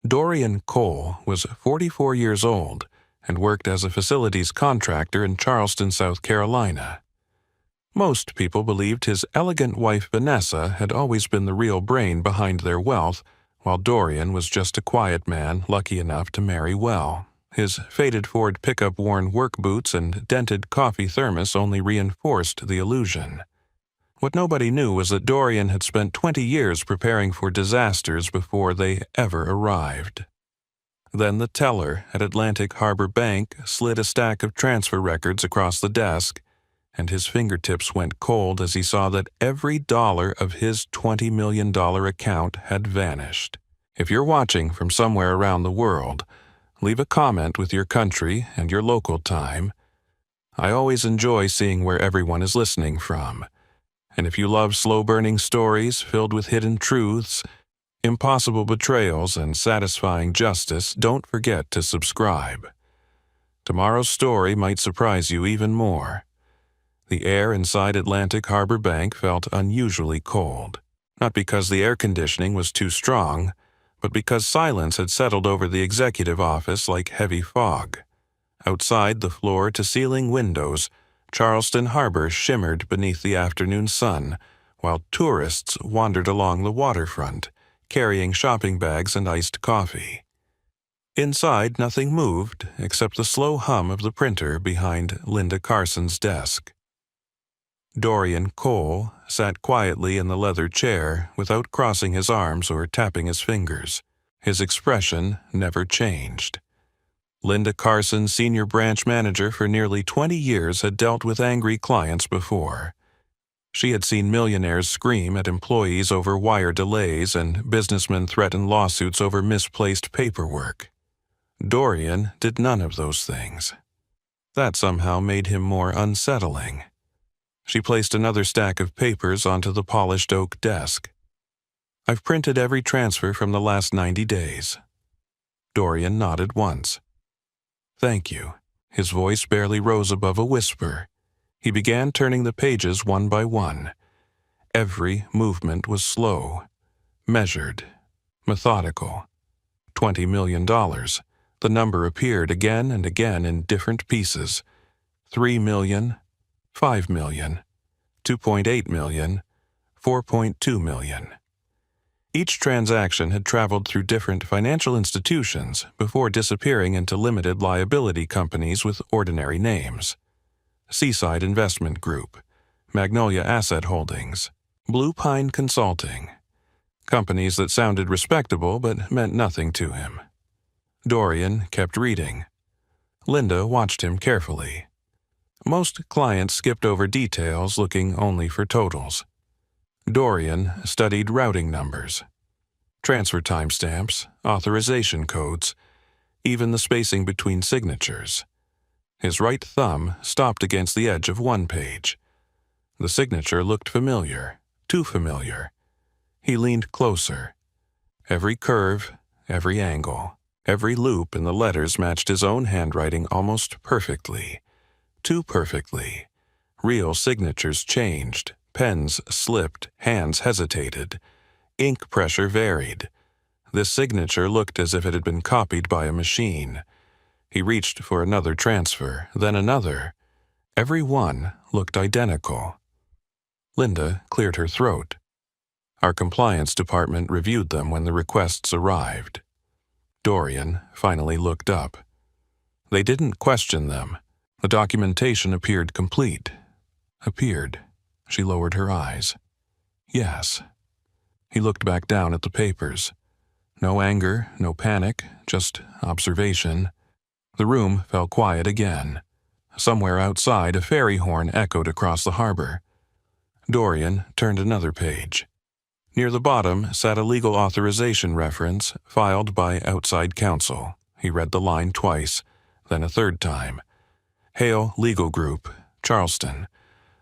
Dorian Cole was 44 years old and worked as a facilities contractor in Charleston, South Carolina. Most people believed his elegant wife Vanessa had always been the real brain behind their wealth, while Dorian was just a quiet man lucky enough to marry well. His faded Ford pickup-worn work boots and dented coffee thermos only reinforced the illusion. What nobody knew was that Dorian had spent 20 years preparing for disasters before they ever arrived. Then the teller at Atlantic Harbor Bank slid a stack of transfer records across the desk, and his fingertips went cold as he saw that every dollar of his $20 million account had vanished. If you're watching from somewhere around the world, leave a comment with your country and your local time. I always enjoy seeing where everyone is listening from. And if you love slow-burning stories filled with hidden truths, impossible betrayals, and satisfying justice, don't forget to subscribe. Tomorrow's story might surprise you even more. The air inside Atlantic Harbor Bank felt unusually cold, not because the air conditioning was too strong, but because silence had settled over the executive office like heavy fog. Outside the floor-to-ceiling windows, Charleston Harbor shimmered beneath the afternoon sun, while tourists wandered along the waterfront, carrying shopping bags and iced coffee. Inside, nothing moved except the slow hum of the printer behind Linda Carson's desk. Dorian Cole sat quietly in the leather chair without crossing his arms or tapping his fingers. His expression never changed. Linda Carson, senior branch manager for nearly 20 years, had dealt with angry clients before. She had seen millionaires scream at employees over wire delays and businessmen threaten lawsuits over misplaced paperwork. Dorian did none of those things. That somehow made him more unsettling. She placed another stack of papers onto the polished oak desk. "I've printed every transfer from the last 90 days. Dorian nodded once. "Thank you." His voice barely rose above a whisper. He began turning the pages one by one. Every movement was slow, measured, methodical. $20 million. The number appeared again and again in different pieces. 3 million, 5 million, 2.8 million, 4.2 million. Each transaction had traveled through different financial institutions before disappearing into limited liability companies with ordinary names. Seaside Investment Group, Magnolia Asset Holdings, Blue Pine Consulting. Companies that sounded respectable but meant nothing to him. Dorian kept reading. Linda watched him carefully. Most clients skipped over details, looking only for totals. Dorian studied routing numbers, transfer timestamps, authorization codes, even the spacing between signatures. His right thumb stopped against the edge of one page. The signature looked familiar, too familiar. He leaned closer. Every curve, every angle, every loop in the letters matched his own handwriting almost perfectly. Too perfectly. Real signatures changed, pens slipped, hands hesitated. Ink pressure varied. This signature looked as if it had been copied by a machine. He reached for another transfer, then another. Every one looked identical. Linda cleared her throat. Our compliance department reviewed them when the requests arrived. Dorian finally looked up. They didn't question them. The documentation appeared complete. Appeared. She lowered her eyes. Yes. He looked back down at the papers. No anger, no panic, just observation. The room fell quiet again. Somewhere outside, a ferry horn echoed across the harbor. Dorian turned another page. Near the bottom sat a legal authorization reference filed by outside counsel. He read the line twice, then a third time. Hale Legal Group, Charleston,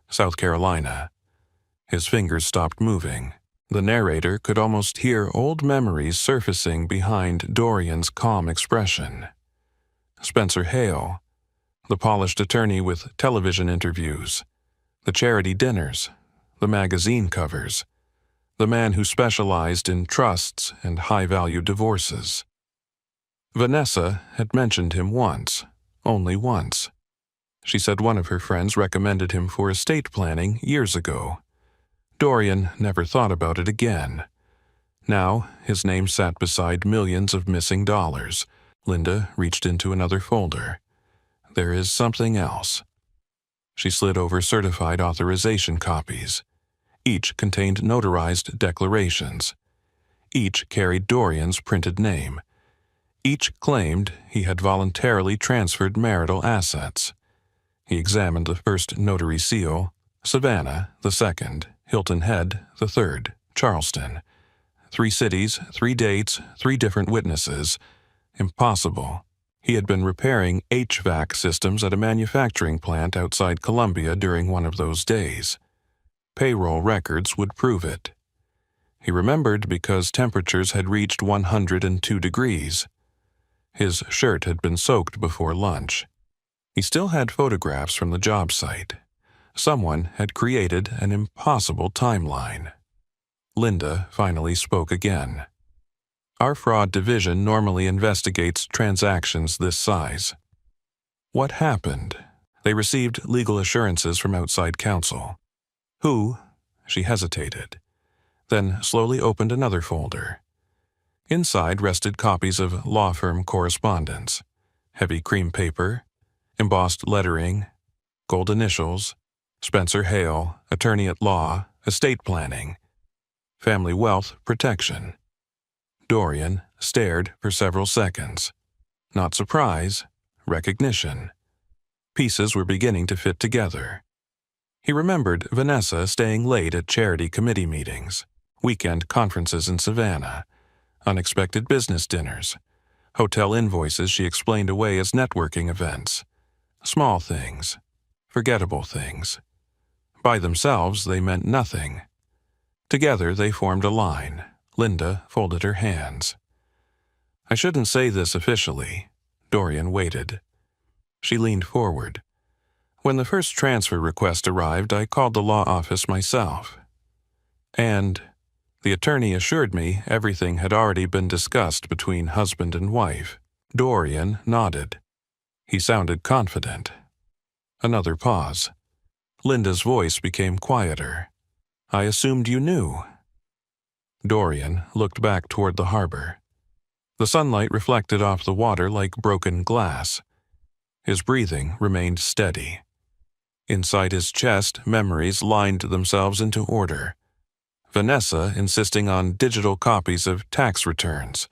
South Carolina. His fingers stopped moving. The narrator could almost hear old memories surfacing behind Dorian's calm expression. Spencer Hale, the polished attorney with television interviews, the charity dinners, the magazine covers, the man who specialized in trusts and high-value divorces. Vanessa had mentioned him once, only once. She said one of her friends recommended him for estate planning years ago. Dorian never thought about it again. Now, his name sat beside millions of missing dollars. Linda reached into another folder. There is something else. She slid over certified authorization copies. Each contained notarized declarations. Each carried Dorian's printed name. Each claimed he had voluntarily transferred marital assets. He examined the first notary seal, Savannah, the second, Hilton Head, the third, Charleston. 3 cities, 3 dates, 3 different witnesses. Impossible. He had been repairing HVAC systems at a manufacturing plant outside Columbia during one of those days. Payroll records would prove it. He remembered because temperatures had reached 102 degrees. His shirt had been soaked before lunch. He still had photographs from the job site. Someone had created an impossible timeline. Linda finally spoke again. Our fraud division normally investigates transactions this size. What happened? They received legal assurances from outside counsel. Who? She hesitated, then slowly opened another folder. Inside rested copies of law firm correspondence, heavy cream paper, embossed lettering, gold initials, Spencer Hale, attorney at law, estate planning, family wealth protection. Dorian stared for several seconds. Not surprise, recognition. Pieces were beginning to fit together. He remembered Vanessa staying late at charity committee meetings, weekend conferences in Savannah, unexpected business dinners, hotel invoices she explained away as networking events. Small things, forgettable things. By themselves, they meant nothing. Together, they formed a line. Linda folded her hands. I shouldn't say this officially. Dorian waited. She leaned forward. When the first transfer request arrived, I called the law office myself. And the attorney assured me everything had already been discussed between husband and wife. Dorian nodded. He sounded confident. Another pause. Linda's voice became quieter. I assumed you knew. Dorian looked back toward the harbor. The sunlight reflected off the water like broken glass. His breathing remained steady. Inside his chest, memories lined themselves into order. Vanessa insisting on digital copies of tax returns.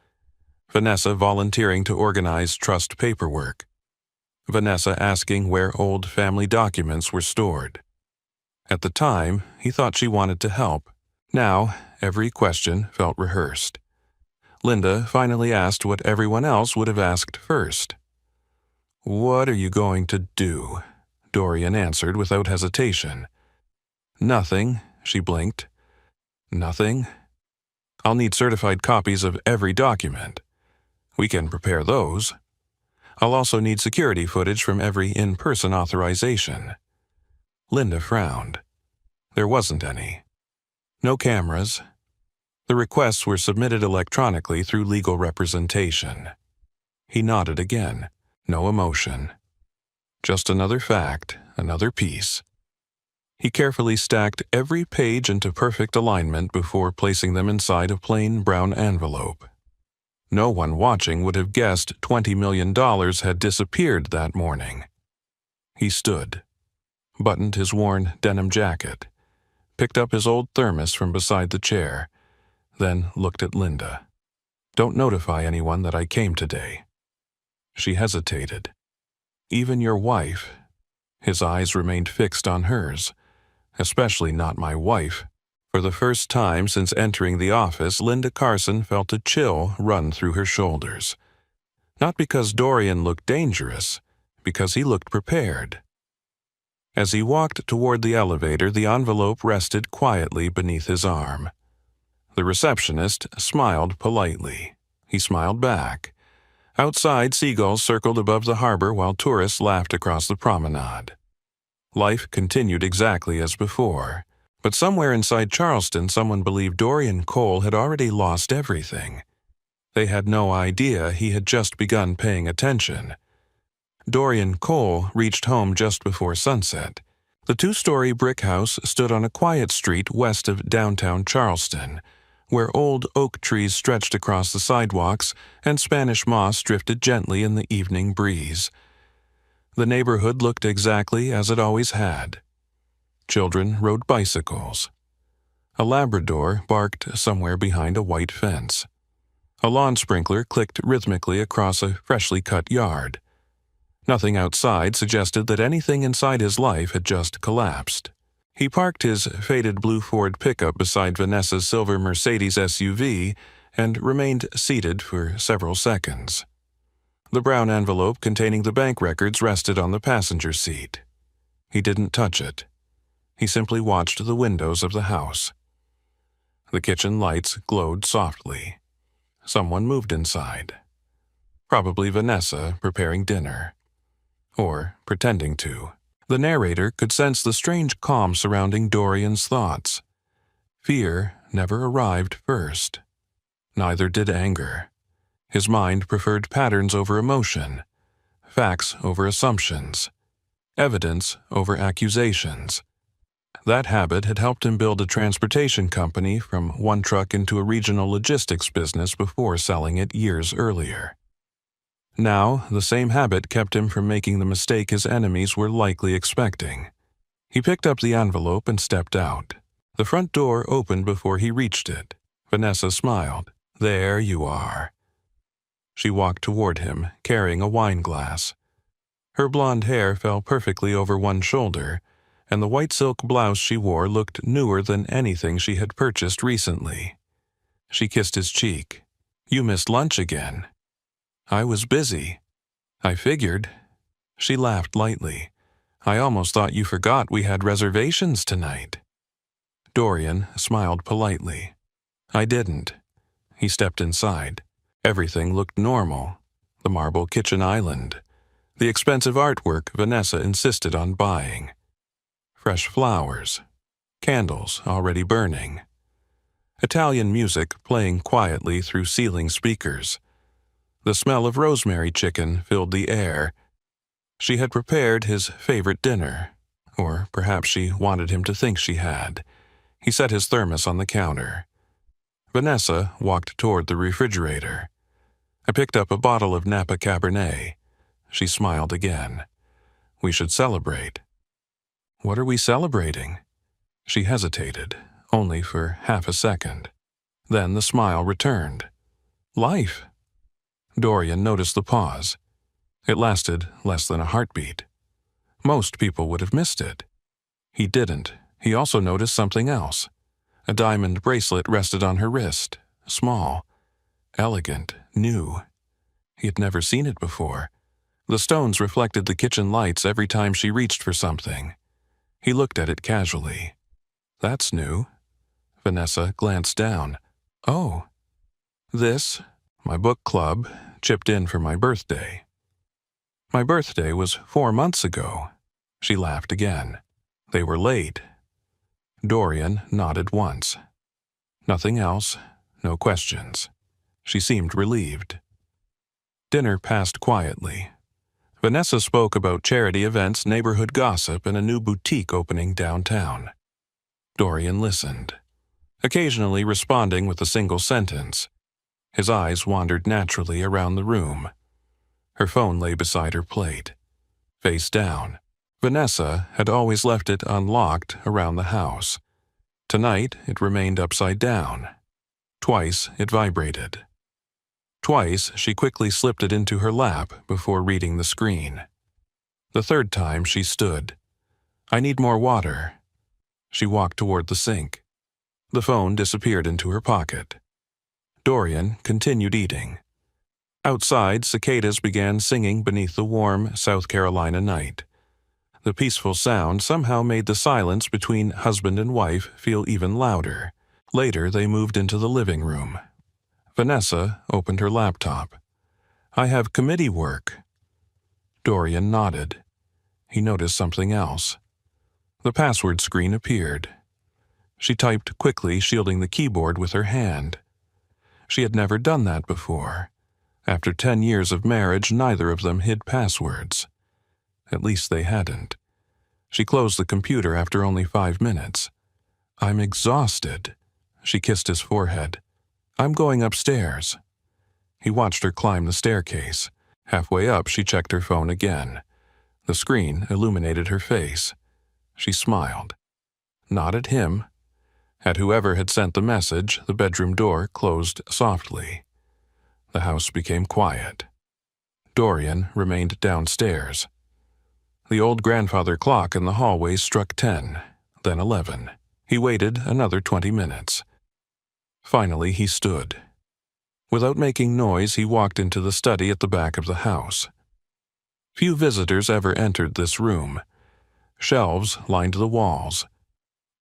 Vanessa volunteering to organize trust paperwork. Vanessa asking where old family documents were stored. At the time, he thought she wanted to help. Now, every question felt rehearsed. Linda finally asked what everyone else would have asked first. What are you going to do? Dorian answered without hesitation. Nothing, she blinked. Nothing? I'll need certified copies of every document. We can prepare those. I'll also need security footage from every in-person authorization. Linda frowned. There wasn't any. No cameras. The requests were submitted electronically through legal representation. He nodded again. No emotion. Just another fact, another piece. He carefully stacked every page into perfect alignment before placing them inside a plain brown envelope. No one watching would have guessed $20 million had disappeared that morning. He stood, buttoned his worn denim jacket, picked up his old thermos from beside the chair, then looked at Linda. Don't notify anyone that I came today. She hesitated. Even your wife. His eyes remained fixed on hers. Especially not my wife. For the first time since entering the office, Linda Carson felt a chill run through her shoulders. Not because Dorian looked dangerous, because he looked prepared. As he walked toward the elevator, the envelope rested quietly beneath his arm. The receptionist smiled politely. He smiled back. Outside, seagulls circled above the harbor while tourists laughed across the promenade. Life continued exactly as before, but somewhere inside Charleston someone believed Dorian Cole had already lost everything. They had no idea he had just begun paying attention. Dorian Cole reached home just before sunset. The two-story brick house stood on a quiet street west of downtown Charleston, where old oak trees stretched across the sidewalks and Spanish moss drifted gently in the evening breeze. The neighborhood looked exactly as it always had. Children rode bicycles. A Labrador barked somewhere behind a white fence. A lawn sprinkler clicked rhythmically across a freshly cut yard. Nothing outside suggested that anything inside his life had just collapsed. He parked his faded blue Ford pickup beside Vanessa's silver Mercedes SUV and remained seated for several seconds. The brown envelope containing the bank records rested on the passenger seat. He didn't touch it. He simply watched the windows of the house. The kitchen lights glowed softly. Someone moved inside. Probably Vanessa preparing dinner. Or pretending to. The narrator could sense the strange calm surrounding Dorian's thoughts. Fear never arrived first. Neither did anger. His mind preferred patterns over emotion, facts over assumptions, evidence over accusations. That habit had helped him build a transportation company from one truck into a regional logistics business before selling it years earlier. Now, the same habit kept him from making the mistake his enemies were likely expecting. He picked up the envelope and stepped out. The front door opened before he reached it. Vanessa smiled. "There you are." She walked toward him, carrying a wine glass. Her blonde hair fell perfectly over one shoulder, and the white silk blouse she wore looked newer than anything she had purchased recently. She kissed his cheek. "You missed lunch again." "I was busy." "I figured." She laughed lightly. "I almost thought you forgot we had reservations tonight." Dorian smiled politely. "I didn't." He stepped inside. Everything looked normal. The marble kitchen island. The expensive artwork Vanessa insisted on buying. Fresh flowers. Candles already burning. Italian music playing quietly through ceiling speakers. The smell of rosemary chicken filled the air. She had prepared his favorite dinner, or perhaps she wanted him to think she had. He set his thermos on the counter. Vanessa walked toward the refrigerator. I picked up a bottle of Napa Cabernet. She smiled again. "We should celebrate." "What are we celebrating?" She hesitated, only for half a second. Then the smile returned. "Life." Dorian noticed the pause. It lasted less than a heartbeat. Most people would have missed it. He didn't. He also noticed something else. A diamond bracelet rested on her wrist, small, elegant, new. He had never seen it before. The stones reflected the kitchen lights every time she reached for something. He looked at it casually. "That's new." Vanessa glanced down. "Oh." "This, my book club, chipped in for my birthday." "My birthday was 4 months ago." She laughed again. "They were late." Dorian nodded once. Nothing else, no questions. She seemed relieved. Dinner passed quietly. Vanessa spoke about charity events, neighborhood gossip, and a new boutique opening downtown. Dorian listened, occasionally responding with a single sentence. His eyes wandered naturally around the room. Her phone lay beside her plate, face down. Vanessa had always left it unlocked around the house. Tonight, it remained upside down. Twice, it vibrated. Twice, she quickly slipped it into her lap before reading the screen. The third time, she stood. "I need more water." She walked toward the sink. The phone disappeared into her pocket. Dorian continued eating. Outside, cicadas began singing beneath the warm South Carolina night. The peaceful sound somehow made the silence between husband and wife feel even louder. Later, they moved into the living room. Vanessa opened her laptop. "I have committee work." Dorian nodded. He noticed something else. The password screen appeared. She typed quickly, shielding the keyboard with her hand. She had never done that before. After 10 years of marriage, neither of them hid passwords. At least they hadn't. She closed the computer after only 5 minutes. "I'm exhausted." She kissed his forehead. "I'm going upstairs." He watched her climb the staircase. Halfway up, she checked her phone again. The screen illuminated her face. She smiled. Not at him. At whoever had sent the message, the bedroom door closed softly. The house became quiet. Dorian remained downstairs. The old grandfather clock in the hallway struck 10, then 11. He waited another 20 minutes. Finally, he stood. Without making noise, he walked into the study at the back of the house. Few visitors ever entered this room. Shelves lined the walls.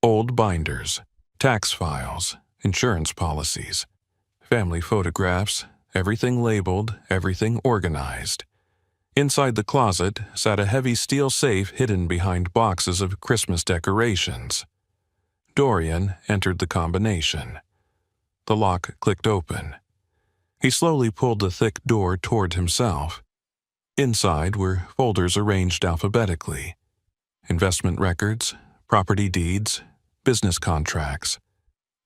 Old binders, tax files, insurance policies, family photographs, everything labeled, everything organized. Inside the closet sat a heavy steel safe hidden behind boxes of Christmas decorations. Dorian entered the combination. The lock clicked open. He slowly pulled the thick door toward himself. Inside were folders arranged alphabetically. Investment records, property deeds, business contracts.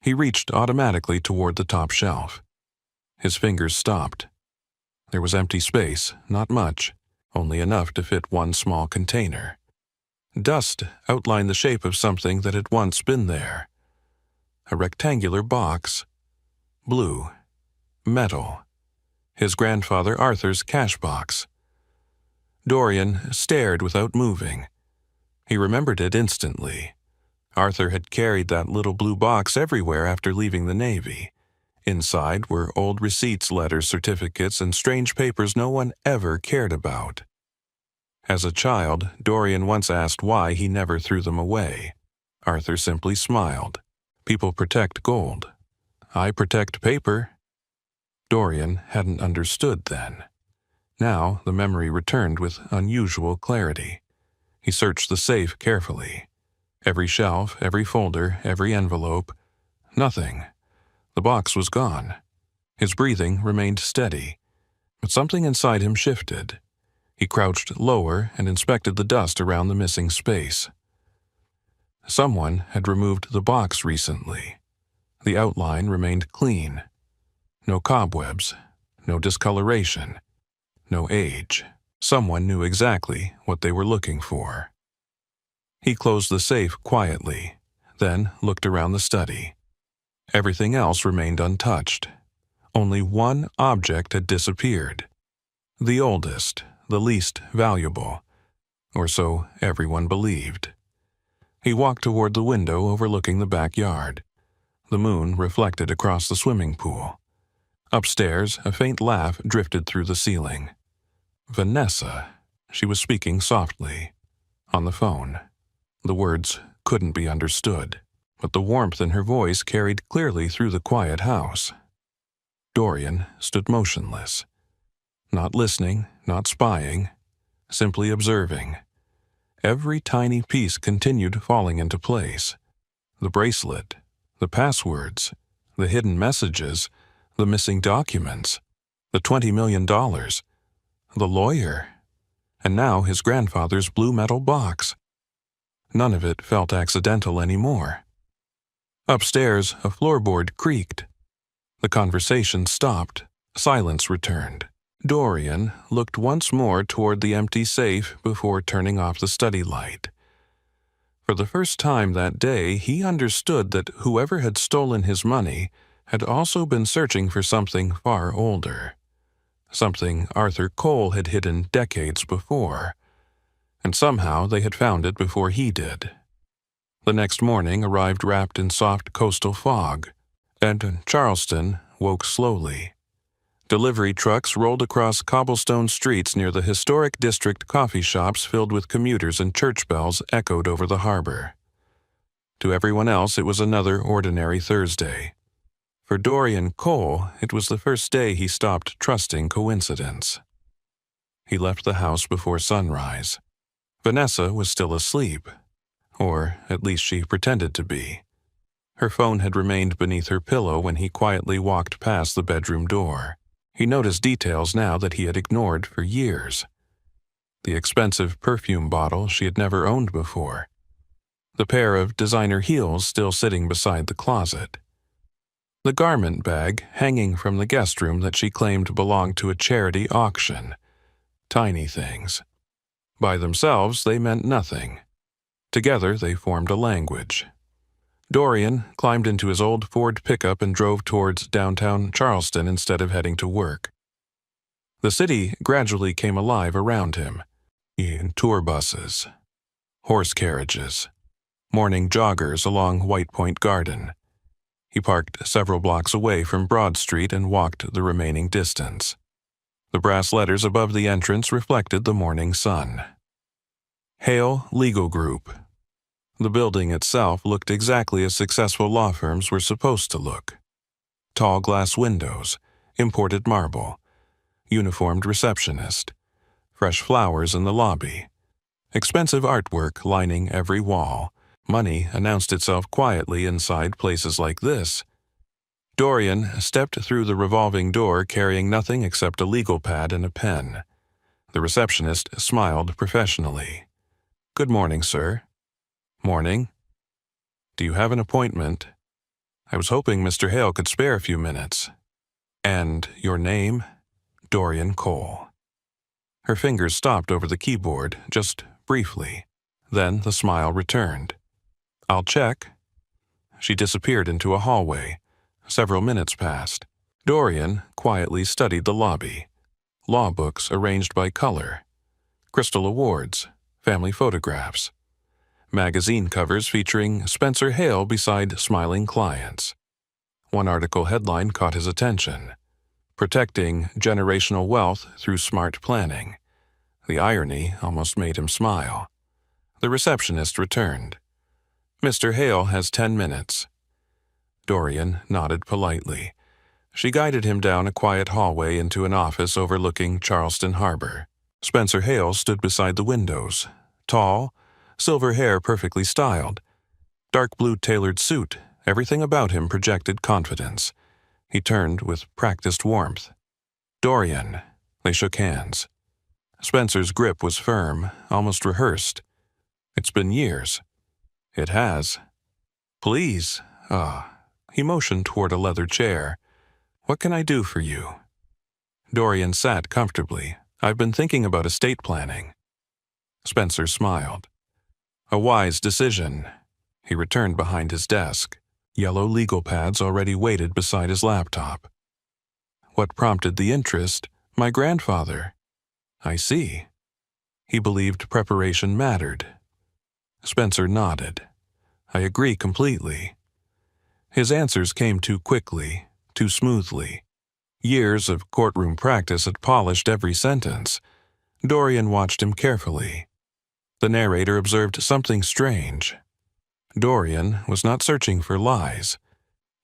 He reached automatically toward the top shelf. His fingers stopped. There was empty space, not much, only enough to fit one small container. Dust outlined the shape of something that had once been there. A rectangular box. Blue. Metal. His grandfather Arthur's cash box. Dorian stared without moving. He remembered it instantly. Arthur had carried that little blue box everywhere after leaving the Navy. Inside were old receipts, letters, certificates, and strange papers no one ever cared about. As a child, Dorian once asked why he never threw them away. Arthur simply smiled. "People protect gold. I protect paper." Dorian hadn't understood then. Now the memory returned with unusual clarity. He searched the safe carefully. Every shelf, every folder, every envelope. Nothing. The box was gone. His breathing remained steady, but something inside him shifted. He crouched lower and inspected the dust around the missing space. Someone had removed the box recently. The outline remained clean. No cobwebs, no discoloration, no age. Someone knew exactly what they were looking for. He closed the safe quietly, then looked around the study. Everything else remained untouched. Only one object had disappeared. The oldest, the least valuable, or so everyone believed. He walked toward the window overlooking the backyard. The moon reflected across the swimming pool. Upstairs, a faint laugh drifted through the ceiling. Vanessa. She was speaking softly. On the phone. The words couldn't be understood, but the warmth in her voice carried clearly through the quiet house. Dorian stood motionless. Not listening, not spying, simply observing. Every tiny piece continued falling into place. The bracelet, the passwords, the hidden messages, the missing documents, the $20 million, the lawyer, and now his grandfather's blue metal box. None of it felt accidental anymore. Upstairs, a floorboard creaked. The conversation stopped. Silence returned. Dorian looked once more toward the empty safe before turning off the study light. For the first time that day, he understood that whoever had stolen his money had also been searching for something far older. Something Arthur Cole had hidden decades before. And somehow they had found it before he did. The next morning arrived wrapped in soft coastal fog, and Charleston woke slowly. Delivery trucks rolled across cobblestone streets near the historic district. Coffee shops filled with commuters and church bells echoed over the harbor. To everyone else, it was another ordinary Thursday. For Dorian Cole, it was the first day he stopped trusting coincidence. He left the house before sunrise. Vanessa was still asleep, or at least she pretended to be. Her phone had remained beneath her pillow when he quietly walked past the bedroom door. He noticed details now that he had ignored for years. The expensive perfume bottle she had never owned before. The pair of designer heels still sitting beside the closet. The garment bag hanging from the guest room that she claimed belonged to a charity auction. Tiny things. By themselves, they meant nothing. Together, they formed a language. Dorian climbed into his old Ford pickup and drove towards downtown Charleston instead of heading to work. The city gradually came alive around him. Tour buses, horse carriages, morning joggers along White Point Garden. He parked several blocks away from Broad Street and walked the remaining distance. The brass letters above the entrance reflected the morning sun. Hale Legal Group. The building itself looked exactly as successful law firms were supposed to look. Tall glass windows, imported marble, uniformed receptionist, fresh flowers in the lobby, expensive artwork lining every wall. Money announced itself quietly inside places like this. Dorian stepped through the revolving door carrying nothing except a legal pad and a pen. The receptionist smiled professionally. "Good morning, sir." "Morning. Do you have an appointment?" "I was hoping Mr. Hale could spare a few minutes." "And your name?" "Dorian Cole." Her fingers stopped over the keyboard, just briefly. Then the smile returned. "I'll check." She disappeared into a hallway. Several minutes passed. Dorian quietly studied the lobby. Law books arranged by color. Crystal awards. Family photographs. Magazine covers featuring Spencer Hale beside smiling clients. One article headline caught his attention. Protecting generational wealth through smart planning. The irony almost made him smile. The receptionist returned. "Mr. Hale has 10 minutes. Dorian nodded politely. She guided him down a quiet hallway into an office overlooking Charleston Harbor. Spencer Hale stood beside the windows. Tall, silver hair perfectly styled. Dark blue tailored suit, everything about him projected confidence. He turned with practiced warmth. "Dorian." They shook hands. Spencer's grip was firm, almost rehearsed. "It's been years." "It has." "Please." He motioned toward a leather chair. "What can I do for you?" Dorian sat comfortably. "I've been thinking about estate planning." Spencer smiled. "A wise decision." He returned behind his desk. Yellow legal pads already waited beside his laptop. "What prompted the interest?" "My grandfather." "I see." He believed preparation mattered. Spencer nodded. "I agree completely." His answers came too quickly, too smoothly. Years of courtroom practice had polished every sentence. Dorian watched him carefully. The narrator observed something strange. Dorian was not searching for lies.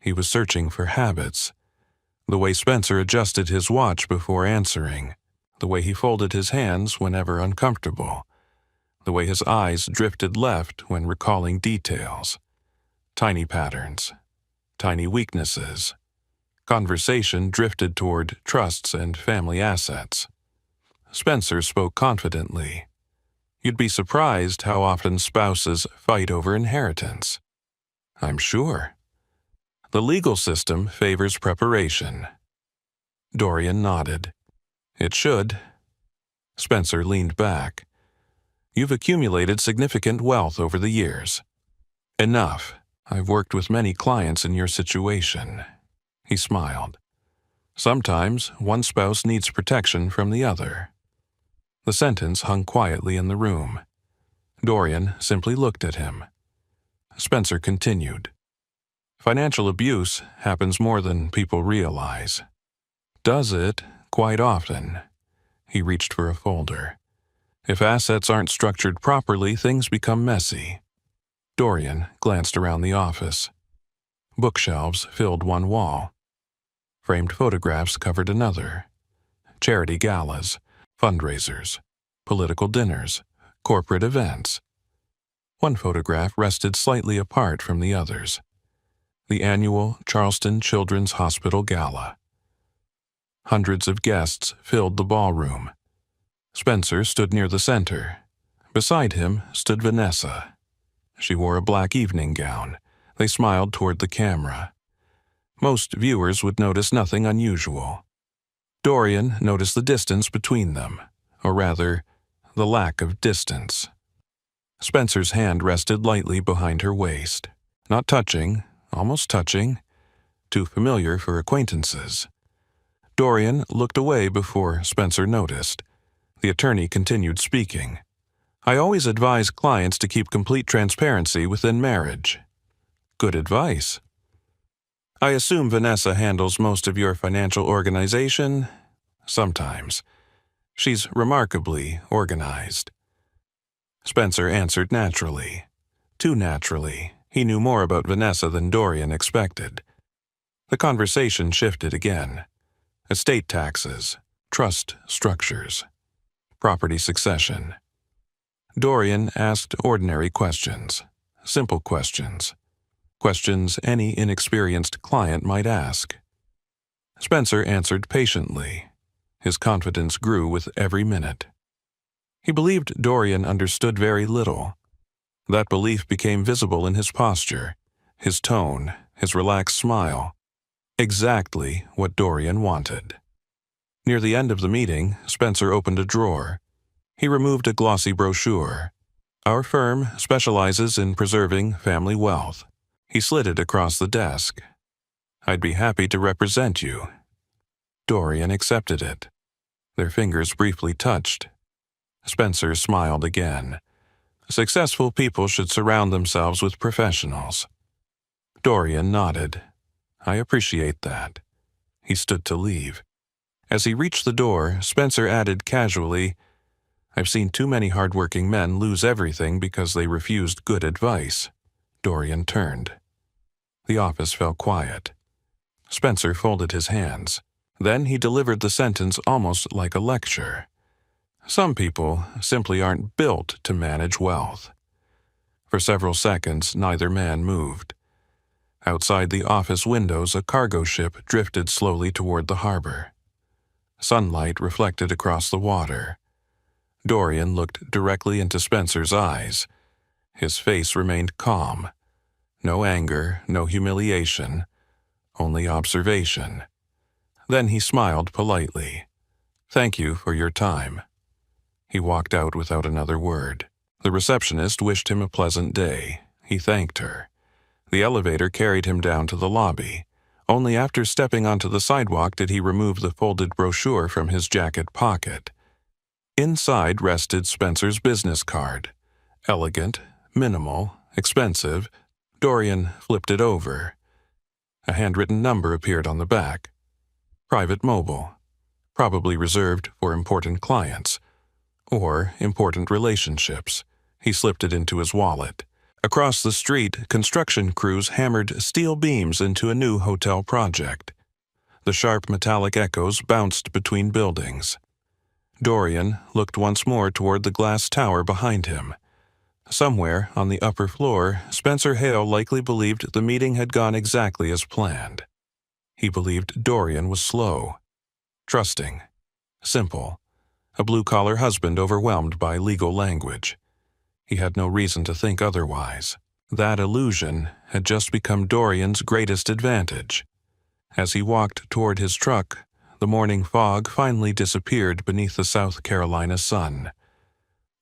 He was searching for habits. The way Spencer adjusted his watch before answering. The way he folded his hands whenever uncomfortable. The way his eyes drifted left when recalling details. Tiny patterns. Tiny weaknesses. Conversation drifted toward trusts and family assets. Spencer spoke confidently. "You'd be surprised how often spouses fight over inheritance." "I'm sure." "The legal system favors preparation." Dorian nodded. "It should." Spencer leaned back. "You've accumulated significant wealth over the years." "Enough. I've worked with many clients in your situation." He smiled. "Sometimes one spouse needs protection from the other." The sentence hung quietly in the room. Dorian simply looked at him. Spencer continued. "Financial abuse happens more than people realize." "Does it?" "Quite often." He reached for a folder. "If assets aren't structured properly, things become messy." Dorian glanced around the office. Bookshelves filled one wall. Framed photographs covered another. Charity galas, fundraisers, political dinners, corporate events. One photograph rested slightly apart from the others. the annual Charleston Children's Hospital Gala. Hundreds of guests filled the ballroom. Spencer stood near the center. Beside him stood Vanessa. She wore a black evening gown. They smiled toward the camera. Most viewers would notice nothing unusual. Dorian noticed the distance between them, or rather, the lack of distance. Spencer's hand rested lightly behind her waist, not touching, almost touching, too familiar for acquaintances. Dorian looked away before Spencer noticed. The attorney continued speaking. "I always advise clients to keep complete transparency within marriage." "Good advice." "I assume Vanessa handles most of your financial organization?" "Sometimes. She's remarkably organized." Spencer answered naturally. Too naturally. He knew more about Vanessa than Dorian expected. The conversation shifted again. Estate taxes, trust structures, property succession. Dorian asked ordinary questions, simple questions, questions any inexperienced client might ask. Spencer answered patiently. His confidence grew with every minute. He believed Dorian understood very little. That belief became visible in his posture, his tone, his relaxed smile. Exactly what Dorian wanted. Near the end of the meeting, Spencer opened a drawer. He removed a glossy brochure. "Our firm specializes in preserving family wealth." He slid it across the desk. "I'd be happy to represent you." Dorian accepted it. Their fingers briefly touched. Spencer smiled again. Successful people should surround themselves with professionals. Dorian nodded. "I appreciate that." He stood to leave. As he reached the door, Spencer added casually, "I've seen too many hardworking men lose everything because they refused good advice." Dorian turned. The office fell quiet. Spencer folded his hands. Then he delivered the sentence almost like a lecture. Some people simply aren't built to manage wealth. For several seconds, neither man moved. Outside the office windows, a cargo ship drifted slowly toward the harbor. Sunlight reflected across the water. Dorian looked directly into Spencer's eyes. His face remained calm. No anger, no humiliation, only observation. Then he smiled politely. "Thank you for your time." He walked out without another word. The receptionist wished him a pleasant day. He thanked her. The elevator carried him down to the lobby. Only after stepping onto the sidewalk did he remove the folded brochure from his jacket pocket. Inside rested Spencer's business card. Elegant, minimal, expensive. Dorian flipped it over. A handwritten number appeared on the back. Private mobile. Probably reserved for important clients. Or important relationships. He slipped it into his wallet. Across the street, construction crews hammered steel beams into a new hotel project. The sharp metallic echoes bounced between buildings. Dorian looked once more toward the glass tower behind him. Somewhere on the upper floor, Spencer Hale likely believed the meeting had gone exactly as planned. He believed Dorian was slow, trusting, simple, a blue-collar husband overwhelmed by legal language. He had no reason to think otherwise. That illusion had just become Dorian's greatest advantage. As he walked toward his truck, the morning fog finally disappeared beneath the South Carolina sun.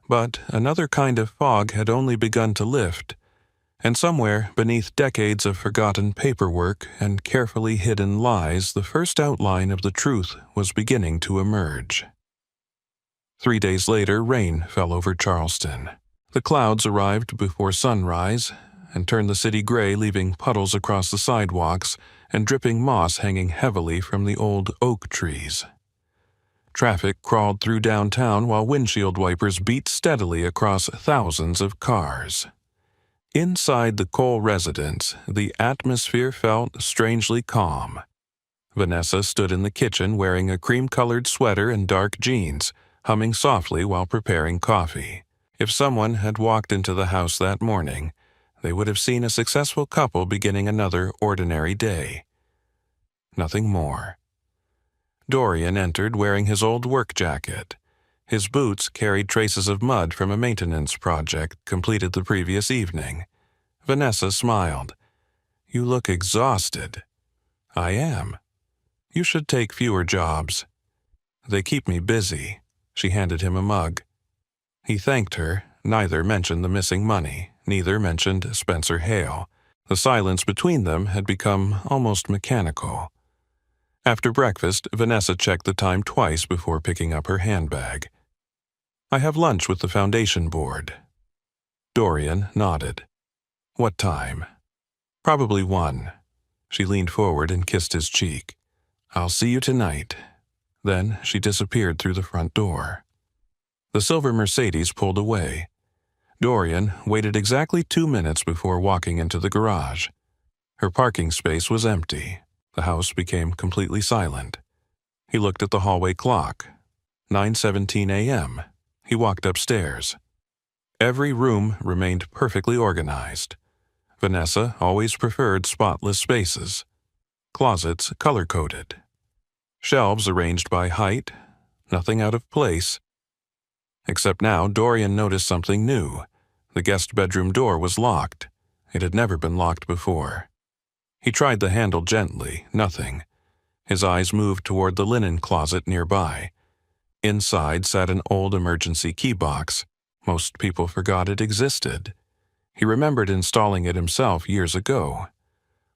But another kind of fog had only begun to lift, and somewhere beneath decades of forgotten paperwork and carefully hidden lies, the first outline of the truth was beginning to emerge. 3 days later, rain fell over Charleston. The clouds arrived before sunrise and turned the city gray, leaving puddles across the sidewalks and dripping moss hanging heavily from the old oak trees. Traffic crawled through downtown while windshield wipers beat steadily across thousands of cars. Inside the Cole residence, the atmosphere felt strangely calm. Vanessa stood in the kitchen wearing a cream-colored sweater and dark jeans, humming softly while preparing coffee. If someone had walked into the house that morning, they would have seen a successful couple beginning another ordinary day. Nothing more. Dorian entered wearing his old work jacket. His boots carried traces of mud from a maintenance project completed the previous evening. Vanessa smiled. "You look exhausted." "I am. You should take fewer jobs." "They keep me busy." She handed him a mug. He thanked her. Neither mentioned the missing money. Neither mentioned Spencer Hale. The silence between them had become almost mechanical. After breakfast, Vanessa checked the time twice before picking up her handbag. "I have lunch with the foundation board." Dorian nodded. "What time?" "Probably 1. She leaned forward and kissed his cheek. "I'll see you tonight." Then she disappeared through the front door. The silver Mercedes pulled away. Dorian waited exactly 2 minutes before walking into the garage. Her parking space was empty. The house became completely silent. He looked at the hallway clock. 9:17 a.m. He walked upstairs. Every room remained perfectly organized. Vanessa always preferred spotless spaces. Closets color-coded. Shelves arranged by height. Nothing out of place. Except now, Dorian noticed something new. The guest bedroom door was locked. It had never been locked before. He tried the handle gently. Nothing. His eyes moved toward the linen closet nearby. Inside sat an old emergency key box. Most people forgot it existed. He remembered installing it himself years ago.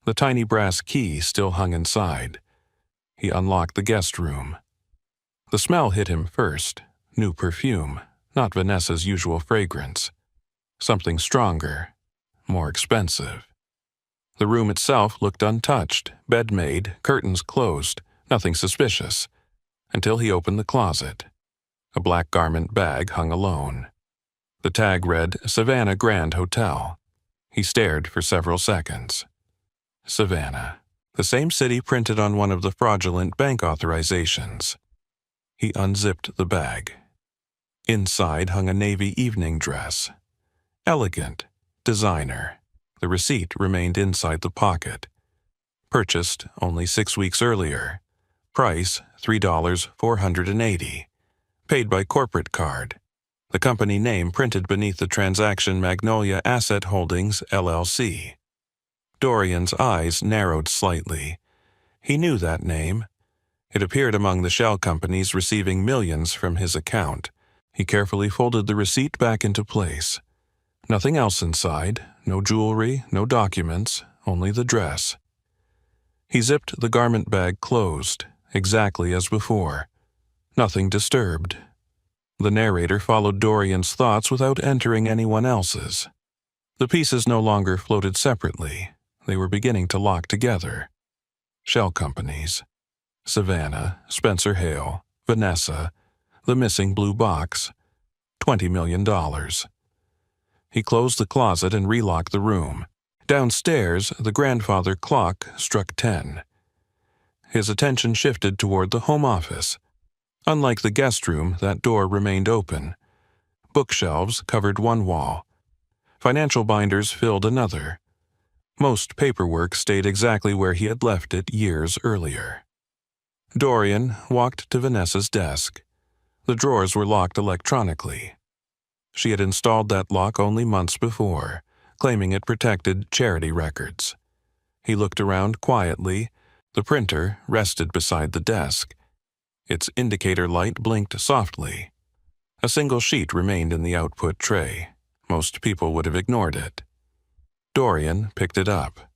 The tiny brass key still hung inside. He unlocked the guest room. The smell hit him first. New perfume, not Vanessa's usual fragrance. Something stronger, more expensive. The room itself looked untouched, bed made, curtains closed, nothing suspicious, until he opened the closet. A black garment bag hung alone. The tag read Savannah Grand Hotel. He stared for several seconds. Savannah, the same city printed on one of the fraudulent bank authorizations. He unzipped the bag. Inside hung a navy evening dress. Elegant, designer. The receipt remained inside the pocket. Purchased only 6 weeks earlier. Price $3.480. Paid by corporate card. The company name printed beneath the transaction Magnolia Asset Holdings, LLC. Dorian's eyes narrowed slightly. He knew that name. It appeared among the shell companies receiving millions from his account. He carefully folded the receipt back into place. Nothing else inside, no jewelry, no documents, only the dress. He zipped the garment bag closed, exactly as before. Nothing disturbed. The narrator followed Dorian's thoughts without entering anyone else's. The pieces no longer floated separately. They were beginning to lock together. Shell companies. Savannah, Spencer Hale, Vanessa, the missing blue box, $20 million. He closed the closet and relocked the room. Downstairs, the grandfather clock struck 10. His attention shifted toward the home office. Unlike the guest room, that door remained open. Bookshelves covered one wall. Financial binders filled another. Most paperwork stayed exactly where he had left it years earlier. Dorian walked to Vanessa's desk. The drawers were locked electronically. She had installed that lock only months before, claiming it protected charity records. He looked around quietly. The printer rested beside the desk. Its indicator light blinked softly. A single sheet remained in the output tray. Most people would have ignored it. Dorian picked it up.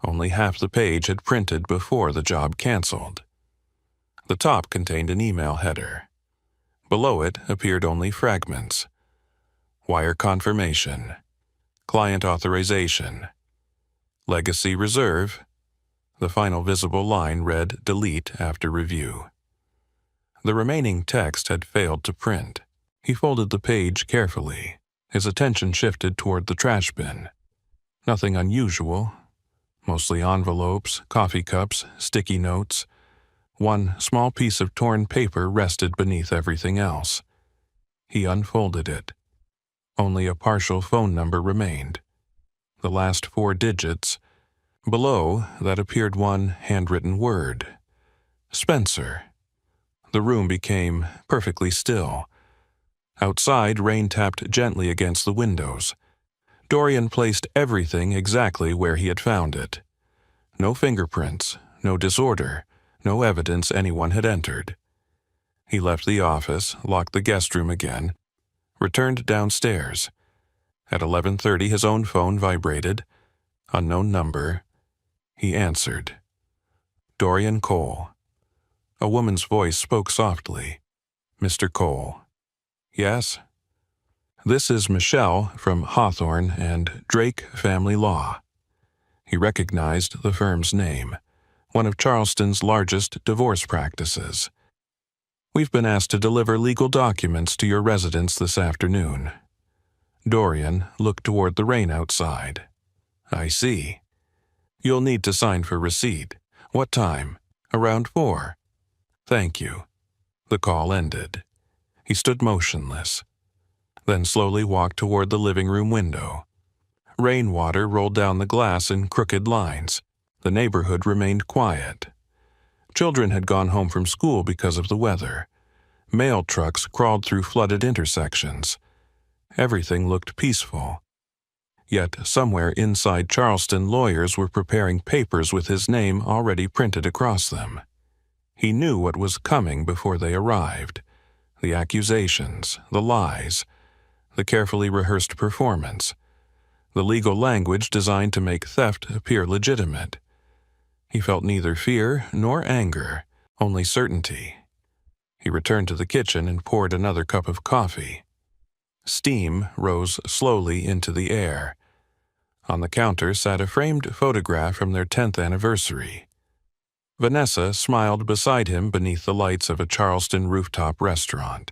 Only half the page had printed before the job canceled. The top contained an email header. Below it appeared only fragments. Wire confirmation. Client authorization. Legacy reserve. The final visible line read delete after review. The remaining text had failed to print. He folded the page carefully. His attention shifted toward the trash bin. Nothing unusual. Mostly envelopes, coffee cups, sticky notes. One small piece of torn paper rested beneath everything else. He unfolded it. Only a partial phone number remained. the last 4 digits. Below that appeared one handwritten word. Spencer. The room became perfectly still. Outside, rain tapped gently against the windows. Dorian placed everything exactly where he had found it. No fingerprints, no disorder, no evidence anyone had entered. He left the office, locked the guest room again, returned downstairs. At 11:30, his own phone vibrated. Unknown number. He answered. Dorian Cole. A woman's voice spoke softly. Mr. Cole. Yes? This is Michelle from Hawthorne and Drake Family Law. He recognized the firm's name, one of Charleston's largest divorce practices. We've been asked to deliver legal documents to your residence this afternoon. Dorian looked toward the rain outside. I see. You'll need to sign for receipt. What time? Around 4. Thank you. The call ended. He stood motionless, then slowly walked toward the living room window. Rainwater rolled down the glass in crooked lines. The neighborhood remained quiet. Children had gone home from school because of the weather. Mail trucks crawled through flooded intersections. Everything looked peaceful. Yet somewhere inside Charleston, lawyers were preparing papers with his name already printed across them. He knew what was coming before they arrived. The accusations, the lies, the carefully rehearsed performance, the legal language designed to make theft appear legitimate. He felt neither fear nor anger, only certainty. He returned to the kitchen and poured another cup of coffee. Steam rose slowly into the air. On the counter sat a framed photograph from their 10th anniversary. Vanessa smiled beside him beneath the lights of a Charleston rooftop restaurant.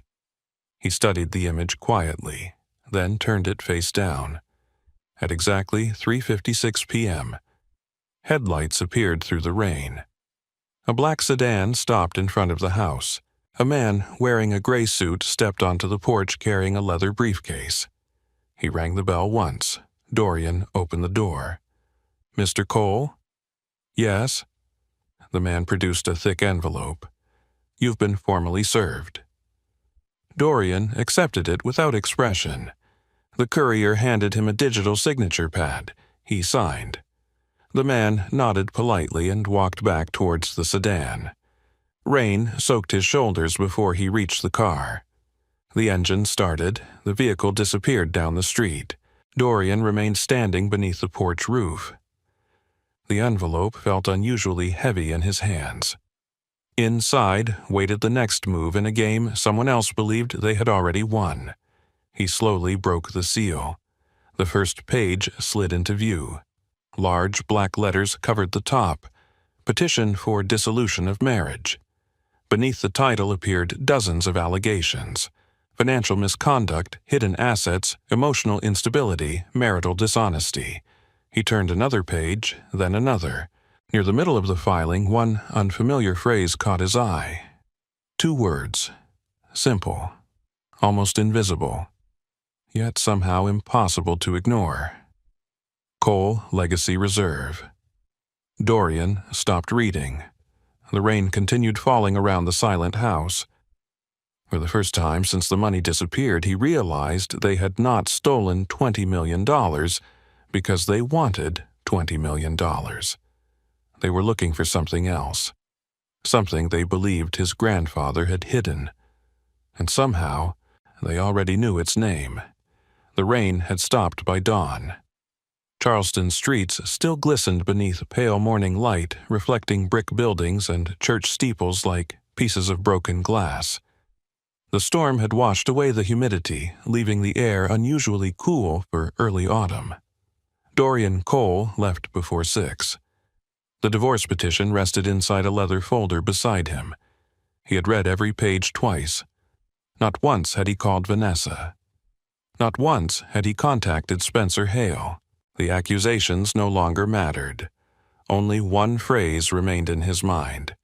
He studied the image quietly, then turned it face down. At exactly 3:56 p.m., headlights appeared through the rain. A black sedan stopped in front of the house. A man wearing a gray suit stepped onto the porch carrying a leather briefcase. He rang the bell once. Dorian opened the door. Mr. Cole? Yes? The man produced a thick envelope. You've been formally served. Dorian accepted it without expression. The courier handed him a digital signature pad. He signed. The man nodded politely and walked back towards the sedan. Rain soaked his shoulders before he reached the car. The engine started. The vehicle disappeared down the street. Dorian remained standing beneath the porch roof. The envelope felt unusually heavy in his hands. Inside waited the next move in a game someone else believed they had already won. He slowly broke the seal. The first page slid into view. Large black letters covered the top. Petition for dissolution of marriage. Beneath the title appeared dozens of allegations. Financial misconduct, hidden assets, emotional instability, marital dishonesty. He turned another page, then another. Near the middle of the filing, one unfamiliar phrase caught his eye. 2 words. Simple. Almost invisible. Yet somehow impossible to ignore. Cole Legacy Reserve. Dorian stopped reading. The rain continued falling around the silent house. For the first time since the money disappeared, he realized they had not stolen $20 million because they wanted $20 million. They were looking for something else, something they believed his grandfather had hidden. And somehow, they already knew its name. The rain had stopped by dawn. Charleston's streets still glistened beneath pale morning light, reflecting brick buildings and church steeples like pieces of broken glass. The storm had washed away the humidity, leaving the air unusually cool for early autumn. Dorian Cole left before 6. The divorce petition rested inside a leather folder beside him. He had read every page twice. Not once had he called Vanessa. Not once had he contacted Spencer Hale. The accusations no longer mattered. Only one phrase remained in his mind.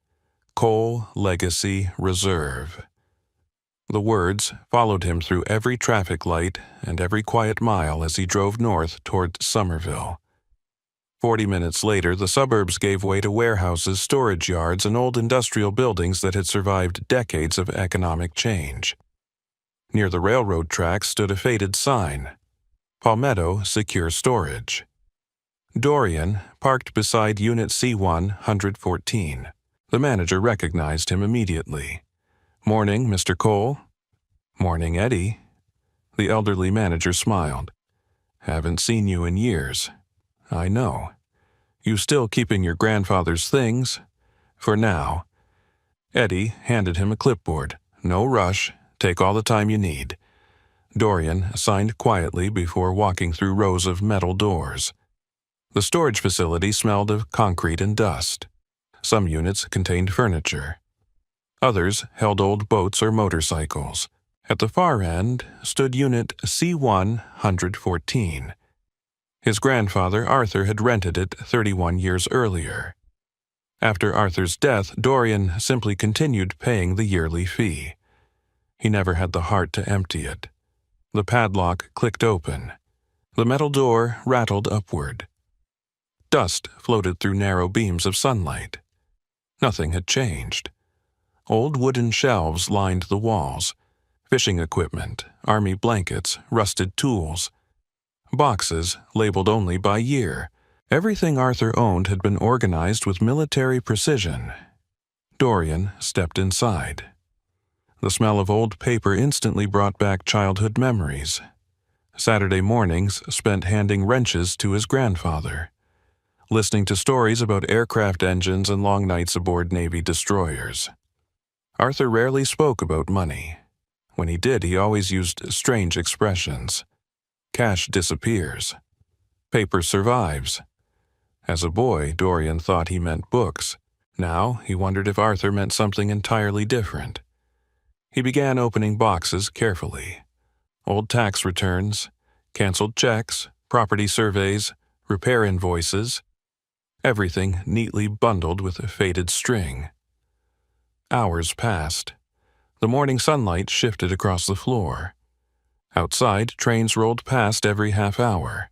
Cole Legacy Reserve. The words followed him through every traffic light and every quiet mile as he drove north toward Somerville. 40 minutes later, the suburbs gave way to warehouses, storage yards, and old industrial buildings that had survived decades of economic change. Near the railroad tracks stood a faded sign, Palmetto Secure Storage. Dorian parked beside Unit C-114. The manager recognized him immediately. "Morning, Mr. Cole." "Morning, Eddie." The elderly manager smiled. "Haven't seen you in years." "I know. You still keeping your grandfather's things?" "For now." Eddie handed him a clipboard. "No rush. Take all the time you need." Dorian signed quietly before walking through rows of metal doors. The storage facility smelled of concrete and dust. Some units contained furniture. Others held old boats or motorcycles. At the far end stood Unit C-114. His grandfather, Arthur, had rented it 31 years earlier. After Arthur's death, Dorian simply continued paying the yearly fee. He never had the heart to empty it. The padlock clicked open. The metal door rattled upward. Dust floated through narrow beams of sunlight. Nothing had changed. Old wooden shelves lined the walls. Fishing equipment, army blankets, rusted tools. Boxes labeled only by year. Everything Arthur owned had been organized with military precision. Dorian stepped inside. The smell of old paper instantly brought back childhood memories. Saturday mornings spent handing wrenches to his grandfather, listening to stories about aircraft engines and long nights aboard Navy destroyers. Arthur rarely spoke about money. When he did, he always used strange expressions. Cash disappears. Paper survives. As a boy, Dorian thought he meant books. Now he wondered if Arthur meant something entirely different. He began opening boxes carefully. Old tax returns, canceled checks, property surveys, repair invoices, everything neatly bundled with a faded string. Hours passed. The morning sunlight shifted across the floor. Outside, trains rolled past every half hour.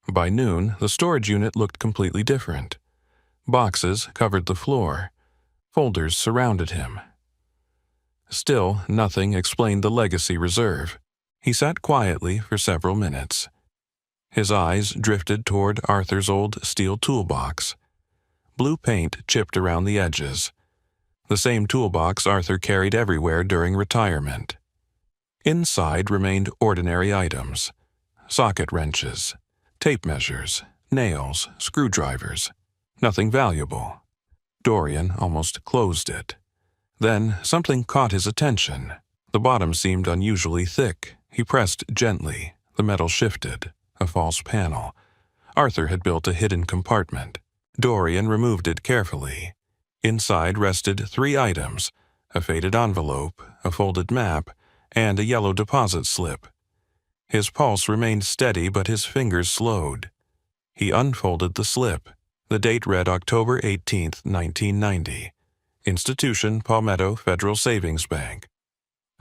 By noon, the storage unit looked completely different. Boxes covered the floor. Folders surrounded him. Still, nothing explained the legacy reserve. He sat quietly for several minutes. His eyes drifted toward Arthur's old steel toolbox. Blue paint chipped around the edges. The same toolbox Arthur carried everywhere during retirement. Inside remained ordinary items: socket wrenches, tape measures, nails, screwdrivers. Nothing valuable. Dorian almost closed it. Then something caught his attention. The bottom seemed unusually thick. He pressed gently. The metal shifted. A false panel. Arthur had built a hidden compartment. Dorian removed it carefully. Inside rested 3 items: a faded envelope, a folded map, and a yellow deposit slip. His pulse remained steady, but his fingers slowed. He unfolded the slip. The date read October 18, 1990. Institution, Palmetto Federal Savings Bank.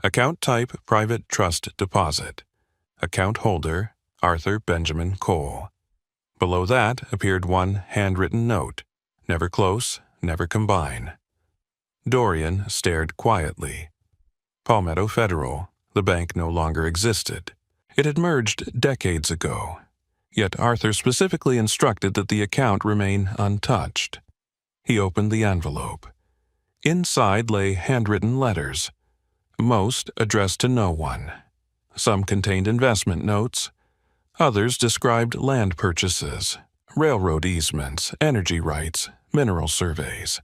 Account type, private trust deposit. Account holder, Arthur Benjamin Cole. Below that appeared one handwritten note: "Never close, never combine." Dorian stared quietly. Palmetto Federal, the bank no longer existed. It had merged decades ago. Yet Arthur specifically instructed that the account remain untouched. He opened the envelope. Inside lay handwritten letters, most addressed to no one. Some contained investment notes. Others described land purchases, railroad easements, energy rights, mineral surveys.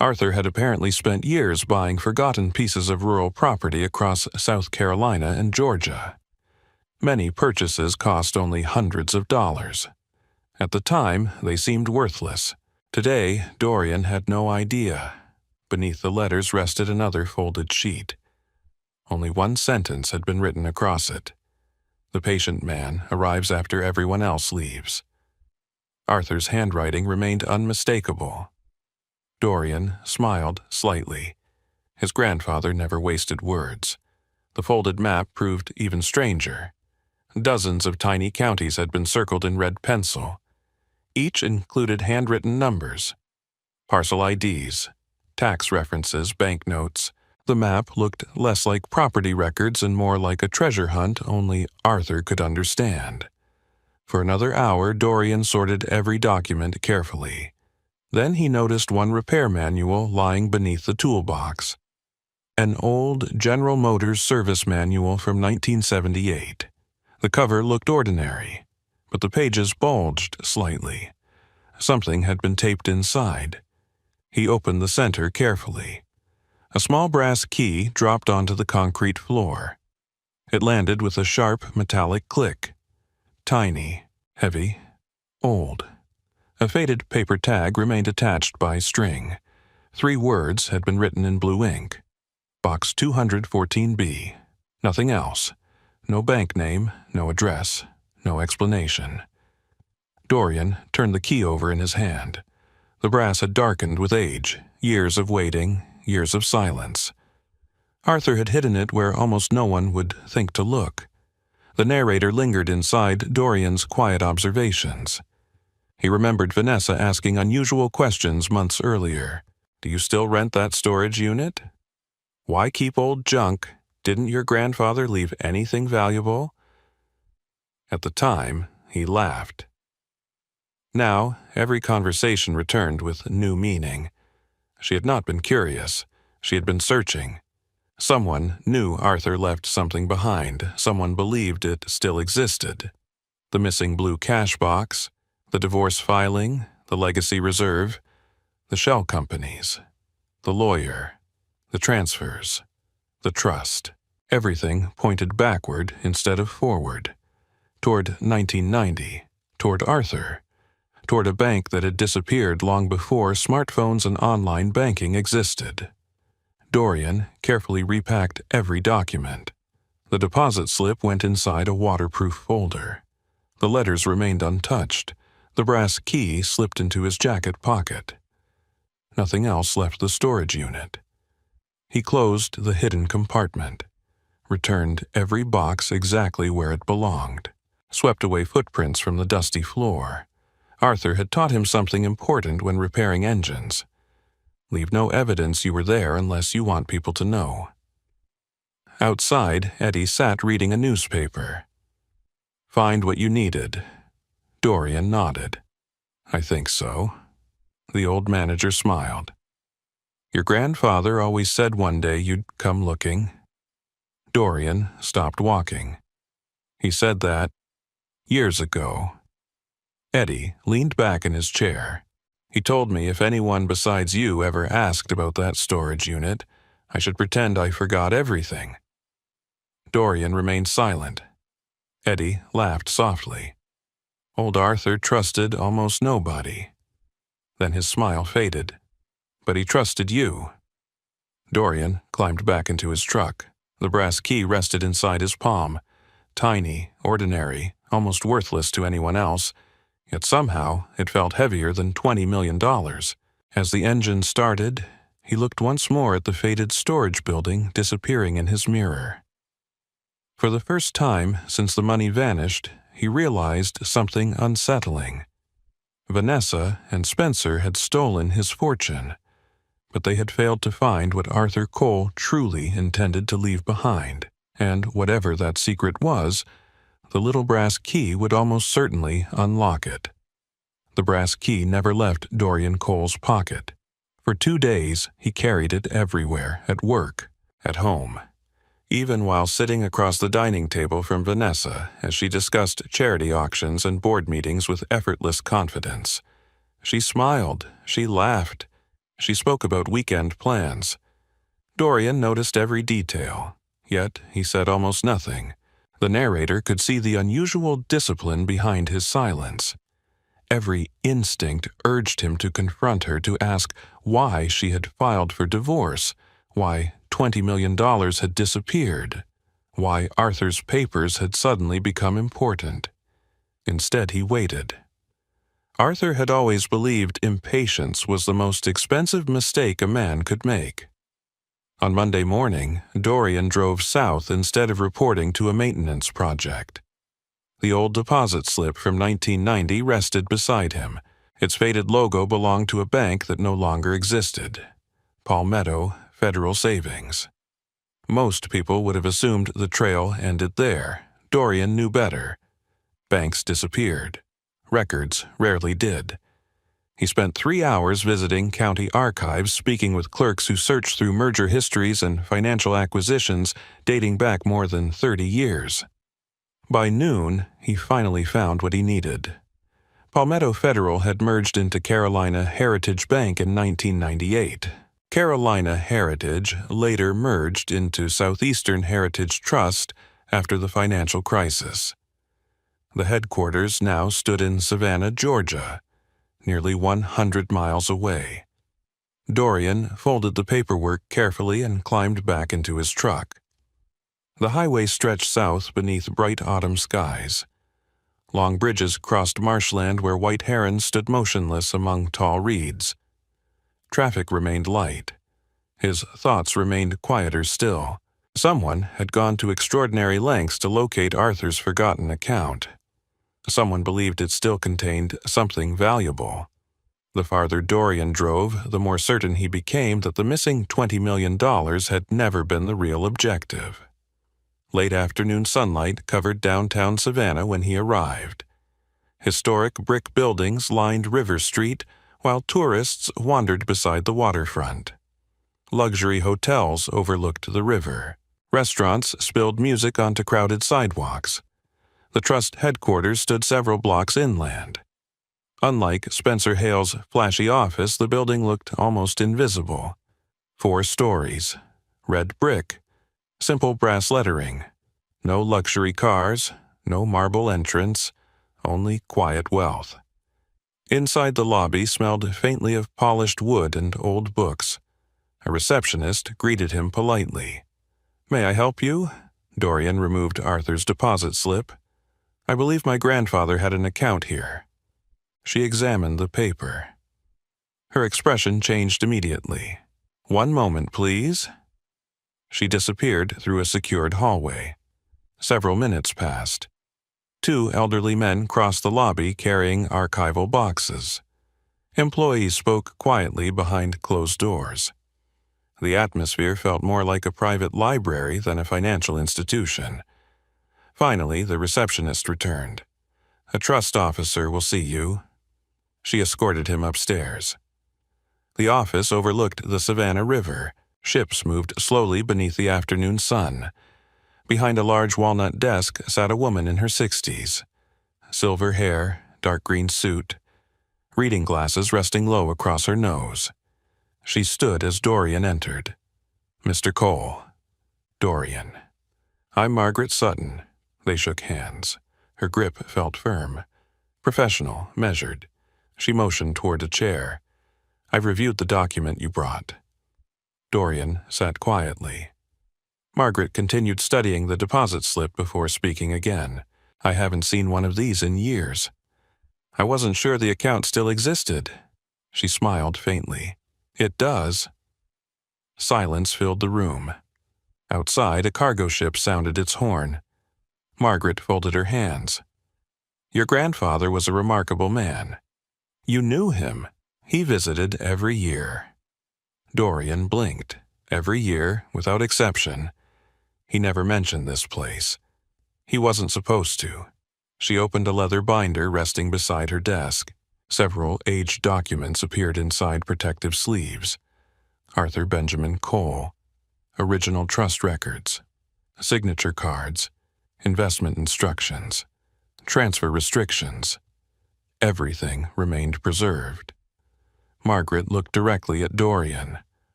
Arthur had apparently spent years buying forgotten pieces of rural property across South Carolina and Georgia. Many purchases cost only hundreds of dollars. At the time, they seemed worthless. Today, Dorian had no idea. Beneath the letters rested another folded sheet. Only one sentence had been written across it: "The patient man arrives after everyone else leaves." Arthur's handwriting remained unmistakable. Dorian smiled slightly. His grandfather never wasted words. The folded map proved even stranger. Dozens of tiny counties had been circled in red pencil. Each included handwritten numbers, parcel IDs, tax references, banknotes. The map looked less like property records and more like a treasure hunt only Arthur could understand. For another hour, Dorian sorted every document carefully. Then he noticed one repair manual lying beneath the toolbox. An old General Motors service manual from 1978. The cover looked ordinary, but the pages bulged slightly. Something had been taped inside. He opened the center carefully. A small brass key dropped onto the concrete floor. It landed with a sharp metallic click. Tiny, heavy, old. A faded paper tag remained attached by string. 3 words had been written in blue ink. Box 214B. Nothing else. No bank name, no address, no explanation. Dorian turned the key over in his hand. The brass had darkened with age, years of waiting, years of silence. Arthur had hidden it where almost no one would think to look. The narrator lingered inside Dorian's quiet observations. He remembered Vanessa asking unusual questions months earlier. Do you still rent that storage unit? Why keep old junk? Didn't your grandfather leave anything valuable? At the time, he laughed. Now, every conversation returned with new meaning. She had not been curious. She had been searching. Someone knew Arthur left something behind. Someone believed it still existed. The missing blue cash box, the divorce filing, the legacy reserve, the shell companies, the lawyer, the transfers, the trust. Everything pointed backward instead of forward. Toward 1990, toward Arthur, toward a bank that had disappeared long before smartphones and online banking existed. Dorian carefully repacked every document. The deposit slip went inside a waterproof folder. The letters remained untouched. The brass key slipped into his jacket pocket. Nothing else left the storage unit. He closed the hidden compartment, returned every box exactly where it belonged, swept away footprints from the dusty floor. Arthur had taught him something important when repairing engines. Leave no evidence you were there unless you want people to know. Outside, Eddie sat reading a newspaper. Find what you needed. Dorian nodded. I think so. The old manager smiled. Your grandfather always said one day you'd come looking. Dorian stopped walking. He said that years ago. Eddie leaned back in his chair. He told me if anyone besides you ever asked about that storage unit, I should pretend I forgot everything. Dorian remained silent. Eddie laughed softly. Old Arthur trusted almost nobody. Then his smile faded. But he trusted you. Dorian climbed back into his truck. The brass key rested inside his palm. Tiny, ordinary, almost worthless to anyone else, yet somehow it felt heavier than $20 million. As the engine started, he looked once more at the faded storage building disappearing in his mirror. For the first time since the money vanished, he realized something unsettling. Vanessa and Spencer had stolen his fortune, but they had failed to find what Arthur Cole truly intended to leave behind, and whatever that secret was, the little brass key would almost certainly unlock it. The brass key never left Dorian Cole's pocket. For 2 days, he carried it everywhere, at work, at home. Even while sitting across the dining table from Vanessa as she discussed charity auctions and board meetings with effortless confidence. She smiled, she laughed, she spoke about weekend plans. Dorian noticed every detail, yet he said almost nothing. The narrator could see the unusual discipline behind his silence. Every instinct urged him to confront her, to ask why she had filed for divorce, why $20 million had disappeared, why Arthur's papers had suddenly become important. Instead, he waited. Arthur had always believed impatience was the most expensive mistake a man could make. On Monday morning, Dorian drove south instead of reporting to a maintenance project. The old deposit slip from 1990 rested beside him. Its faded logo belonged to a bank that no longer existed. Palmetto Federal Savings. Most people would have assumed the trail ended there. Dorian knew better. Banks disappeared. Records rarely did. He spent 3 hours visiting county archives, speaking with clerks who searched through merger histories and financial acquisitions dating back more than 30 years. By noon, he finally found what he needed. Palmetto Federal had merged into Carolina Heritage Bank in 1998. Carolina Heritage later merged into Southeastern Heritage Trust after the financial crisis. The headquarters now stood in Savannah, Georgia, nearly 100 miles away. Dorian folded the paperwork carefully and climbed back into his truck. The highway stretched south beneath bright autumn skies. Long bridges crossed marshland where white herons stood motionless among tall reeds. Traffic remained light. His thoughts remained quieter still. Someone had gone to extraordinary lengths to locate Arthur's forgotten account. Someone believed it still contained something valuable. The farther Dorian drove, the more certain he became that the missing $20 million had never been the real objective. Late afternoon sunlight covered downtown Savannah when he arrived. Historic brick buildings lined River Street, while tourists wandered beside the waterfront. Luxury hotels overlooked the river. Restaurants spilled music onto crowded sidewalks. The Trust headquarters stood several blocks inland. Unlike Spencer Hale's flashy office, the building looked almost invisible. 4 stories, red brick, simple brass lettering, no luxury cars, no marble entrance, only quiet wealth. Inside the lobby smelled faintly of polished wood and old books. A receptionist greeted him politely. "May I help you?" Dorian removed Arthur's deposit slip. "I believe my grandfather had an account here." She examined the paper. Her expression changed immediately. "One moment, please." She disappeared through a secured hallway. Several minutes passed. 2 elderly men crossed the lobby carrying archival boxes. Employees spoke quietly behind closed doors. The atmosphere felt more like a private library than a financial institution. Finally, the receptionist returned. "A trust officer will see you." She escorted him upstairs. The office overlooked the Savannah River. Ships moved slowly beneath the afternoon sun. Behind a large walnut desk sat a woman in her 60s. Silver hair, dark green suit, reading glasses resting low across her nose. She stood as Dorian entered. "Mr. Cole." Dorian. "I'm Margaret Sutton." They shook hands. Her grip felt firm. Professional, measured. She motioned toward a chair. "I've reviewed the document you brought." Dorian sat quietly. Margaret continued studying the deposit slip before speaking again. "I haven't seen one of these in years. I wasn't sure the account still existed." She smiled faintly. "It does." Silence filled the room. Outside, a cargo ship sounded its horn. Margaret folded her hands. "Your grandfather was a remarkable man. You knew him. He visited every year." Dorian blinked. Every year, without exception. He never mentioned this place. He wasn't supposed to. She opened a leather binder resting beside her desk. Several aged documents appeared inside protective sleeves. Arthur Benjamin Cole. Original trust records. Signature cards. Investment instructions. Transfer restrictions. Everything remained preserved. Margaret looked directly at Dorian.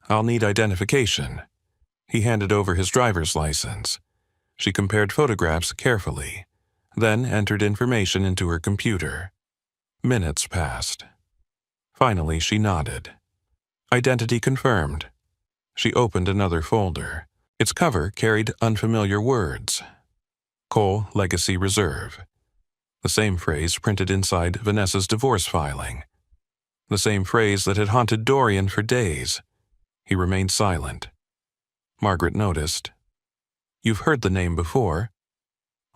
"I'll need identification." He handed over his driver's license. She compared photographs carefully, then entered information into her computer. Minutes passed. Finally, she nodded. "Identity confirmed." She opened another folder. Its cover carried unfamiliar words. Cole Legacy Reserve. The same phrase printed inside Vanessa's divorce filing. The same phrase that had haunted Dorian for days. He remained silent. Margaret noticed. You've heard the name before?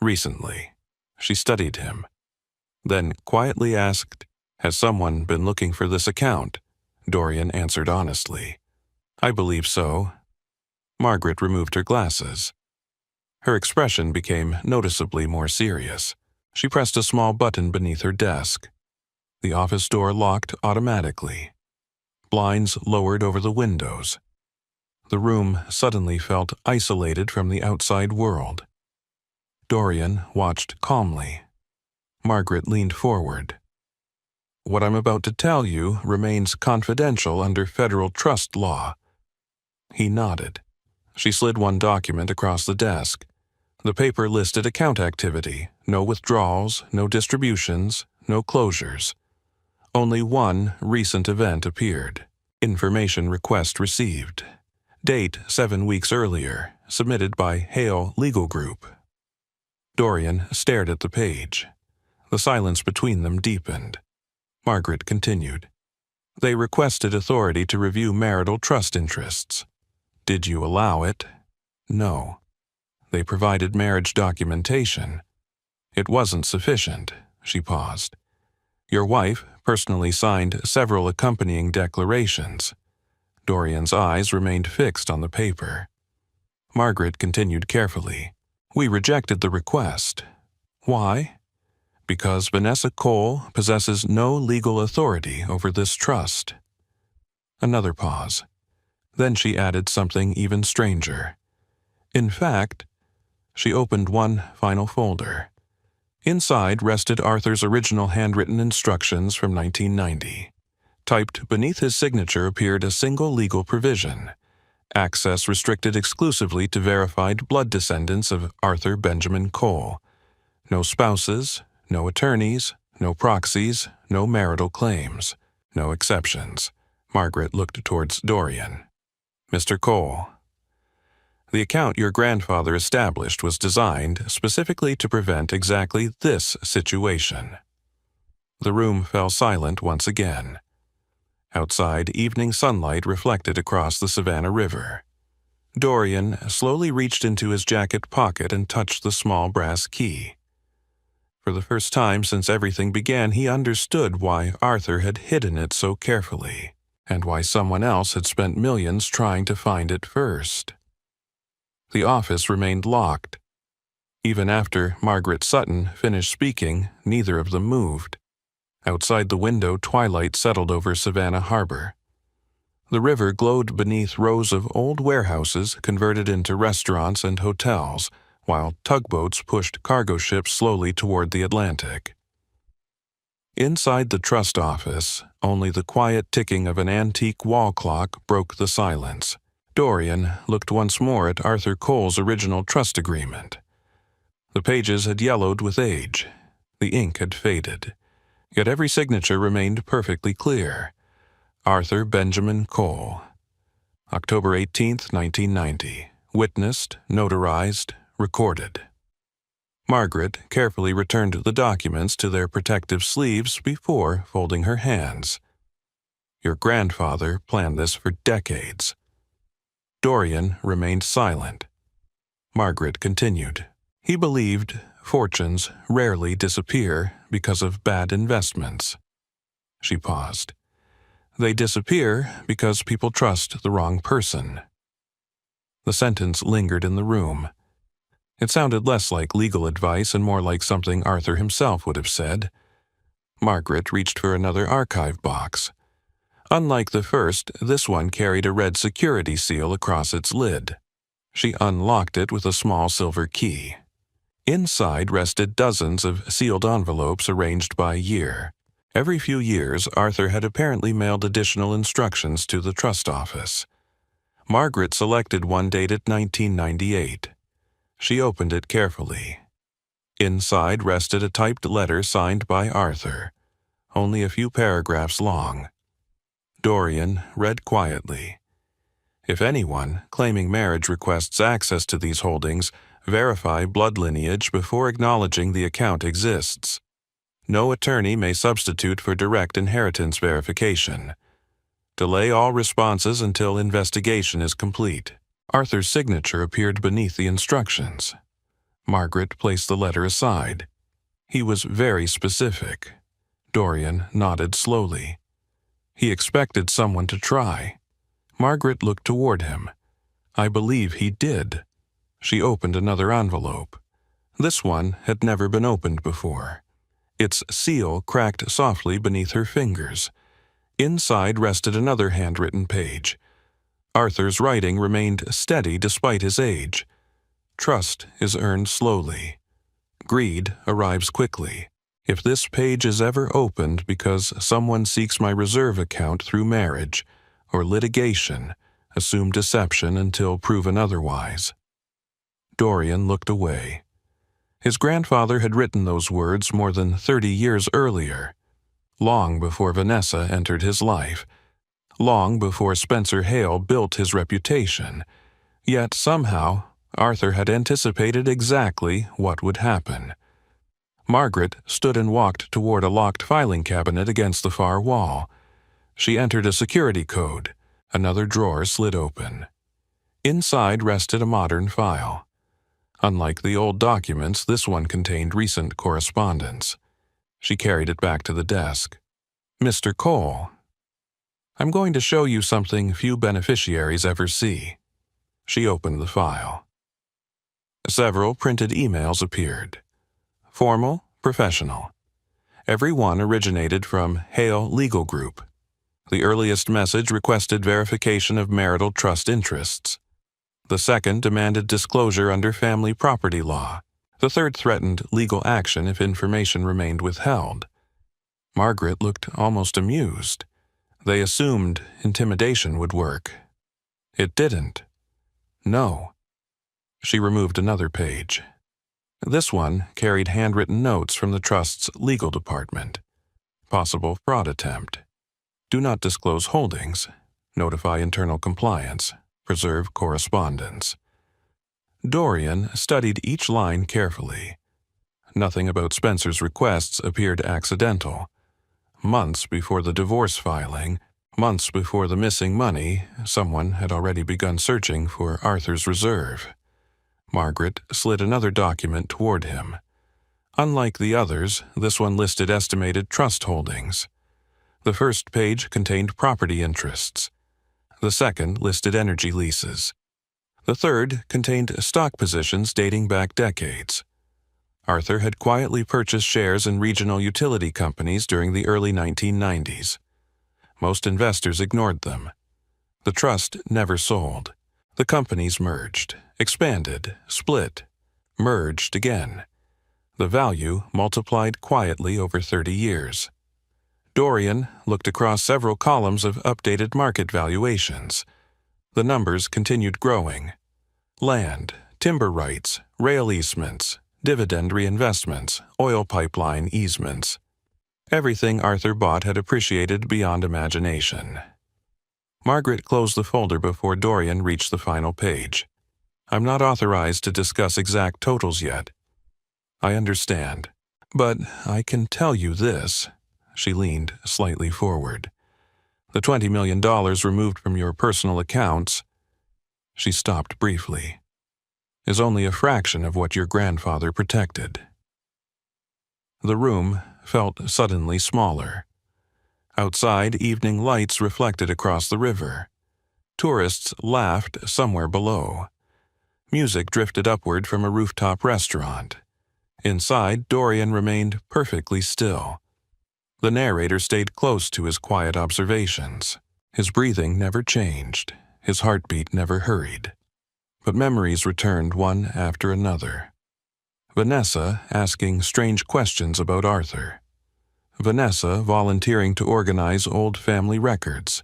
Recently. She studied him. Then quietly asked, Has someone been looking for this account? Dorian answered honestly. I believe so. Margaret removed her glasses. Her expression became noticeably more serious. She pressed a small button beneath her desk. The office door locked automatically. Blinds lowered over the windows. The room suddenly felt isolated from the outside world. Dorian watched calmly. Margaret leaned forward. What I'm about to tell you remains confidential under federal trust law. He nodded. She slid one document across the desk. The paper listed account activity, no withdrawals, no distributions, no closures. Only one recent event appeared. Information request received. Date 7 weeks earlier, submitted by Hale Legal Group. Dorian stared at the page. The silence between them deepened. Margaret continued. They requested authority to review marital trust interests. Did you allow it? No. They provided marriage documentation. It wasn't sufficient. She paused. Your wife personally signed several accompanying declarations. Dorian's eyes remained fixed on the paper. Margaret continued carefully. We rejected the request. Why? Because Vanessa Cole possesses no legal authority over this trust. Another pause. Then she added something even stranger. In fact, she opened one final folder. Inside rested Arthur's original handwritten instructions from 1990. Typed beneath his signature appeared a single legal provision. Access restricted exclusively to verified blood descendants of Arthur Benjamin Cole. No spouses, no attorneys, no proxies, no marital claims, no exceptions. Margaret looked towards Dorian. Mr. Cole. The account your grandfather established was designed specifically to prevent exactly this situation. The room fell silent once again. Outside, evening sunlight reflected across the Savannah River. Dorian slowly reached into his jacket pocket and touched the small brass key. For the first time since everything began, he understood why Arthur had hidden it so carefully, and why someone else had spent millions trying to find it first. The office remained locked. Even after Margaret Sutton finished speaking, neither of them moved. Outside the window, twilight settled over Savannah Harbor. The river glowed beneath rows of old warehouses converted into restaurants and hotels, while tugboats pushed cargo ships slowly toward the Atlantic. Inside the trust office, only the quiet ticking of an antique wall clock broke the silence. Dorian looked once more at Arthur Cole's original trust agreement. The pages had yellowed with age. The ink had faded. Yet every signature remained perfectly clear. Arthur Benjamin Cole. October 18, 1990. Witnessed, notarized, recorded. Margaret carefully returned the documents to their protective sleeves before folding her hands. Your grandfather planned this for decades. Dorian remained silent. Margaret continued. He believed fortunes rarely disappear because of bad investments. She paused. They disappear because people trust the wrong person. The sentence lingered in the room. It sounded less like legal advice and more like something Arthur himself would have said. Margaret reached for another archive box. Unlike the first, this one carried a red security seal across its lid. She unlocked it with a small silver key. Inside rested dozens of sealed envelopes arranged by year. Every few years, Arthur had apparently mailed additional instructions to the trust office. Margaret selected one dated 1998. She opened it carefully. Inside rested a typed letter signed by Arthur, only a few paragraphs long. Dorian read quietly. If anyone claiming marriage requests access to these holdings, verify blood lineage before acknowledging the account exists. No attorney may substitute for direct inheritance verification. Delay all responses until investigation is complete. Arthur's signature appeared beneath the instructions. Margaret placed the letter aside. He was very specific. Dorian nodded slowly. He expected someone to try. Margaret looked toward him. I believe he did. She opened another envelope. This one had never been opened before. Its seal cracked softly beneath her fingers. Inside rested another handwritten page. Arthur's writing remained steady despite his age. Trust is earned slowly. Greed arrives quickly. If this page is ever opened because someone seeks my reserve account through marriage or litigation, assume deception until proven otherwise. Dorian looked away. His grandfather had written those words more than 30 years earlier, long before Vanessa entered his life, long before Spencer Hale built his reputation. Yet somehow, Arthur had anticipated exactly what would happen. Margaret stood and walked toward a locked filing cabinet against the far wall. She entered a security code. Another drawer slid open. Inside rested a modern file. Unlike the old documents, this one contained recent correspondence. She carried it back to the desk. Mr. Cole, I'm going to show you something few beneficiaries ever see. She opened the file. Several printed emails appeared. Formal, professional. Every one originated from Hale Legal Group. The earliest message requested verification of marital trust interests. The second demanded disclosure under family property law. The third threatened legal action if information remained withheld. Margaret looked almost amused. They assumed intimidation would work. It didn't. No. She removed another page. This one carried handwritten notes from the trust's legal department. Possible fraud attempt. Do not disclose holdings. Notify internal compliance. Preserve correspondence. Dorian studied each line carefully. Nothing about Spencer's requests appeared accidental. Months before the divorce filing, months before the missing money, someone had already begun searching for Arthur's reserve. Margaret slid another document toward him. Unlike the others, this one listed estimated trust holdings. The first page contained property interests. The second listed energy leases. The third contained stock positions dating back decades. Arthur had quietly purchased shares in regional utility companies during the early 1990s. Most investors ignored them. The trust never sold. The companies merged, expanded, split, merged again. The value multiplied quietly over 30 years. Dorian looked across several columns of updated market valuations. The numbers continued growing. Land, timber rights, rail easements, dividend reinvestments, oil pipeline easements. Everything Arthur bought had appreciated beyond imagination. Margaret closed the folder before Dorian reached the final page. I'm not authorized to discuss exact totals yet. I understand. But I can tell you this. She leaned slightly forward. The $20 million removed from your personal accounts, she stopped briefly, is only a fraction of what your grandfather protected. The room felt suddenly smaller. Outside, evening lights reflected across the river. Tourists laughed somewhere below. Music drifted upward from a rooftop restaurant. Inside, Dorian remained perfectly still. The narrator stayed close to his quiet observations. His breathing never changed. His heartbeat never hurried. But memories returned one after another. Vanessa asking strange questions about Arthur. Vanessa volunteering to organize old family records.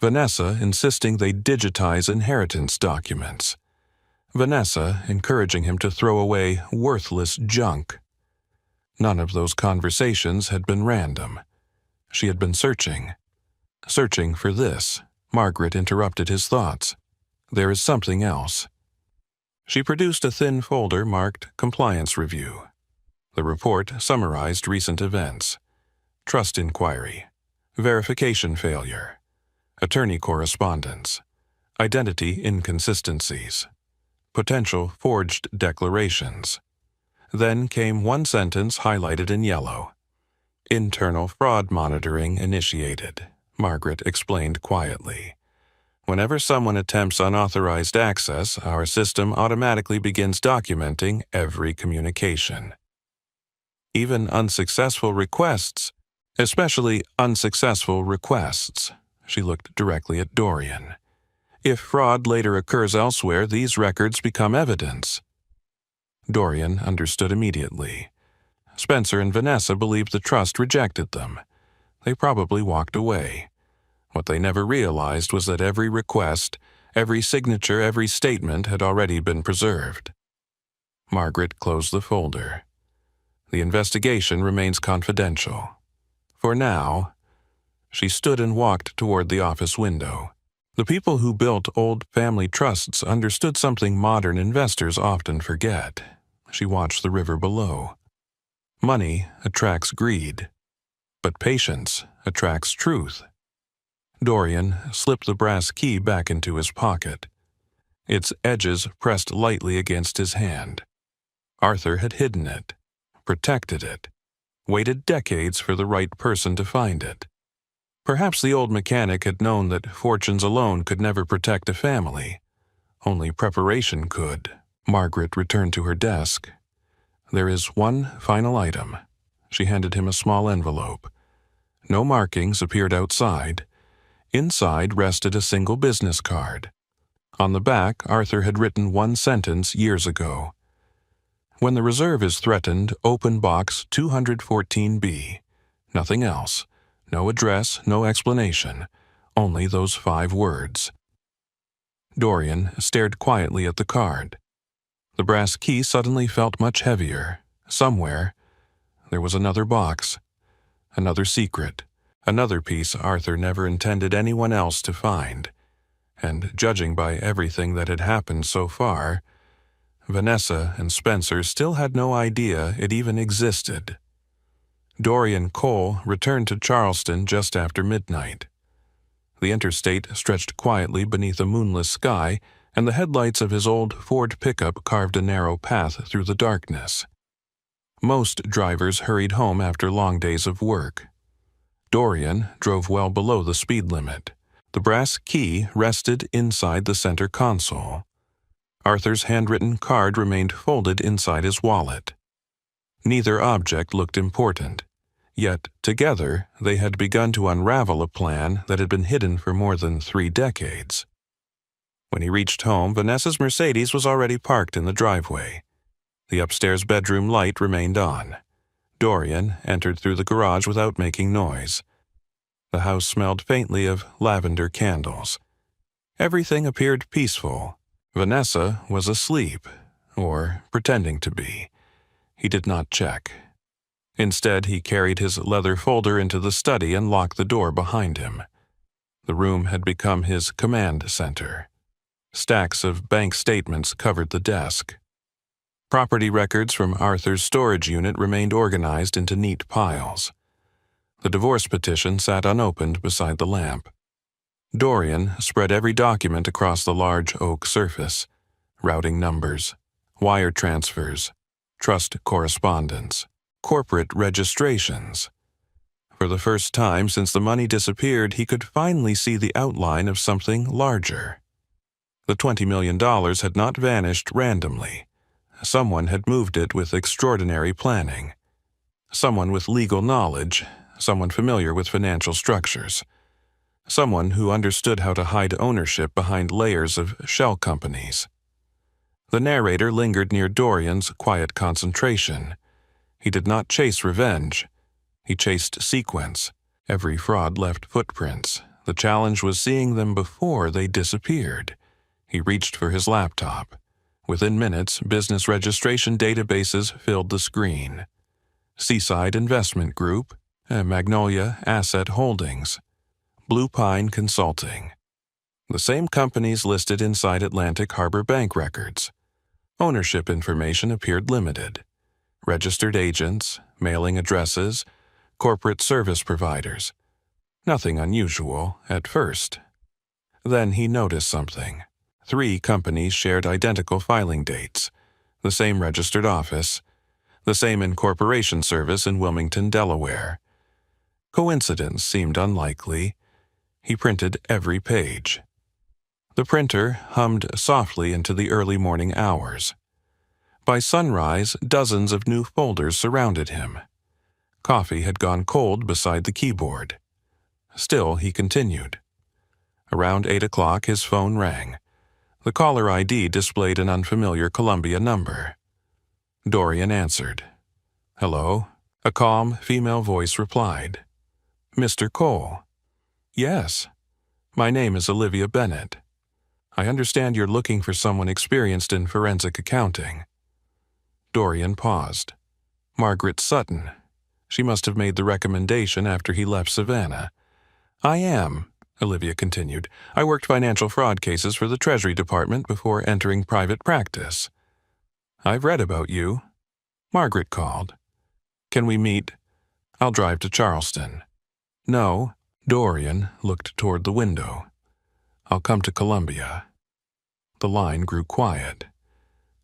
Vanessa insisting they digitize inheritance documents. Vanessa encouraging him to throw away worthless junk. None of those conversations had been random. She had been searching. Searching for this. Margaret interrupted his thoughts. There is something else. She produced a thin folder marked Compliance Review. The report summarized recent events. Trust inquiry. Verification failure. Attorney correspondence. identity inconsistencies, potential forged declarations. Then came one sentence highlighted in yellow. Internal fraud monitoring initiated, Margaret explained quietly. Whenever someone attempts unauthorized access, our system automatically begins documenting every communication. Even unsuccessful requests, especially unsuccessful requests. She looked directly at Dorian. If fraud later occurs elsewhere, these records become evidence. Dorian understood immediately. Spencer and Vanessa believed the trust rejected them. They probably walked away. What they never realized was that every request, every signature, every statement had already been preserved. Margaret closed the folder. The investigation remains confidential. For now. She stood and walked toward the office window. The people who built old family trusts understood something modern investors often forget. She watched the river below. Money attracts greed, but patience attracts truth. Dorian slipped the brass key back into his pocket. Its edges pressed lightly against his hand. Arthur had hidden it, protected it, waited decades for the right person to find it. Perhaps the old mechanic had known that fortunes alone could never protect a family. Only preparation could. Margaret returned to her desk. There is one final item. She handed him a small envelope. No markings appeared outside. Inside rested a single business card. On the back, Arthur had written one sentence years ago. When the reserve is threatened, open box 214B. Nothing else. No address, no explanation. Only those 5 words. Dorian stared quietly at the card. The brass key suddenly felt much heavier. Somewhere, there was another box. Another secret. Another piece Arthur never intended anyone else to find. And judging by everything that had happened so far, Vanessa and Spencer still had no idea it even existed. Dorian Cole returned to Charleston just after midnight. The interstate stretched quietly beneath a moonless sky, and the headlights of his old Ford pickup carved a narrow path through the darkness. Most drivers hurried home after long days of work. Dorian drove well below the speed limit. The brass key rested inside the center console. Arthur's handwritten card remained folded inside his wallet. Neither object looked important, yet together they had begun to unravel a plan that had been hidden for more than 3 decades. When he reached home, Vanessa's Mercedes was already parked in the driveway. The upstairs bedroom light remained on. Dorian entered through the garage without making noise. The house smelled faintly of lavender candles. Everything appeared peaceful. Vanessa was asleep, or pretending to be. He did not check. Instead, he carried his leather folder into the study and locked the door behind him. The room had become his command center. Stacks of bank statements covered the desk. Property records from Arthur's storage unit remained organized into neat piles. The divorce petition sat unopened beside the lamp. Dorian spread every document across the large oak surface: routing numbers, wire transfers, trust correspondence, corporate registrations. For the first time since the money disappeared, he could finally see the outline of something larger. The $20 million had not vanished randomly. Someone had moved it with extraordinary planning. Someone with legal knowledge, someone familiar with financial structures. Someone who understood how to hide ownership behind layers of shell companies. The narrator lingered near Dorian's quiet concentration. He did not chase revenge. He chased sequence. Every fraud left footprints. The challenge was seeing them before they disappeared. He reached for his laptop. Within minutes, business registration databases filled the screen. Seaside Investment Group, Magnolia Asset Holdings, Blue Pine Consulting. The same companies listed inside Atlantic Harbor Bank records. Ownership information appeared limited. Registered agents, mailing addresses, corporate service providers. Nothing unusual at first. Then he noticed something. 3 companies shared identical filing dates, the same registered office, the same incorporation service in Wilmington, Delaware. Coincidence seemed unlikely. He printed every page. The printer hummed softly into the early morning hours. By sunrise, dozens of new folders surrounded him. Coffee had gone cold beside the keyboard. Still, he continued. Around 8 o'clock, his phone rang. The caller ID displayed an unfamiliar Columbia number. Dorian answered. "Hello?" A calm, female voice replied. "Mr. Cole." "Yes. My name is Olivia Bennett. I understand you're looking for someone experienced in forensic accounting." Dorian paused. "Margaret Sutton. She must have made the recommendation after he left Savannah." "I am," Olivia continued. "I worked financial fraud cases for the Treasury Department before entering private practice." "I've read about you." Margaret called. "Can we meet?" "I'll drive to Charleston." "No." Dorian looked toward the window. "I'll come to Columbia." The line grew quiet.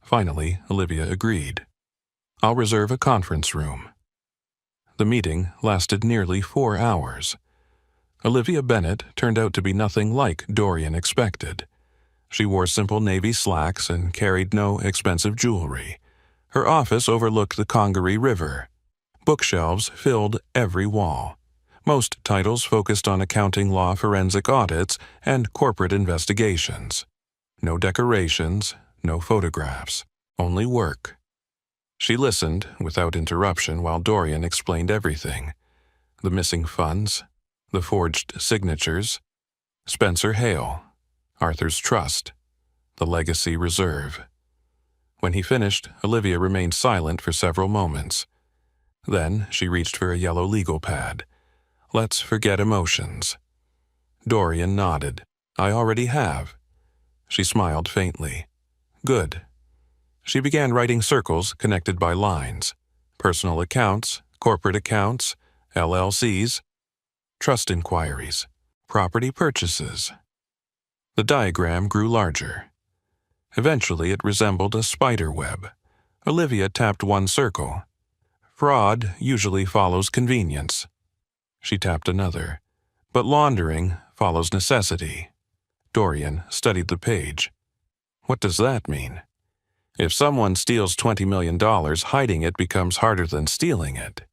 Finally, Olivia agreed. "I'll reserve a conference room." The meeting lasted nearly 4 hours. Olivia Bennett turned out to be nothing like Dorian expected. She wore simple navy slacks and carried no expensive jewelry. Her office overlooked the Congaree River. Bookshelves filled every wall. Most titles focused on accounting law, forensic audits, and corporate investigations. No decorations, no photographs, only work. She listened without interruption while Dorian explained everything. The missing funds, the forged signatures, Spencer Hale, Arthur's Trust, the Legacy Reserve. When he finished, Olivia remained silent for several moments. Then she reached for a yellow legal pad. "Let's forget emotions." Dorian nodded. "I already have." She smiled faintly. "Good." She began writing circles connected by lines. Personal accounts, corporate accounts, LLCs, trust inquiries, property purchases. The diagram grew larger. Eventually it resembled a spider web. Olivia tapped one circle. Fraud usually follows convenience. She tapped another. But laundering follows necessity. Dorian studied the page. What does that mean? If someone steals $20 million, hiding it becomes harder than stealing it.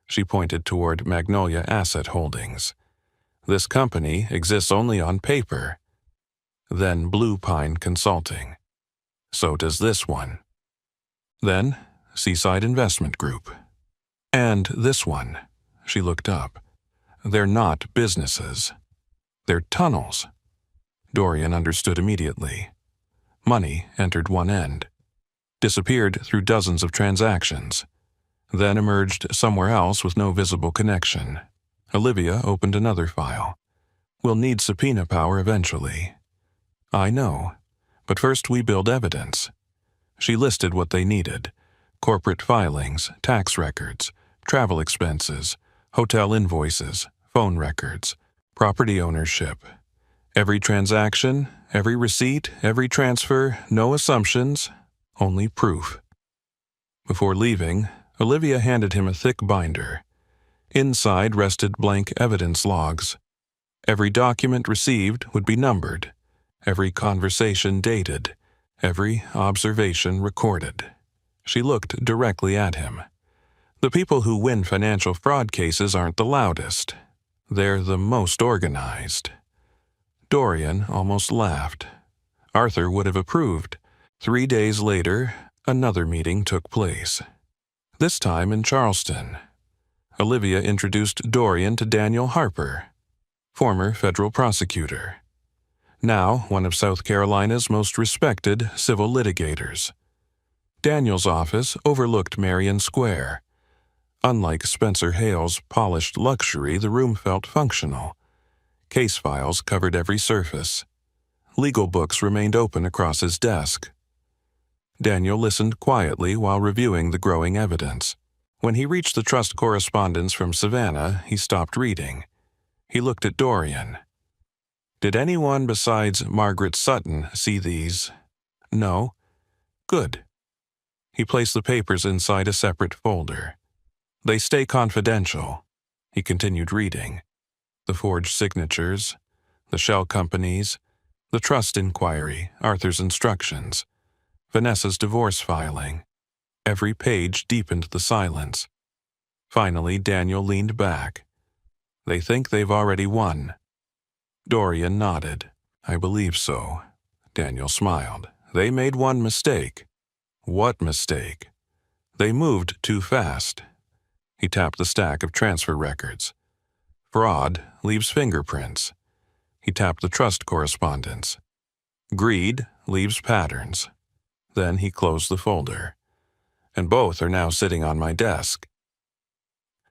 She pointed toward Magnolia Asset Holdings. This company exists only on paper. Then Blue Pine Consulting. So does this one. Then Seaside Investment Group. And this one. She looked up. They're not businesses. They're tunnels. Dorian understood immediately. Money entered one end, disappeared through dozens of transactions, then emerged somewhere else with no visible connection. Olivia opened another file. "We'll need subpoena power eventually." "I know, but first we build evidence." She listed what they needed: corporate filings, tax records, travel expenses, hotel invoices, phone records, property ownership. Every transaction, every receipt, every transfer, no assumptions, only proof. Before leaving, Olivia handed him a thick binder. Inside rested blank evidence logs. Every document received would be numbered, every conversation dated, every observation recorded. She looked directly at him. The people who win financial fraud cases aren't the loudest. They're the most organized. Dorian almost laughed. Arthur would have approved. 3 days later, another meeting took place. This time in Charleston. Olivia introduced Dorian to Daniel Harper, former federal prosecutor. Now one of South Carolina's most respected civil litigators. Daniel's office overlooked Marion Square. Unlike Spencer Hale's polished luxury, the room felt functional. Case files covered every surface. Legal books remained open across his desk. Daniel listened quietly while reviewing the growing evidence. When he reached the trust correspondence from Savannah, he stopped reading. He looked at Dorian. Did anyone besides Margaret Sutton see these? No. Good. He placed the papers inside a separate folder. They stay confidential. He continued reading. The forged signatures, the shell companies, the trust inquiry, Arthur's instructions, Vanessa's divorce filing. Every page deepened the silence. Finally, Daniel leaned back. They think they've already won. Dorian nodded. I believe so. Daniel smiled. They made one mistake. What mistake? They moved too fast. He tapped the stack of transfer records. Fraud leaves fingerprints. He tapped the trust correspondence. Greed leaves patterns. Then he closed the folder. And both are now sitting on my desk.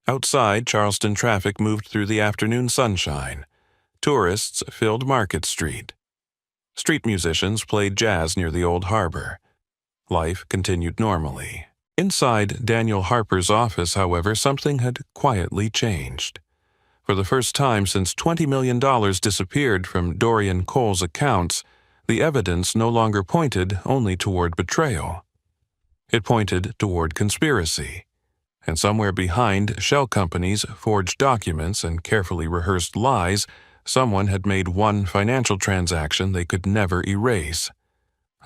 Outside, Charleston traffic moved through the afternoon sunshine. Tourists filled Market Street. Street musicians played jazz near the old harbor. Life continued normally. Inside Daniel Harper's office, however, something had quietly changed. For the first time since $20 million disappeared from Dorian Cole's accounts, the evidence no longer pointed only toward betrayal. It pointed toward conspiracy. And somewhere behind Shell Company's forged documents and carefully rehearsed lies, someone had made one financial transaction they could never erase.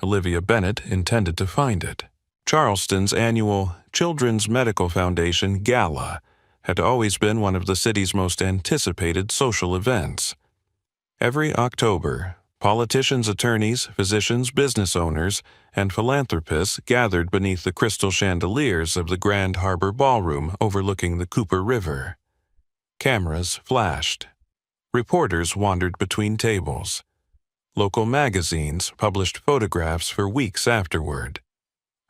Olivia Bennett intended to find it. Charleston's annual Children's Medical Foundation Gala had always been one of the city's most anticipated social events. Every October, politicians, attorneys, physicians, business owners, and philanthropists gathered beneath the crystal chandeliers of the Grand Harbor Ballroom overlooking the Cooper River. Cameras flashed. Reporters wandered between tables. Local magazines published photographs for weeks afterward.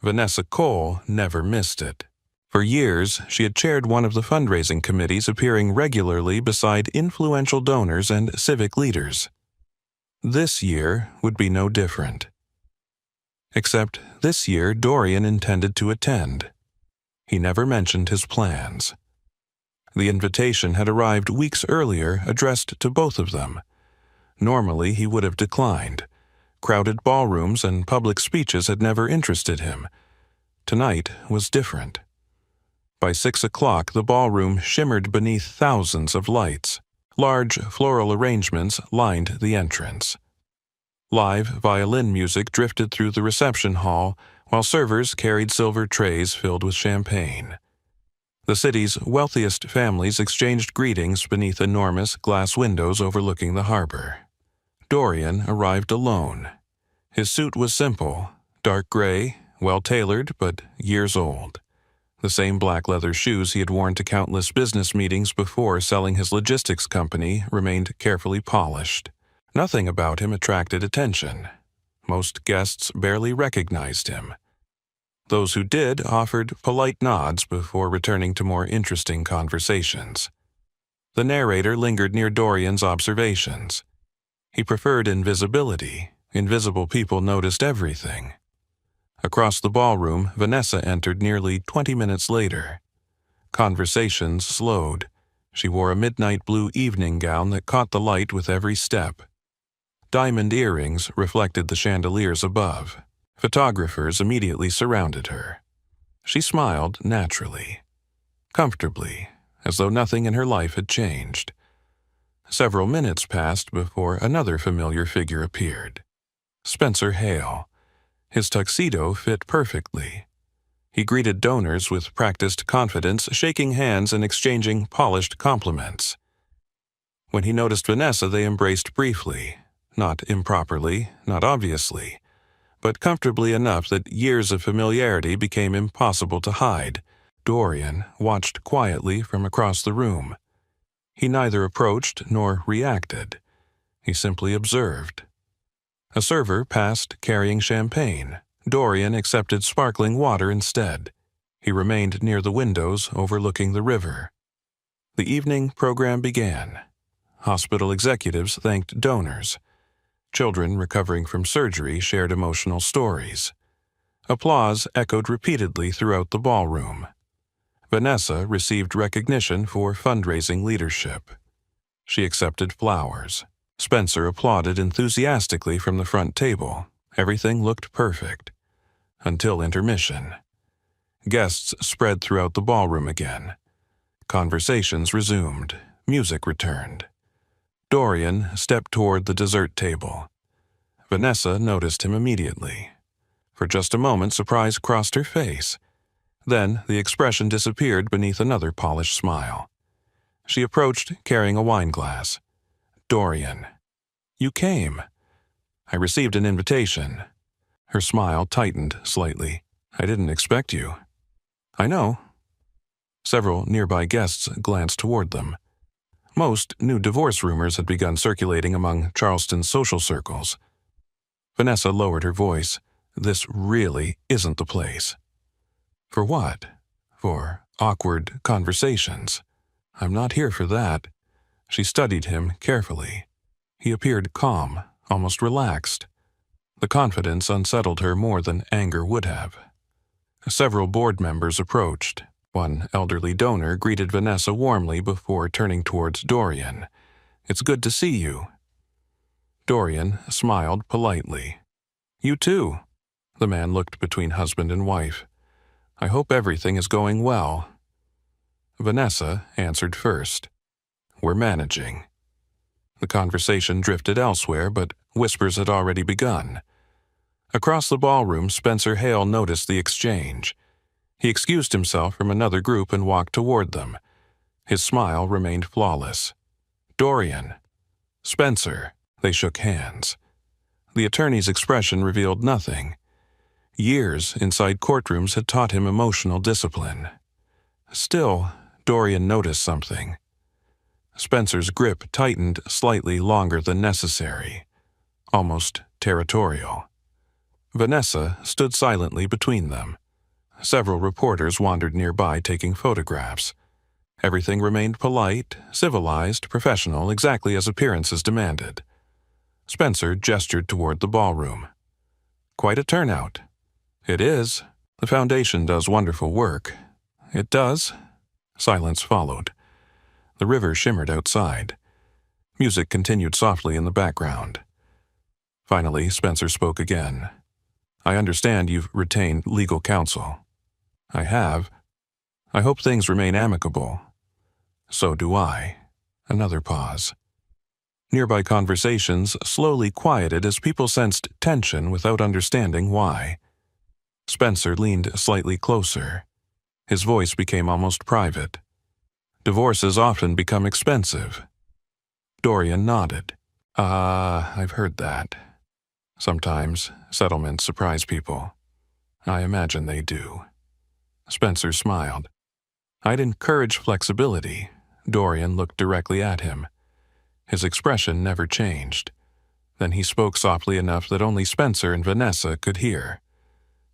Vanessa Cole never missed it. For years, she had chaired one of the fundraising committees, appearing regularly beside influential donors and civic leaders. This year would be no different. Except this year Dorian intended to attend. He never mentioned his plans. The invitation had arrived weeks earlier, addressed to both of them. Normally he would have declined. Crowded ballrooms and public speeches had never interested him. Tonight was different. By 6 o'clock, the ballroom shimmered beneath thousands of lights. Large floral arrangements lined the entrance. Live violin music drifted through the reception hall, while servers carried silver trays filled with champagne. The city's wealthiest families exchanged greetings beneath enormous glass windows overlooking the harbor. Dorian arrived alone. His suit was simple, dark gray, well-tailored, but years old. The same black leather shoes he had worn to countless business meetings before selling his logistics company remained carefully polished. Nothing about him attracted attention. Most guests barely recognized him. Those who did offered polite nods before returning to more interesting conversations. The narrator lingered near Dorian's observations. He preferred invisibility. Invisible people noticed everything. Across the ballroom, Vanessa entered nearly 20 minutes later. Conversations slowed. She wore a midnight blue evening gown that caught the light with every step. Diamond earrings reflected the chandeliers above. Photographers immediately surrounded her. She smiled naturally, comfortably, as though nothing in her life had changed. Several minutes passed before another familiar figure appeared. Spencer Hale. His tuxedo fit perfectly. He greeted donors with practiced confidence, shaking hands and exchanging polished compliments. When he noticed Vanessa, they embraced briefly, not improperly, not obviously, but comfortably enough that years of familiarity became impossible to hide. Dorian watched quietly from across the room. He neither approached nor reacted. He simply observed. A server passed carrying champagne. Dorian accepted sparkling water instead. He remained near the windows overlooking the river. The evening program began. Hospital executives thanked donors. Children recovering from surgery shared emotional stories. Applause echoed repeatedly throughout the ballroom. Vanessa received recognition for fundraising leadership. She accepted flowers. Spencer applauded enthusiastically from the front table. Everything looked perfect. Until intermission. Guests spread throughout the ballroom again. Conversations resumed. Music returned. Dorian stepped toward the dessert table. Vanessa noticed him immediately. For just a moment, surprise crossed her face. Then the expression disappeared beneath another polished smile. She approached, carrying a wine glass. "Dorian, you came. I received an invitation." Her smile tightened slightly. "I didn't expect you." "I know." Several nearby guests glanced toward them. Most new divorce rumors had begun circulating among Charleston's social circles. Vanessa lowered her voice. "This really isn't the place." "For what?" "For awkward conversations." "I'm not here for that." She studied him carefully. He appeared calm, almost relaxed. The confidence unsettled her more than anger would have. Several board members approached. One elderly donor greeted Vanessa warmly before turning towards Dorian. "It's good to see you." Dorian smiled politely. "You too." The man looked between husband and wife. "I hope everything is going well." Vanessa answered first. "We're managing." The conversation drifted elsewhere, but whispers had already begun. Across the ballroom, Spencer Hale noticed the exchange. He excused himself from another group and walked toward them. His smile remained flawless. "Dorian." "Spencer." They shook hands. The attorney's expression revealed nothing. Years inside courtrooms had taught him emotional discipline. Still, Dorian noticed something. Spencer's grip tightened slightly longer than necessary, almost territorial. Vanessa stood silently between them. Several reporters wandered nearby taking photographs. Everything remained polite, civilized, professional, exactly as appearances demanded. Spencer gestured toward the ballroom. "Quite a turnout." "It is. The foundation does wonderful work." "It does." Silence followed. The river shimmered outside. Music continued softly in the background. Finally, Spencer spoke again. "I understand you've retained legal counsel." "I have. I hope things remain amicable." "So do I." Another pause. Nearby conversations slowly quieted as people sensed tension without understanding why. Spencer leaned slightly closer. His voice became almost private. "Divorces often become expensive." Dorian nodded. I've heard that. Sometimes settlements surprise people. I imagine they do." Spencer smiled. "I'd encourage flexibility." Dorian looked directly at him. His expression never changed. Then he spoke softly enough that only Spencer and Vanessa could hear.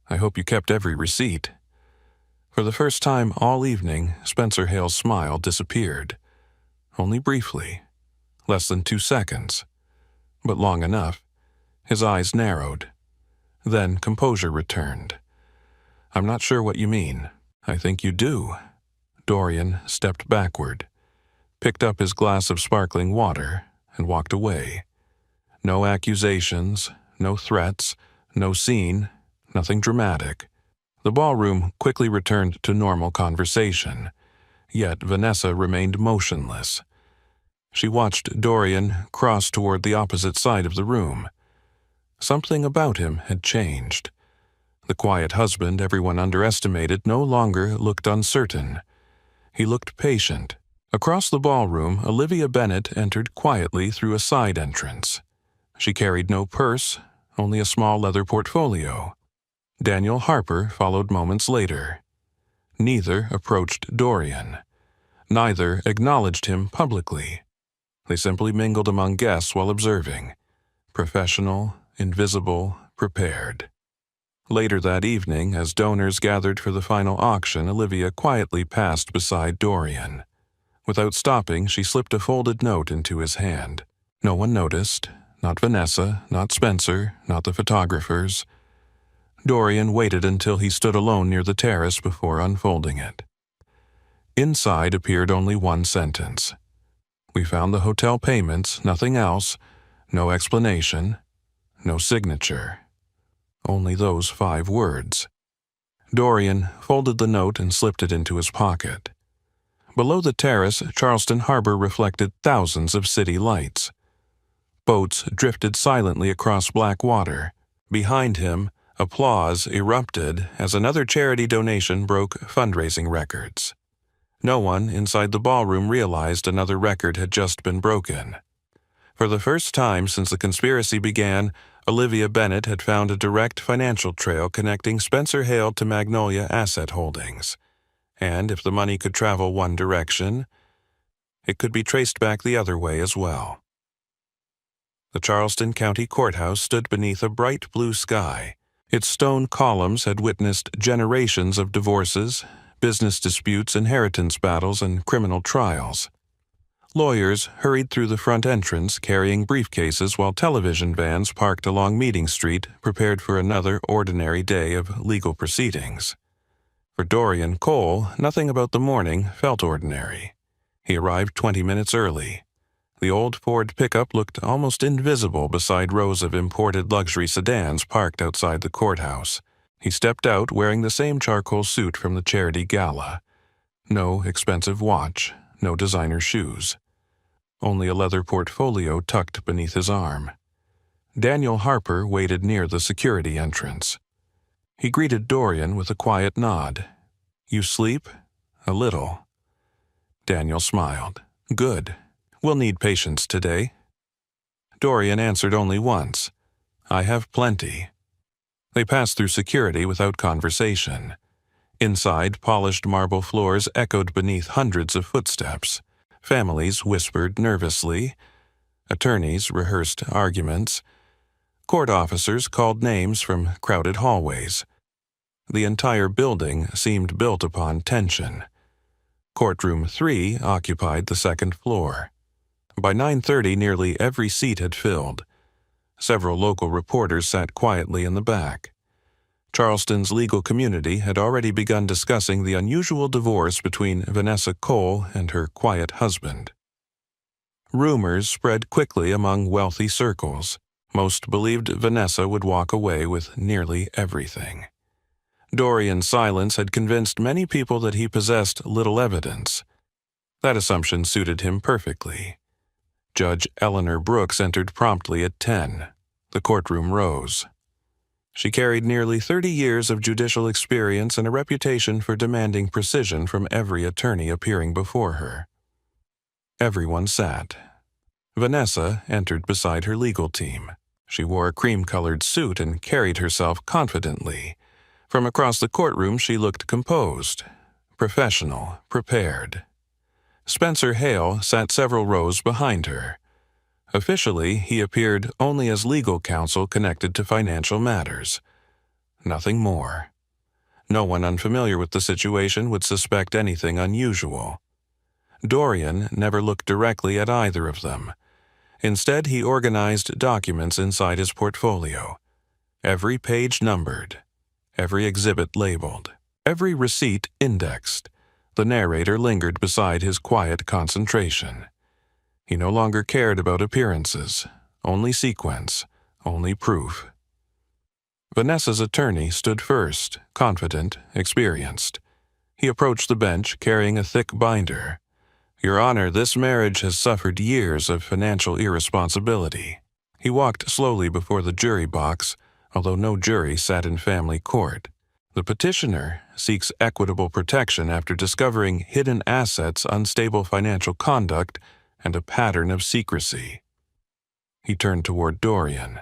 "I hope you kept every receipt." For the first time all evening, Spencer Hale's smile disappeared. Only briefly. Less than 2 seconds. But long enough. His eyes narrowed. Then composure returned. "I'm not sure what you mean." "I think you do." Dorian stepped backward, picked up his glass of sparkling water, and walked away. No accusations, no threats, no scene, nothing dramatic. The ballroom quickly returned to normal conversation, yet Vanessa remained motionless. She watched Dorian cross toward the opposite side of the room. Something about him had changed. The quiet husband everyone underestimated no longer looked uncertain. He looked patient. Across the ballroom, Olivia Bennett entered quietly through a side entrance. She carried no purse, only a small leather portfolio. Daniel Harper followed moments later. Neither approached Dorian. Neither acknowledged him publicly. They simply mingled among guests while observing. Professional, invisible, prepared. Later that evening, as donors gathered for the final auction, Olivia quietly passed beside Dorian. Without stopping, she slipped a folded note into his hand. No one noticed. Not Vanessa, not Spencer, not the photographers. Dorian waited until he stood alone near the terrace before unfolding it. Inside appeared only one sentence. "We found the hotel payments, nothing else. No explanation, no signature. Only those 5 words. Dorian folded the note and slipped it into his pocket. Below the terrace, Charleston Harbor reflected thousands of city lights. Boats drifted silently across black water. Behind him, applause erupted as another charity donation broke fundraising records. No one inside the ballroom realized another record had just been broken. For the first time since the conspiracy began, Olivia Bennett had found a direct financial trail connecting Spencer Hale to Magnolia Asset Holdings. And if the money could travel one direction, it could be traced back the other way as well. The Charleston County Courthouse stood beneath a bright blue sky. Its stone columns had witnessed generations of divorces, business disputes, inheritance battles, and criminal trials. Lawyers hurried through the front entrance carrying briefcases while television vans parked along Meeting Street prepared for another ordinary day of legal proceedings. For Dorian Cole, nothing about the morning felt ordinary. He arrived 20 minutes early. The old Ford pickup looked almost invisible beside rows of imported luxury sedans parked outside the courthouse. He stepped out wearing the same charcoal suit from the charity gala. No expensive watch, no designer shoes. Only a leather portfolio tucked beneath his arm. Daniel Harper waited near the security entrance. He greeted Dorian with a quiet nod. "You sleep?" "A little." Daniel smiled. "Good. We'll need patience today." Dorian answered only once. "I have plenty." They passed through security without conversation. Inside, polished marble floors echoed beneath hundreds of footsteps. Families whispered nervously. Attorneys rehearsed arguments. Court officers called names from crowded hallways. The entire building seemed built upon tension. Courtroom 3 occupied the second floor. By 9:30, nearly every seat had filled. Several local reporters sat quietly in the back. Charleston's legal community had already begun discussing the unusual divorce between Vanessa Cole and her quiet husband. Rumors spread quickly among wealthy circles. Most believed Vanessa would walk away with nearly everything. Dorian's silence had convinced many people that he possessed little evidence. That assumption suited him perfectly. Judge Eleanor Brooks entered promptly at 10. The courtroom rose. She carried nearly 30 years of judicial experience and a reputation for demanding precision from every attorney appearing before her. Everyone sat. Vanessa entered beside her legal team. She wore a cream-colored suit and carried herself confidently. From across the courtroom, she looked composed, professional, prepared. Spencer Hale sat several rows behind her. Officially, he appeared only as legal counsel connected to financial matters. Nothing more. No one unfamiliar with the situation would suspect anything unusual. Dorian never looked directly at either of them. Instead, he organized documents inside his portfolio. Every page numbered. Every exhibit labeled. Every receipt indexed. The narrator lingered beside his quiet concentration. He no longer cared about appearances, only sequence, only proof. Vanessa's attorney stood first, confident, experienced. He approached the bench carrying a thick binder. "Your Honor, this marriage has suffered years of financial irresponsibility." He walked slowly before the jury box, although no jury sat in family court. "The petitioner seeks equitable protection after discovering hidden assets, unstable financial conduct, and a pattern of secrecy." He turned toward Dorian.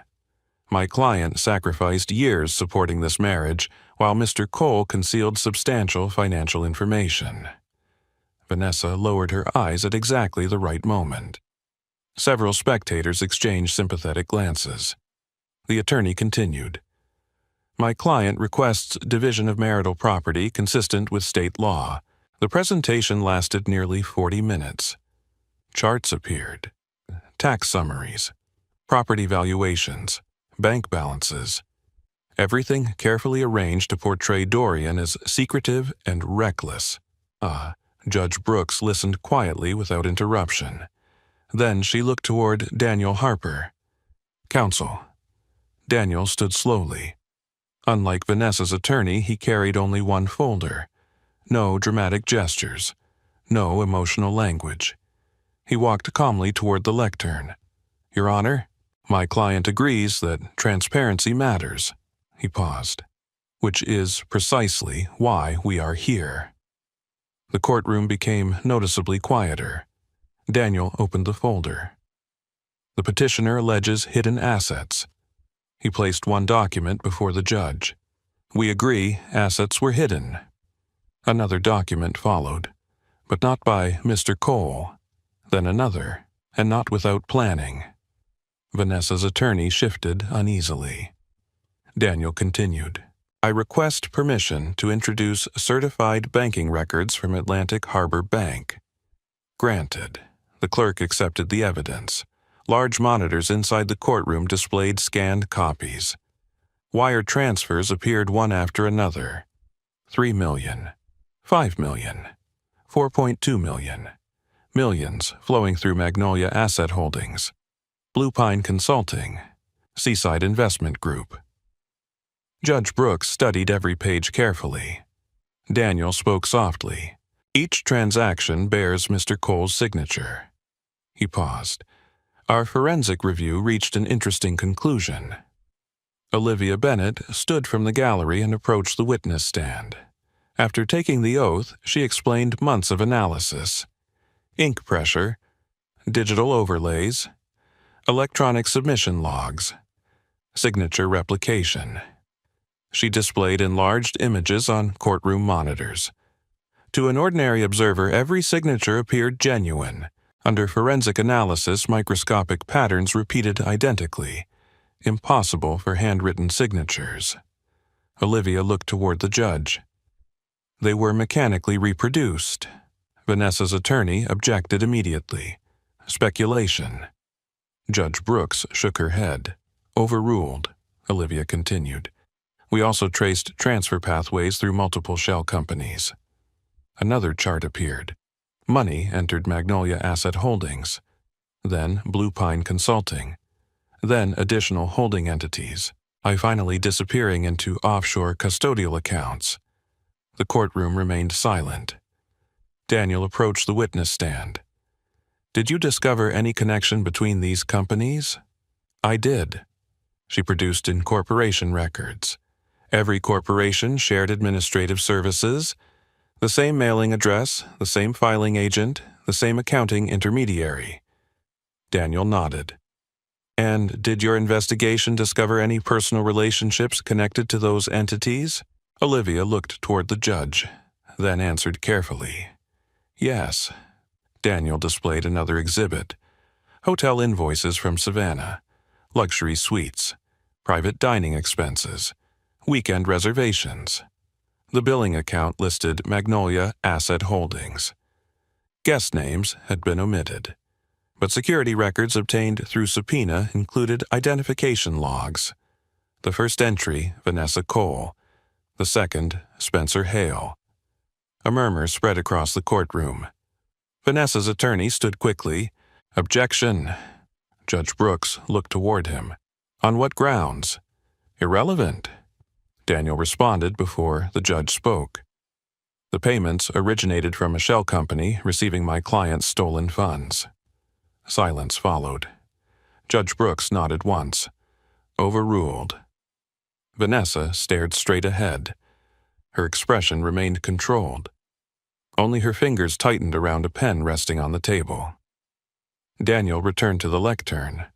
"My client sacrificed years supporting this marriage, while Mr. Cole concealed substantial financial information." Vanessa lowered her eyes at exactly the right moment. Several spectators exchanged sympathetic glances. The attorney continued. "My client requests division of marital property consistent with state law. The presentation lasted nearly 40 minutes. Charts appeared, tax summaries, property valuations, bank balances. Everything carefully arranged to portray Dorian as secretive and reckless. Judge Brooks listened quietly without interruption. Then she looked toward Daniel Harper. Counsel. Daniel stood slowly. Unlike Vanessa's attorney, he carried only one folder. No dramatic gestures. No emotional language. He walked calmly toward the lectern. Your Honor, my client agrees that transparency matters. He paused. Which is precisely why we are here. The courtroom became noticeably quieter. Daniel opened the folder. The petitioner alleges hidden assets. He placed one document before the judge. We agree assets were hidden. Another document followed, but not by Mr. Cole. Then another, and not without planning. Vanessa's attorney shifted uneasily. Daniel continued. I request permission to introduce certified banking records from Atlantic Harbor Bank. Granted. The clerk accepted the evidence. Large monitors inside the courtroom displayed scanned copies. Wire transfers appeared one after another. 3 million, 5 million, 4.2 million. Millions flowing through Magnolia Asset Holdings, Blue Pine Consulting, Seaside Investment Group. Judge Brooks studied every page carefully. Daniel spoke softly. Each transaction bears Mr. Cole's signature. He paused. Our forensic review reached an interesting conclusion. Olivia Bennett stood from the gallery and approached the witness stand. After taking the oath, she explained months of analysis. Ink pressure, digital overlays, electronic submission logs, signature replication. She displayed enlarged images on courtroom monitors. To an ordinary observer, every signature appeared genuine. Under forensic analysis, microscopic patterns repeated identically. Impossible for handwritten signatures. Olivia looked toward the judge. They were mechanically reproduced. Vanessa's attorney objected immediately. Speculation. Judge Brooks shook her head. Overruled, Olivia continued. We also traced transfer pathways through multiple shell companies. Another chart appeared. Money entered Magnolia Asset Holdings, then Blue Pine Consulting, then additional holding entities, finally disappearing into offshore custodial accounts. The courtroom remained silent. Daniel approached the witness stand. Did you discover any connection between these companies? I did. She produced incorporation records. Every corporation shared administrative services, the same mailing address, the same filing agent, the same accounting intermediary. Daniel nodded. And did your investigation discover any personal relationships connected to those entities? Olivia looked toward the judge, then answered carefully. Yes. Daniel displayed another exhibit. Hotel invoices from Savannah, luxury suites, private dining expenses, weekend reservations. The billing account listed Magnolia Asset Holdings. Guest names had been omitted, but security records obtained through subpoena included identification logs. The first entry, Vanessa Cole. The second, Spencer Hale. A murmur spread across the courtroom. Vanessa's attorney stood quickly. Objection. Judge Brooks looked toward him. On what grounds? Irrelevant. Daniel responded before the judge spoke. The payments originated from a shell company receiving my client's stolen funds. Silence followed. Judge Brooks nodded once. Overruled. Vanessa stared straight ahead. Her expression remained controlled. Only her fingers tightened around a pen resting on the table. Daniel returned to the lectern.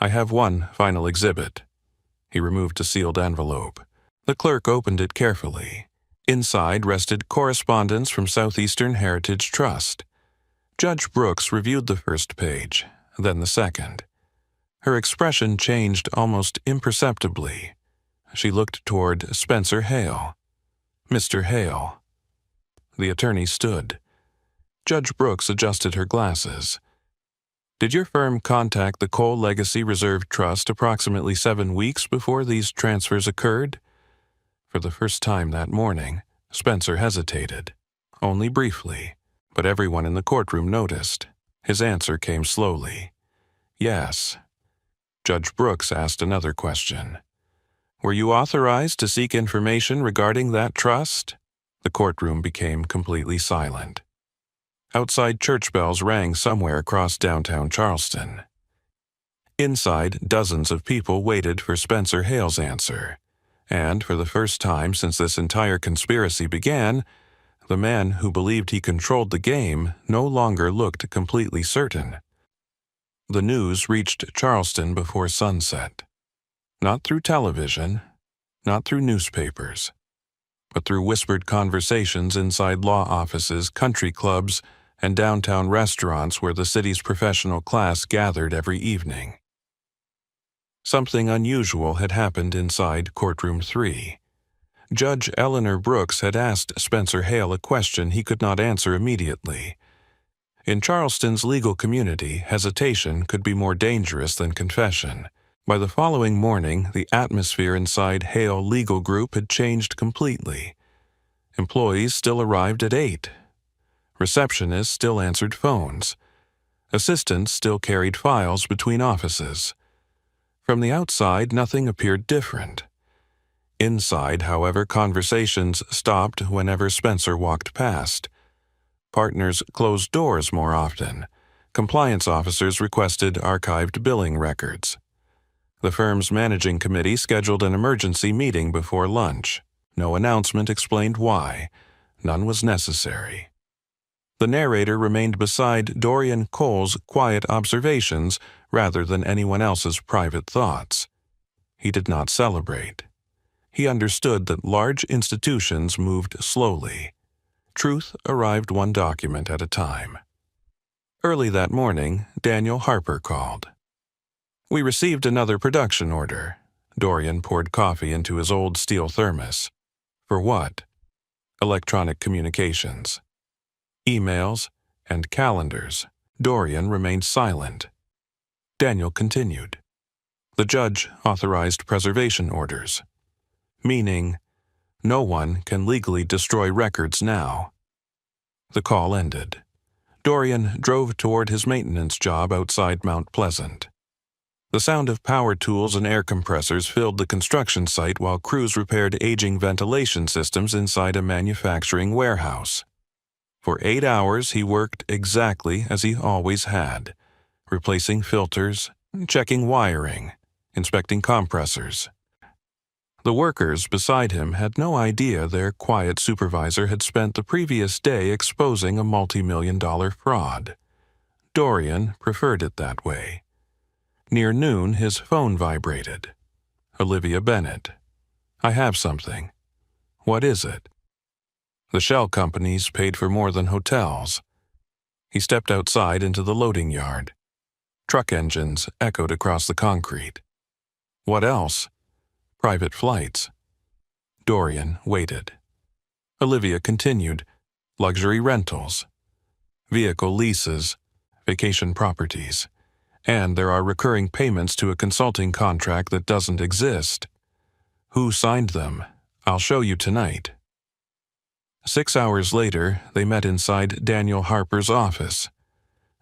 I have one final exhibit. He removed a sealed envelope. The clerk opened it carefully. Inside rested correspondence from Southeastern Heritage Trust. Judge Brooks reviewed the first page, then the second. Her expression changed almost imperceptibly. She looked toward Spencer Hale. Mr. Hale. The attorney stood. Judge Brooks adjusted her glasses. Did your firm contact the Cole Legacy Reserve Trust approximately 7 weeks before these transfers occurred? For the first time that morning, Spencer hesitated. Only briefly, but everyone in the courtroom noticed. His answer came slowly. Yes. Judge Brooks asked another question. "Were you authorized to seek information regarding that trust?" The courtroom became completely silent. Outside, church bells rang somewhere across downtown Charleston. Inside, dozens of people waited for Spencer Hale's answer. And for the first time since this entire conspiracy began, the man who believed he controlled the game no longer looked completely certain. The news reached Charleston before sunset. Not through television, not through newspapers, but through whispered conversations inside law offices, country clubs, and downtown restaurants where the city's professional class gathered every evening. Something unusual had happened inside Courtroom 3. Judge Eleanor Brooks had asked Spencer Hale a question he could not answer immediately. In Charleston's legal community, hesitation could be more dangerous than confession. By the following morning, the atmosphere inside Hale Legal Group had changed completely. Employees still arrived at 8. Receptionists still answered phones. Assistants still carried files between offices. From the outside, nothing appeared different. Inside, however, conversations stopped whenever Spencer walked past. Partners closed doors more often. Compliance officers requested archived billing records. The firm's managing committee scheduled an emergency meeting before lunch. No announcement explained why. None was necessary. The narrator remained beside Dorian Cole's quiet observations rather than anyone else's private thoughts. He did not celebrate. He understood that large institutions moved slowly. Truth arrived one document at a time. Early that morning, Daniel Harper called. "We received another production order." Dorian poured coffee into his old steel thermos. "For what?" "Electronic communications." "Emails and calendars." Dorian remained silent. Daniel continued. "The judge authorized preservation orders, meaning no one can legally destroy records now." The call ended. Dorian drove toward his maintenance job outside Mount Pleasant. The sound of power tools and air compressors filled the construction site while crews repaired aging ventilation systems inside a manufacturing warehouse. For 8 hours, he worked exactly as he always had, replacing filters, checking wiring, inspecting compressors. The workers beside him had no idea their quiet supervisor had spent the previous day exposing a multi-million-dollar fraud. Dorian preferred it that way. Near noon, his phone vibrated. Olivia Bennett. "I have something." "What is it?" "The shell companies paid for more than hotels." He stepped outside into the loading yard. Truck engines echoed across the concrete. "What else?" "Private flights." Dorian waited. Olivia continued. "Luxury rentals, vehicle leases, vacation properties, and there are recurring payments to a consulting contract that doesn't exist." "Who signed them?" "I'll show you tonight." 6 hours later, they met inside Daniel Harper's office.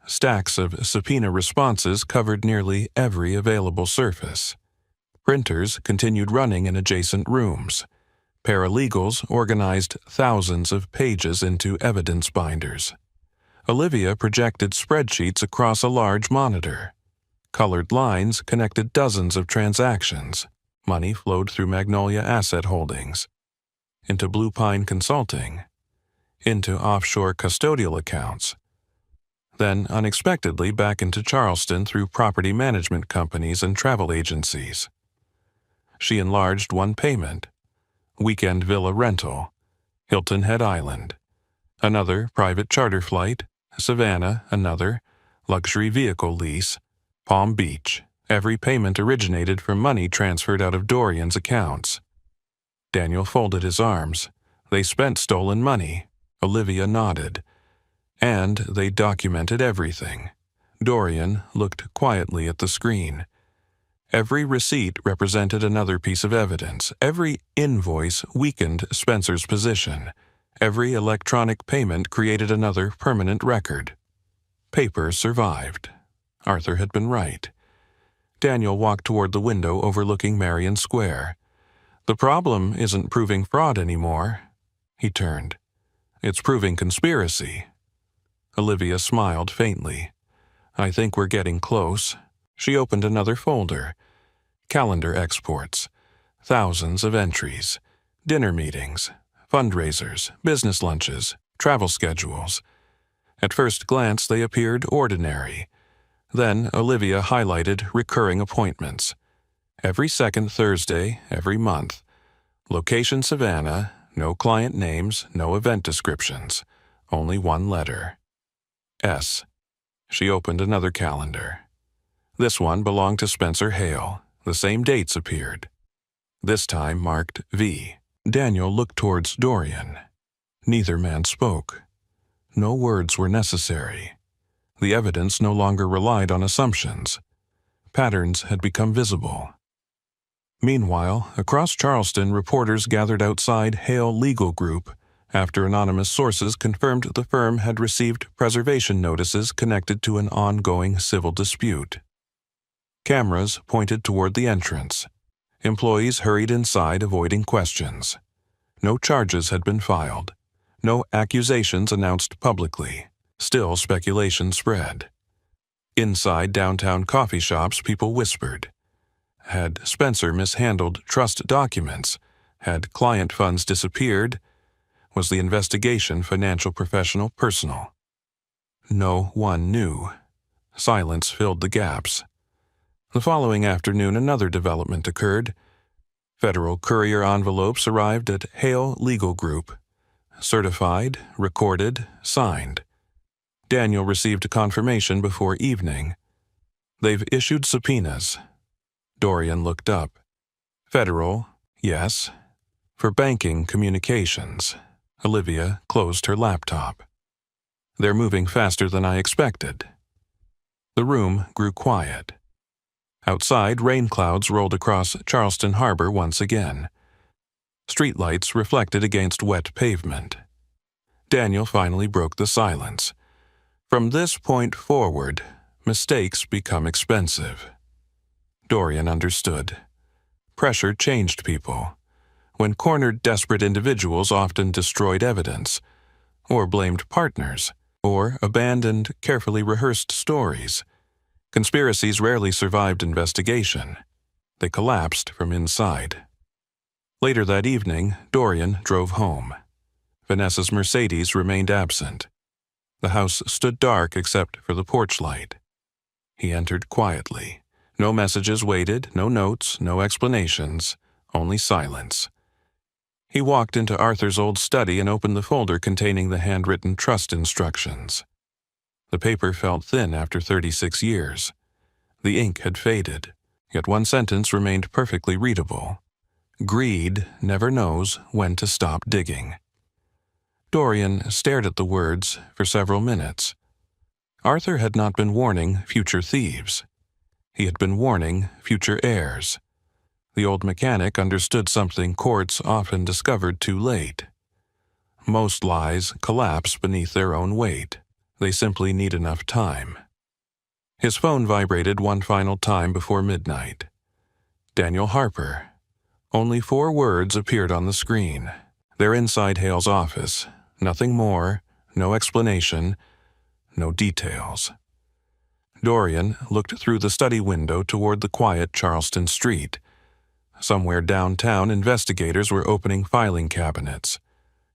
Stacks of subpoena responses covered nearly every available surface. Printers continued running in adjacent rooms. Paralegals organized thousands of pages into evidence binders. Olivia projected spreadsheets across a large monitor. Colored lines connected dozens of transactions. Money flowed through Magnolia Asset Holdings, into Blue Pine Consulting, into offshore custodial accounts, then unexpectedly back into Charleston through property management companies and travel agencies. She enlarged one payment: weekend villa rental, Hilton Head Island; another private charter flight, Savannah; another luxury vehicle lease, Palm Beach. Every payment originated from money transferred out of Dorian's accounts. Daniel folded his arms. They spent stolen money. Olivia nodded. And they documented everything. Dorian looked quietly at the screen. Every receipt represented another piece of evidence. Every invoice weakened Spencer's position. Every electronic payment created another permanent record. Paper survived. Arthur had been right. Daniel walked toward the window overlooking Marion Square. The problem isn't proving fraud anymore. He turned. It's proving conspiracy. Olivia smiled faintly. I think we're getting close. She opened another folder. Calendar exports. Thousands of entries. Dinner meetings. Fundraisers. Business lunches. Travel schedules. At first glance, they appeared ordinary. Then Olivia highlighted recurring appointments. Every second Thursday, every month. Location Savannah, no client names, no event descriptions. Only one letter. S. She opened another calendar. This one belonged to Spencer Hale. The same dates appeared. This time marked V. Daniel looked towards Dorian. Neither man spoke. No words were necessary. The evidence no longer relied on assumptions. Patterns had become visible. Meanwhile, across Charleston, reporters gathered outside Hale Legal Group after anonymous sources confirmed the firm had received preservation notices connected to an ongoing civil dispute. Cameras pointed toward the entrance. Employees hurried inside, avoiding questions. No charges had been filed. No accusations announced publicly. Still, speculation spread. Inside downtown coffee shops, people whispered. Had Spencer mishandled trust documents? Had client funds disappeared? Was the investigation financial, professional, personal? No one knew. Silence filled the gaps. The following afternoon, another development occurred. Federal courier envelopes arrived at Hale Legal Group. Certified, recorded, signed. Daniel received a confirmation before evening. They've issued subpoenas. Dorian looked up. Federal, yes. For banking communications. Olivia closed her laptop. They're moving faster than I expected. The room grew quiet. Outside, rain clouds rolled across Charleston Harbor once again. Streetlights reflected against wet pavement. Daniel finally broke the silence. From this point forward, mistakes become expensive. Dorian understood. Pressure changed people. When cornered, desperate individuals often destroyed evidence, or blamed partners, or abandoned carefully rehearsed stories. Conspiracies rarely survived investigation. They collapsed from inside. Later that evening, Dorian drove home. Vanessa's Mercedes remained absent. The house stood dark except for the porch light. He entered quietly. No messages waited, no notes, no explanations, only silence. He walked into Arthur's old study and opened the folder containing the handwritten trust instructions. The paper felt thin after 36 years. The ink had faded, yet one sentence remained perfectly readable. Greed never knows when to stop digging. Dorian stared at the words for several minutes. Arthur had not been warning future thieves. He had been warning future heirs. The old mechanic understood something courts often discovered too late. Most lies collapse beneath their own weight. They simply need enough time. His phone vibrated one final time before midnight. Daniel Harper. Only 4 words appeared on the screen. They're inside Hale's office. Nothing more, no explanation, no details. Dorian looked through the study window toward the quiet Charleston street. Somewhere downtown, investigators were opening filing cabinets,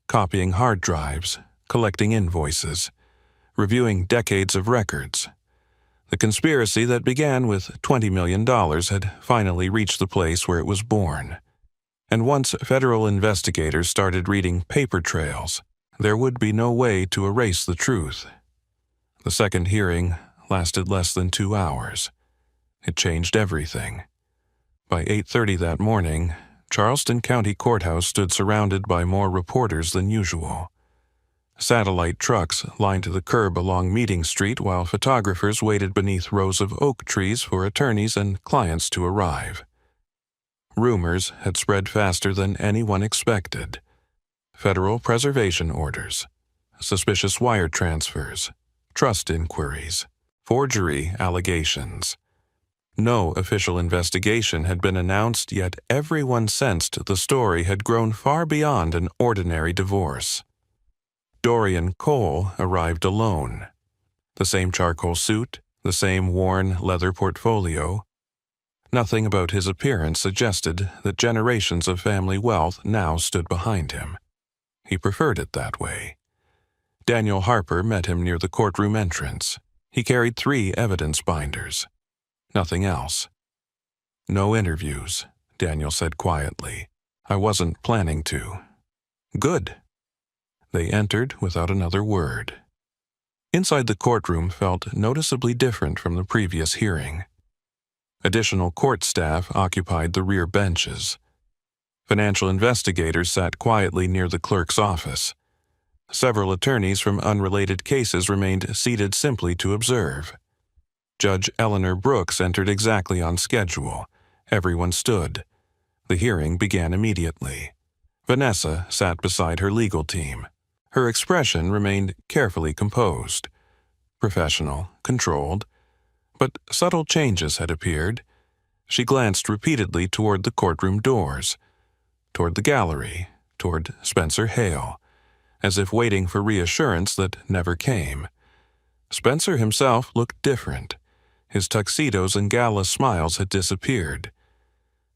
copying hard drives, collecting invoices, reviewing decades of records. The conspiracy that began with $20 million had finally reached the place where it was born. And once federal investigators started reading paper trails, there would be no way to erase the truth. The second hearing lasted less than 2 hours. It changed everything. By 8:30 that morning, Charleston County Courthouse stood surrounded by more reporters than usual. Satellite trucks lined the curb along Meeting Street while photographers waited beneath rows of oak trees for attorneys and clients to arrive. Rumors had spread faster than anyone expected. Federal preservation orders, suspicious wire transfers, trust inquiries, forgery allegations. No official investigation had been announced, yet everyone sensed the story had grown far beyond an ordinary divorce. Dorian Cole arrived alone. The same charcoal suit, the same worn leather portfolio. Nothing about his appearance suggested that generations of family wealth now stood behind him. He preferred it that way. Daniel Harper met him near the courtroom entrance. He carried 3 evidence binders. Nothing else. "No interviews," Daniel said quietly. "I wasn't planning to." "Good." They entered without another word. Inside the courtroom felt noticeably different from the previous hearing. Additional court staff occupied the rear benches. Financial investigators sat quietly near the clerk's office. Several attorneys from unrelated cases remained seated simply to observe. Judge Eleanor Brooks entered exactly on schedule. Everyone stood. The hearing began immediately. Vanessa sat beside her legal team. Her expression remained carefully composed. Professional, controlled. But subtle changes had appeared. She glanced repeatedly toward the courtroom doors, toward the gallery, toward Spencer Hale, as if waiting for reassurance that never came. Spencer himself looked different. His tuxedos and gala smiles had disappeared.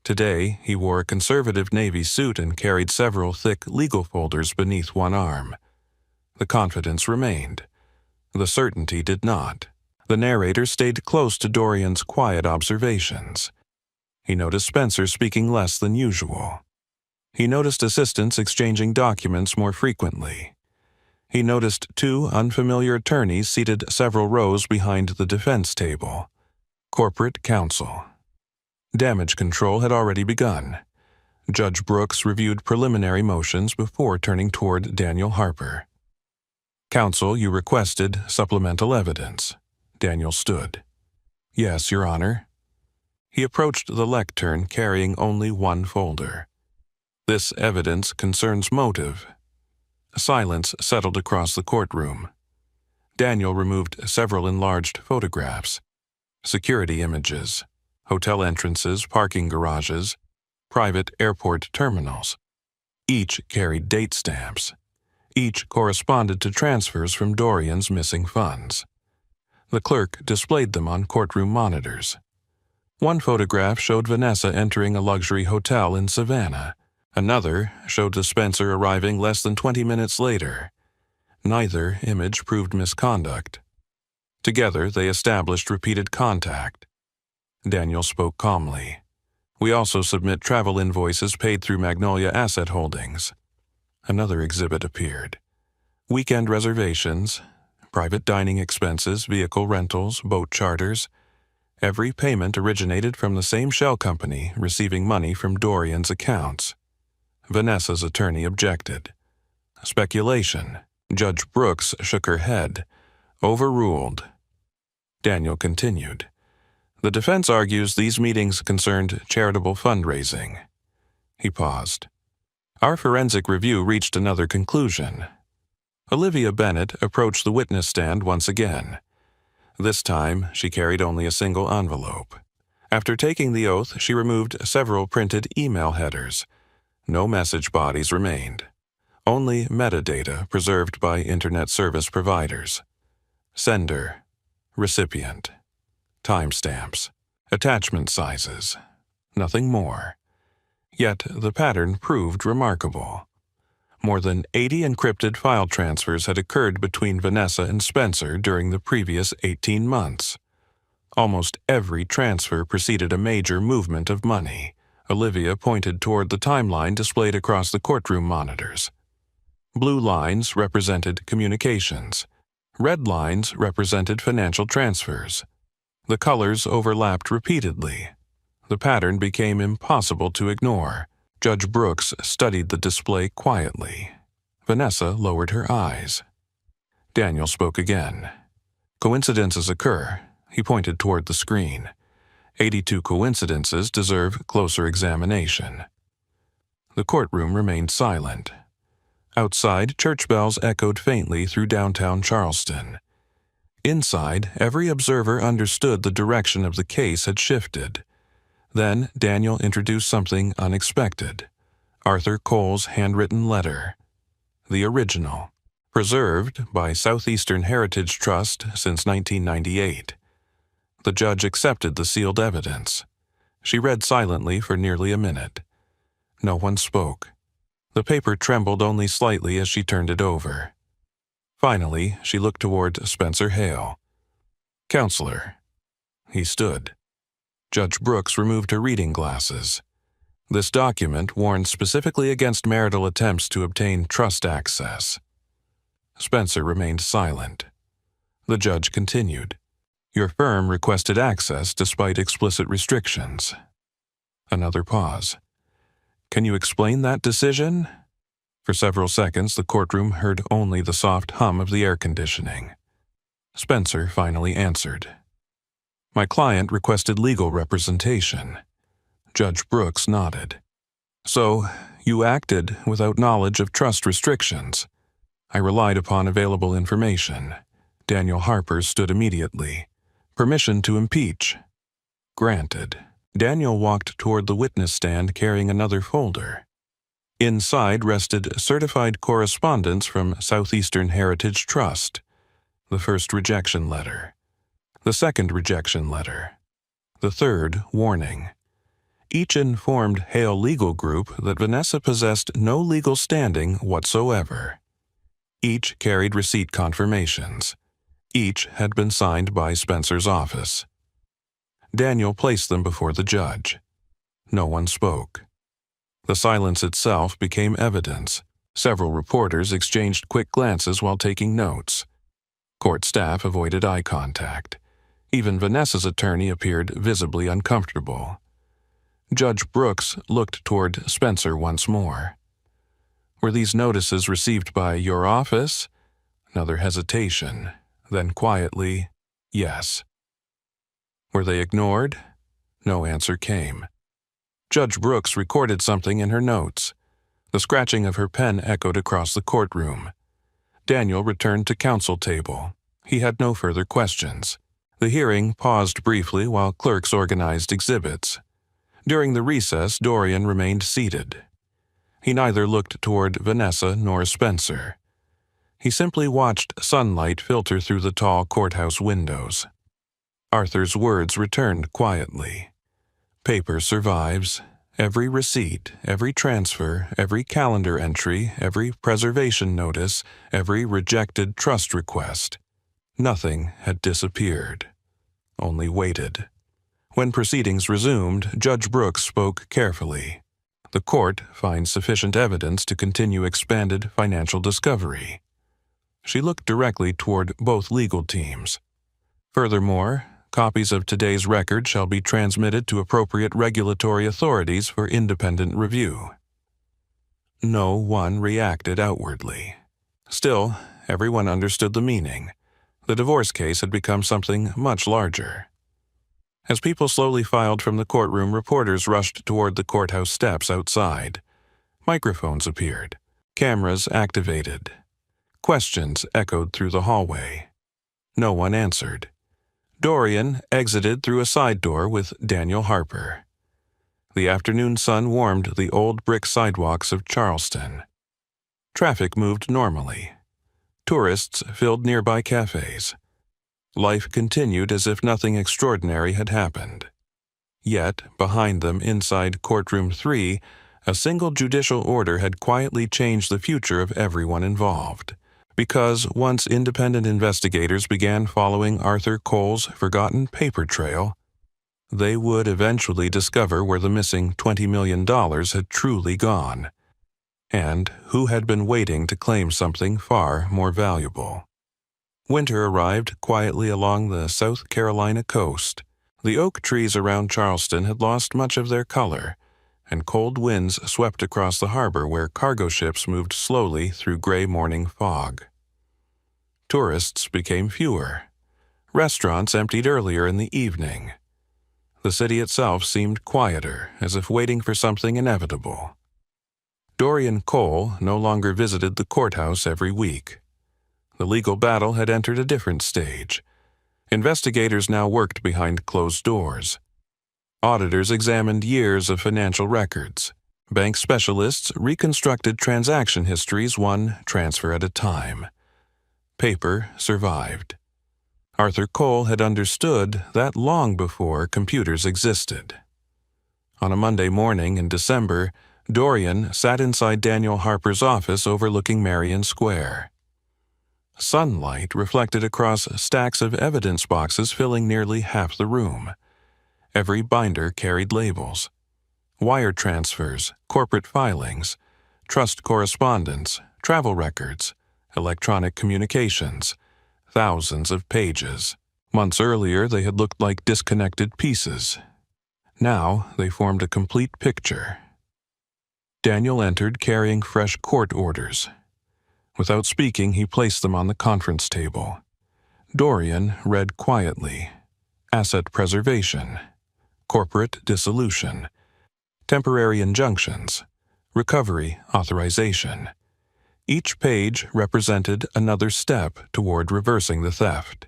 Today, he wore a conservative navy suit and carried several thick legal folders beneath one arm. The confidence remained. The certainty did not. The narrator stayed close to Dorian's quiet observations. He noticed Spencer speaking less than usual. He noticed assistants exchanging documents more frequently. He noticed 2 unfamiliar attorneys seated several rows behind the defense table. Corporate counsel. Damage control had already begun. Judge Brooks reviewed preliminary motions before turning toward Daniel Harper. "Counsel, you requested supplemental evidence." Daniel stood. "Yes, Your Honor." He approached the lectern carrying only one folder. "This evidence concerns motive." A silence settled across the courtroom. Daniel removed several enlarged photographs, security images, hotel entrances, parking garages, private airport terminals. Each carried date stamps. Each corresponded to transfers from Dorian's missing funds. The clerk displayed them on courtroom monitors. One photograph showed Vanessa entering a luxury hotel in Savannah. Another showed the Spencer arriving less than 20 minutes later. Neither image proved misconduct. Together, they established repeated contact. Daniel spoke calmly. "We also submit travel invoices paid through Magnolia Asset Holdings." Another exhibit appeared. Weekend reservations, private dining expenses, vehicle rentals, boat charters. Every payment originated from the same shell company, receiving money from Dorian's accounts. Vanessa's attorney objected. "Speculation." Judge Brooks shook her head. "Overruled." Daniel continued. "The defense argues these meetings concerned charitable fundraising." He paused. "Our forensic review reached another conclusion." Olivia Bennett approached the witness stand once again. This time, she carried only a single envelope. After taking the oath, she removed several printed email headers. No message bodies remained. Only metadata preserved by Internet service providers. Sender, recipient, timestamps, attachment sizes. Nothing more. Yet the pattern proved remarkable. More than 80 encrypted file transfers had occurred between Vanessa and Spencer during the previous 18 months. Almost every transfer preceded a major movement of money. Olivia pointed toward the timeline displayed across the courtroom monitors. Blue lines represented communications. Red lines represented financial transfers. The colors overlapped repeatedly. The pattern became impossible to ignore. Judge Brooks studied the display quietly. Vanessa lowered her eyes. Daniel spoke again. "Coincidences occur." He pointed toward the screen. 82 coincidences deserve closer examination. The courtroom remained silent. Outside, church bells echoed faintly through downtown Charleston. Inside, every observer understood the direction of the case had shifted. Then Daniel introduced something unexpected: Arthur Cole's handwritten letter. The original, preserved by Southeastern Heritage Trust since 1998. The judge accepted the sealed evidence. She read silently for nearly a minute. No one spoke. The paper trembled only slightly as she turned it over. Finally, she looked toward Spencer Hale. "Counselor." He stood. Judge Brooks removed her reading glasses. This document warned specifically against marital attempts to obtain trust access. Spencer remained silent. The judge continued. "Your firm requested access despite explicit restrictions." Another pause. "Can you explain that decision?" For several seconds, the courtroom heard only the soft hum of the air conditioning. Spencer finally answered. "My client requested legal representation." Judge Brooks nodded. "So, you acted without knowledge of trust restrictions." "I relied upon available information." Daniel Harper stood immediately. "Permission to impeach." "Granted." Daniel walked toward the witness stand carrying another folder. Inside rested certified correspondence from Southeastern Heritage Trust. The first rejection letter. The second rejection letter. The third warning. Each informed Hale Legal Group that Vanessa possessed no legal standing whatsoever. Each carried receipt confirmations. Each had been signed by Spencer's office. Daniel placed them before the judge. No one spoke. The silence itself became evidence. Several reporters exchanged quick glances while taking notes. Court staff avoided eye contact. Even Vanessa's attorney appeared visibly uncomfortable. Judge Brooks looked toward Spencer once more. "Were these notices received by your office?" Another hesitation. Then quietly, "Yes." "Were they ignored?" No answer came. Judge Brooks recorded something in her notes. The scratching of her pen echoed across the courtroom. Daniel returned to counsel table. He had no further questions. The hearing paused briefly while clerks organized exhibits. During the recess, Dorian remained seated. He neither looked toward Vanessa nor Spencer. He simply watched sunlight filter through the tall courthouse windows. Arthur's words returned quietly. "Paper survives. Every receipt, every transfer, every calendar entry, every preservation notice, every rejected trust request. Nothing had disappeared. Only waited." When proceedings resumed, Judge Brooks spoke carefully. "The court finds sufficient evidence to continue expanded financial discovery." She looked directly toward both legal teams. "Furthermore, copies of today's record shall be transmitted to appropriate regulatory authorities for independent review." No one reacted outwardly. Still, everyone understood the meaning. The divorce case had become something much larger. As people slowly filed from the courtroom, reporters rushed toward the courthouse steps outside. Microphones appeared. Cameras activated. Questions echoed through the hallway. No one answered. Dorian exited through a side door with Daniel Harper. The afternoon sun warmed the old brick sidewalks of Charleston. Traffic moved normally. Tourists filled nearby cafes. Life continued as if nothing extraordinary had happened. Yet, behind them inside Courtroom 3, a single judicial order had quietly changed the future of everyone involved. Because once independent investigators began following Arthur Cole's forgotten paper trail, they would eventually discover where the missing $20 million had truly gone, and who had been waiting to claim something far more valuable. Winter arrived quietly along the South Carolina coast. The oak trees around Charleston had lost much of their color, and cold winds swept across the harbor where cargo ships moved slowly through gray morning fog. Tourists became fewer. Restaurants emptied earlier in the evening. The city itself seemed quieter, as if waiting for something inevitable. Dorian Cole no longer visited the courthouse every week. The legal battle had entered a different stage, Investigators now worked behind closed doors. Auditors examined years of financial records. Bank specialists reconstructed transaction histories one transfer at a time. Paper survived. Arthur Cole had understood that long before computers existed. On a Monday morning in December, Dorian sat inside Daniel Harper's office overlooking Marion Square. Sunlight reflected across stacks of evidence boxes filling nearly half the room. Every binder carried labels. Wire transfers, corporate filings, trust correspondence, travel records, electronic communications, thousands of pages. Months earlier, they had looked like disconnected pieces. Now they formed a complete picture. Daniel entered carrying fresh court orders. Without speaking, he placed them on the conference table. Dorian read quietly. Asset preservation, corporate dissolution, temporary injunctions, recovery authorization. Each page represented another step toward reversing the theft.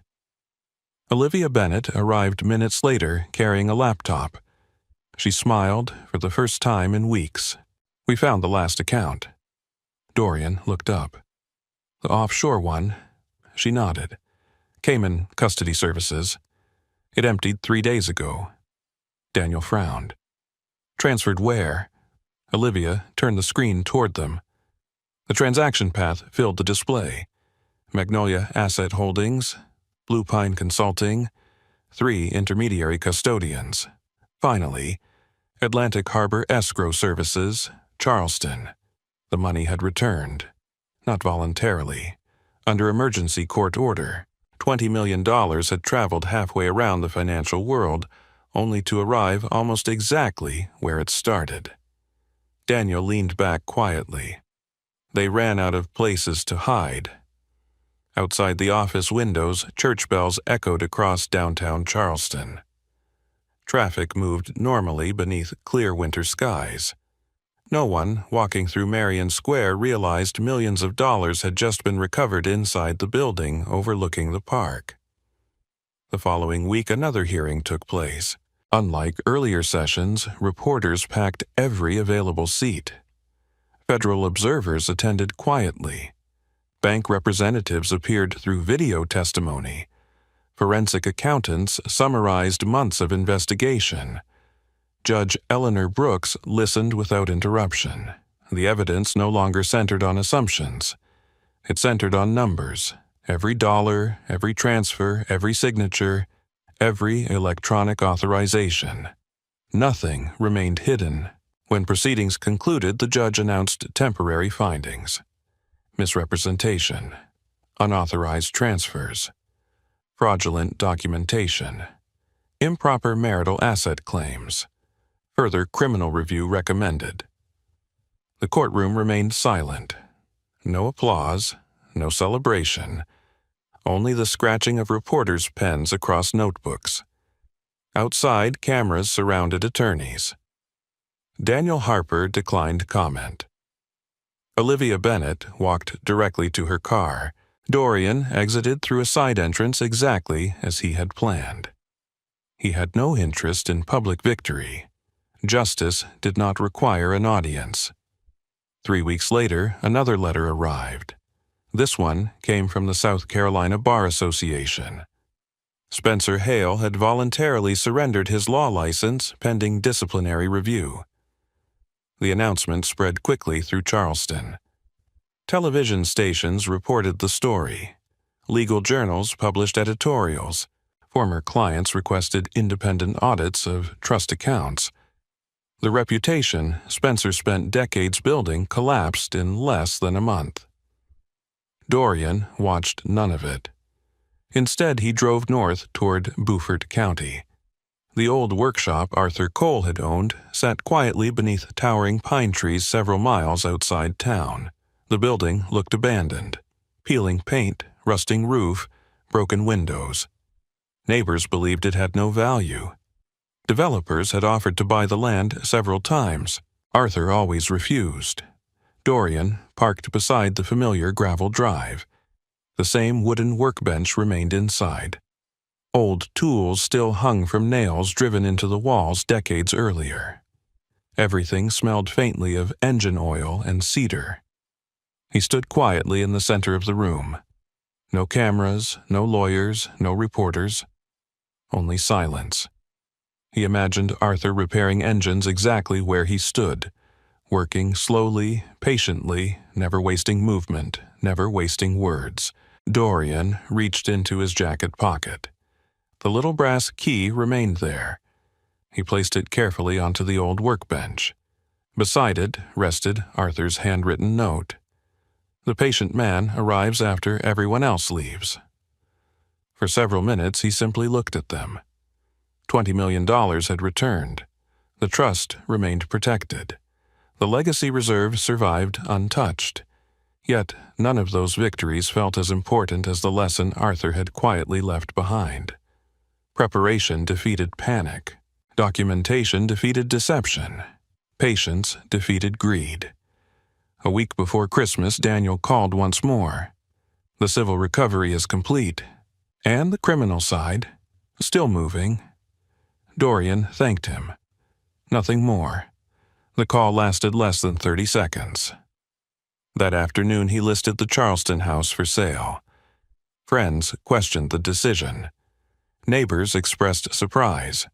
Olivia Bennett arrived minutes later carrying a laptop. She smiled for the first time in weeks. "We found the last account." Dorian looked up. "The offshore one?" She nodded. "Cayman Custody Services. It emptied 3 days ago." Daniel frowned. "Transferred where?" Olivia turned the screen toward them. The transaction path filled the display. Magnolia Asset Holdings, Blue Pine Consulting, 3 intermediary custodians. Finally, Atlantic Harbor Escrow Services, Charleston. The money had returned. Not voluntarily. Under emergency court order, $20 million had traveled halfway around the financial world, only to arrive almost exactly where it started. Daniel leaned back quietly. They ran out of places to hide. Outside the office windows, church bells echoed across downtown Charleston. Traffic moved normally beneath clear winter skies. No one walking through Marion Square realized millions of dollars had just been recovered inside the building overlooking the park. The following week, another hearing took place. Unlike earlier sessions, reporters packed every available seat. Federal observers attended quietly. Bank representatives appeared through video testimony. Forensic accountants summarized months of investigation. Judge Eleanor Brooks listened without interruption. The evidence no longer centered on assumptions. It centered on numbers. Every dollar, every transfer, every signature, every electronic authorization. Nothing remained hidden. When proceedings concluded, the judge announced temporary findings: misrepresentation, unauthorized transfers, fraudulent documentation, improper marital asset claims. Further criminal review recommended. The courtroom remained silent. No applause, no celebration, only the scratching of reporters' pens across notebooks. Outside, cameras surrounded attorneys. Daniel Harper declined comment. Olivia Bennett walked directly to her car. Dorian exited through a side entrance exactly as he had planned. He had no interest in public victory. Justice did not require an audience. 3 weeks later, another letter arrived. This one came from the South Carolina Bar Association. Spencer Hale had voluntarily surrendered his law license pending disciplinary review. The announcement spread quickly through Charleston. Television stations reported the story. Legal journals published editorials. Former clients requested independent audits of trust accounts. The reputation Spencer spent decades building collapsed in less than a month. Dorian watched none of it. Instead, he drove north toward Beaufort County. The old workshop Arthur Cole had owned sat quietly beneath towering pine trees several miles outside town. The building looked abandoned. Peeling paint, rusting roof, broken windows. Neighbors believed it had no value. Developers had offered to buy the land several times. Arthur always refused. Dorian parked beside the familiar gravel drive. The same wooden workbench remained inside. Old tools still hung from nails driven into the walls decades earlier. Everything smelled faintly of engine oil and cedar. He stood quietly in the center of the room. No cameras, no lawyers, no reporters. Only silence. He imagined Arthur repairing engines exactly where he stood, working slowly, patiently, never wasting movement, never wasting words. Dorian reached into his jacket pocket. The little brass key remained there. He placed it carefully onto the old workbench. Beside it rested Arthur's handwritten note. The patient man arrives after everyone else leaves. For several minutes he simply looked at them. $20 million had returned. The trust remained protected. The legacy reserve survived untouched. Yet none of those victories felt as important as the lesson Arthur had quietly left behind. Preparation defeated panic. Documentation defeated deception. Patience defeated greed. A week before Christmas, Daniel called once more. The civil recovery is complete, and the criminal side, still moving. Dorian thanked him. Nothing more. The call lasted less than 30 seconds. That afternoon he listed the Charleston house for sale. Friends questioned the decision. Neighbors expressed surprise.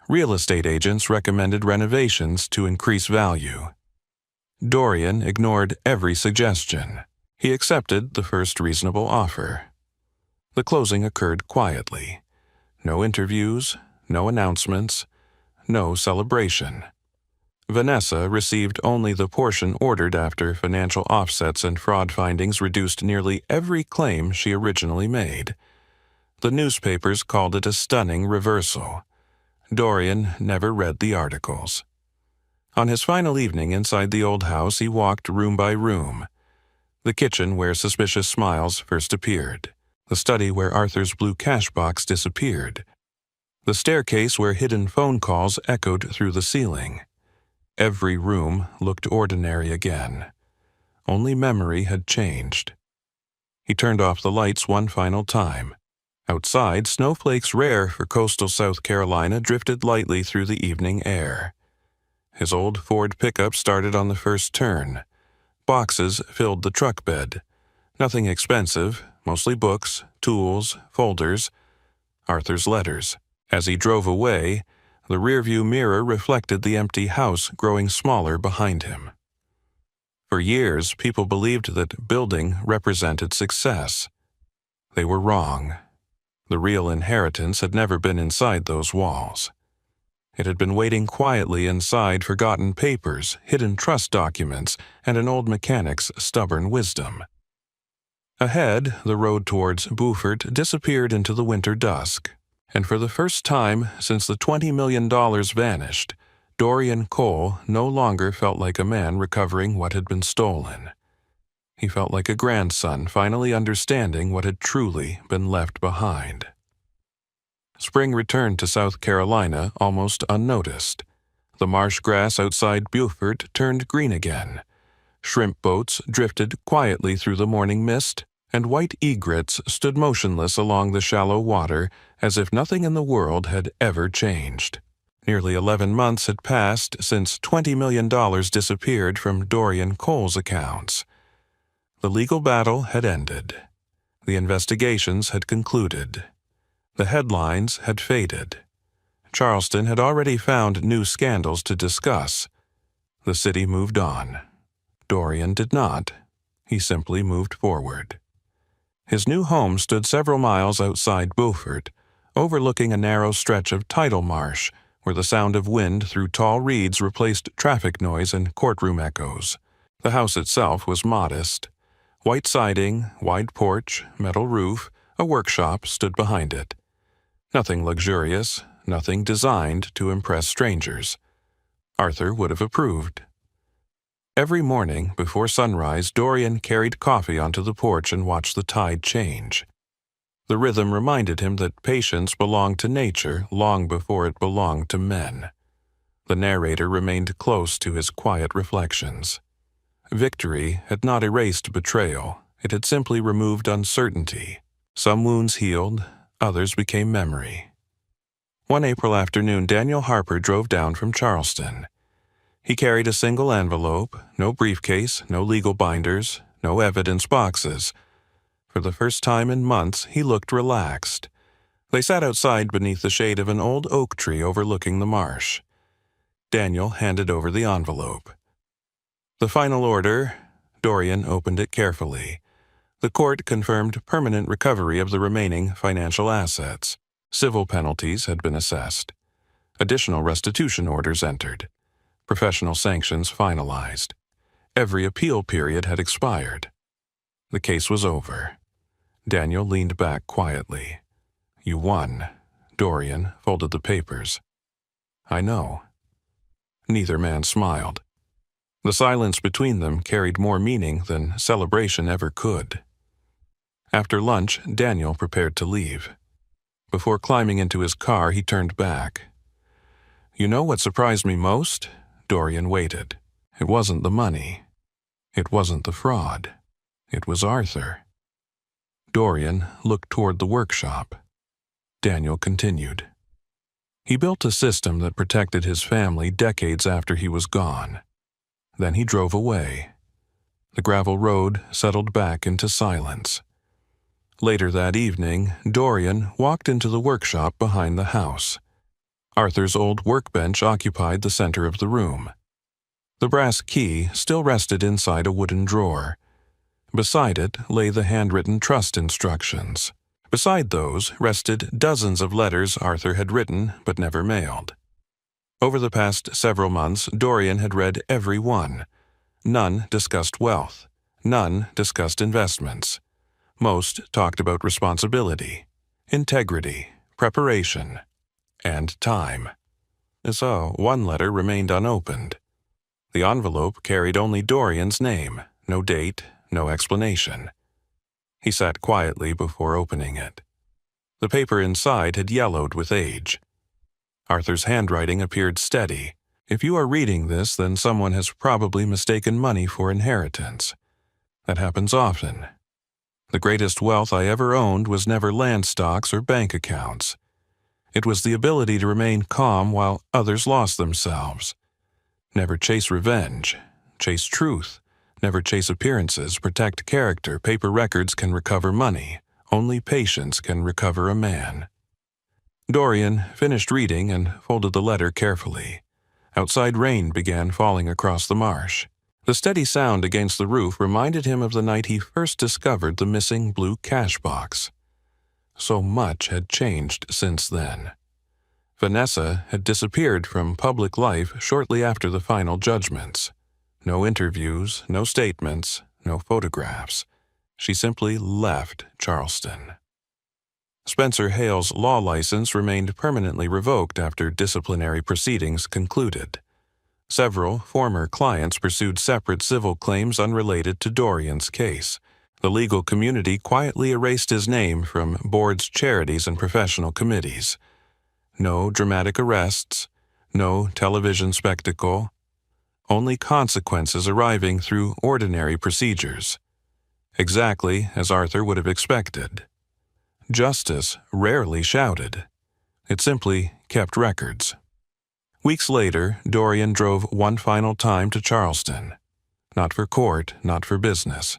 Real estate agents recommended renovations to increase value. Dorian ignored every suggestion. He accepted the first reasonable offer. The closing occurred quietly. No interviews, no announcements, no celebration. Vanessa received only the portion ordered after financial offsets and fraud findings reduced nearly every claim she originally made. The newspapers called it a stunning reversal. Dorian never read the articles. On his final evening inside the old house, he walked room by room. The kitchen where suspicious smiles first appeared. The study where Arthur's blue cash box disappeared. The staircase where hidden phone calls echoed through the ceiling. Every room looked ordinary again. Only memory had changed. He turned off the lights one final time. Outside, snowflakes rare for coastal South Carolina drifted lightly through the evening air. His old Ford pickup started on the first turn. Boxes filled the truck bed. Nothing expensive, mostly books, tools, folders, Arthur's letters. As he drove away, the rearview mirror reflected the empty house growing smaller behind him. For years, people believed that building represented success. They were wrong. The real inheritance had never been inside those walls. It had been waiting quietly inside forgotten papers, hidden trust documents, and an old mechanic's stubborn wisdom. Ahead, the road towards Beaufort disappeared into the winter dusk, and for the first time since the $20 million vanished, Dorian Cole no longer felt like a man recovering what had been stolen. He felt like a grandson finally understanding what had truly been left behind. Spring returned to South Carolina almost unnoticed. The marsh grass outside Beaufort turned green again. Shrimp boats drifted quietly through the morning mist, and white egrets stood motionless along the shallow water as if nothing in the world had ever changed. Nearly 11 months had passed since $20 million disappeared from Dorian Cole's accounts. The legal battle had ended. The investigations had concluded. The headlines had faded. Charleston had already found new scandals to discuss. The city moved on. Dorian did not. He simply moved forward. His new home stood several miles outside Beaufort, overlooking a narrow stretch of tidal marsh where the sound of wind through tall reeds replaced traffic noise and courtroom echoes. The house itself was modest. White siding, wide porch, metal roof, a workshop stood behind it. Nothing luxurious, nothing designed to impress strangers. Arthur would have approved. Every morning, before sunrise, Dorian carried coffee onto the porch and watched the tide change. The rhythm reminded him that patience belonged to nature long before it belonged to men. The narrator remained close to his quiet reflections. Victory had not erased betrayal. It had simply removed uncertainty. Some wounds healed, others became memory. One April afternoon, Daniel Harper drove down from Charleston. He carried a single envelope, no briefcase, no legal binders, no evidence boxes. For the first time in months, he looked relaxed. They sat outside beneath the shade of an old oak tree overlooking the marsh. Daniel handed over the envelope. The final order. Dorian opened it carefully. The court confirmed permanent recovery of the remaining financial assets. Civil penalties had been assessed. Additional restitution orders entered. Professional sanctions finalized. Every appeal period had expired. The case was over. Daniel leaned back quietly. "You won." Dorian folded the papers. "I know." Neither man smiled. The silence between them carried more meaning than celebration ever could. After lunch, Daniel prepared to leave. Before climbing into his car, he turned back. "You know what surprised me most?" Dorian waited. "It wasn't the money. It wasn't the fraud. It was Arthur." Dorian looked toward the workshop. Daniel continued. "He built a system that protected his family decades after he was gone. Then he drove away. The gravel road settled back into silence. Later that evening, Dorian walked into the workshop behind the house. Arthur's old workbench occupied the center of the room. The brass key still rested inside a wooden drawer. Beside it lay the handwritten trust instructions. Beside those rested dozens of letters Arthur had written but never mailed. Over the past several months, Dorian had read every one. None discussed wealth. None discussed investments. Most talked about responsibility, integrity, preparation, and time. So one letter remained unopened. The envelope carried only Dorian's name, no date, no explanation. He sat quietly before opening it. The paper inside had yellowed with age. Arthur's handwriting appeared steady. "If you are reading this, then someone has probably mistaken money for inheritance. That happens often. The greatest wealth I ever owned was never land stocks or bank accounts. It was the ability to remain calm while others lost themselves. Never chase revenge. Chase truth. Never chase appearances. Protect character. Paper records can recover money. Only patience can recover a man." Dorian finished reading and folded the letter carefully. Outside, rain began falling across the marsh. The steady sound against the roof reminded him of the night he first discovered the missing blue cash box. So much had changed since then. Vanessa had disappeared from public life shortly after the final judgments. No interviews, no statements, no photographs. She simply left Charleston. Spencer Hale's law license remained permanently revoked after disciplinary proceedings concluded. Several former clients pursued separate civil claims unrelated to Dorian's case. The legal community quietly erased his name from boards, charities, and professional committees. No dramatic arrests, no television spectacle, only consequences arriving through ordinary procedures. Exactly as Arthur would have expected. Justice rarely shouted. It simply kept records. Weeks later, Dorian drove one final time to Charleston. Not for court, not for business.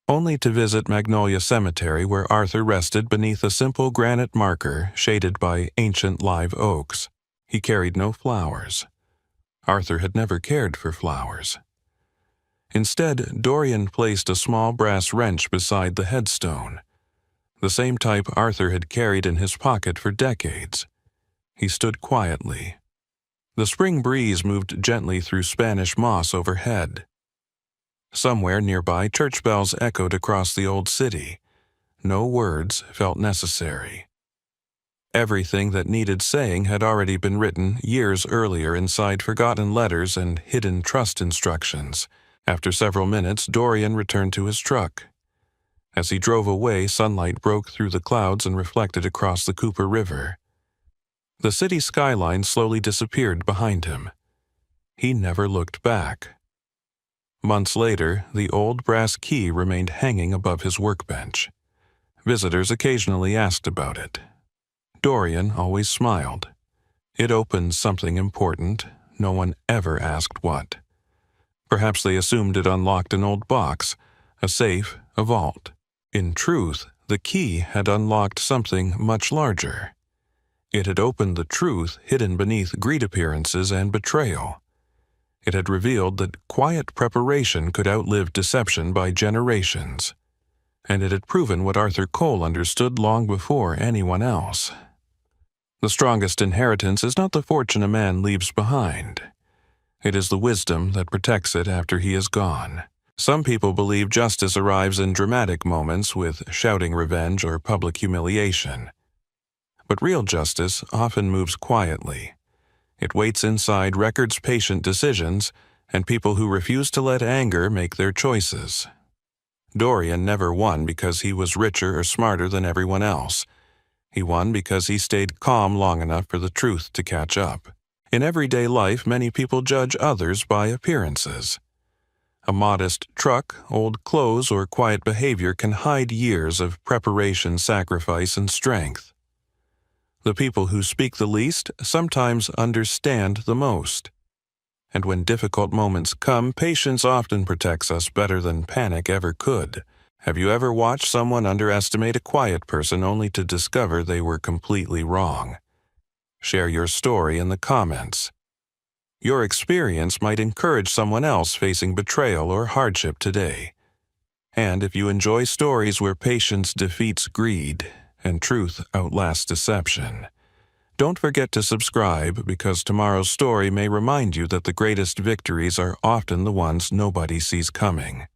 Only to visit Magnolia Cemetery, where Arthur rested beneath a simple granite marker shaded by ancient live oaks. He carried no flowers. Arthur had never cared for flowers. Instead, Dorian placed a small brass wrench beside the headstone, the same type Arthur had carried in his pocket for decades. He stood quietly. The spring breeze moved gently through Spanish moss overhead. Somewhere nearby, church bells echoed across the old city. No words felt necessary. Everything that needed saying had already been written years earlier inside forgotten letters and hidden trust instructions. After several minutes, Dorian returned to his truck. As he drove away, sunlight broke through the clouds and reflected across the Cooper River. The city skyline slowly disappeared behind him. He never looked back. Months later, the old brass key remained hanging above his workbench. Visitors occasionally asked about it. Dorian always smiled. It opened something important. No one ever asked what. Perhaps they assumed it unlocked an old box, a safe, a vault. In truth, the key had unlocked something much larger. It had opened the truth hidden beneath greed appearances and betrayal. It had revealed that quiet preparation could outlive deception by generations. And it had proven what Arthur Cole understood long before anyone else. The strongest inheritance is not the fortune a man leaves behind. It is the wisdom that protects it after he is gone. Some people believe justice arrives in dramatic moments with shouting revenge or public humiliation. But real justice often moves quietly. It waits inside records patient decisions and people who refuse to let anger make their choices. Dorian never won because he was richer or smarter than everyone else. He won because he stayed calm long enough for the truth to catch up. In everyday life, many people judge others by appearances. A modest truck, old clothes, or quiet behavior can hide years of preparation, sacrifice, and strength. The people who speak the least sometimes understand the most. And when difficult moments come, patience often protects us better than panic ever could. Have you ever watched someone underestimate a quiet person only to discover they were completely wrong? Share your story in the comments. Your experience might encourage someone else facing betrayal or hardship today. And if you enjoy stories where patience defeats greed and truth outlasts deception, don't forget to subscribe because tomorrow's story may remind you that the greatest victories are often the ones nobody sees coming.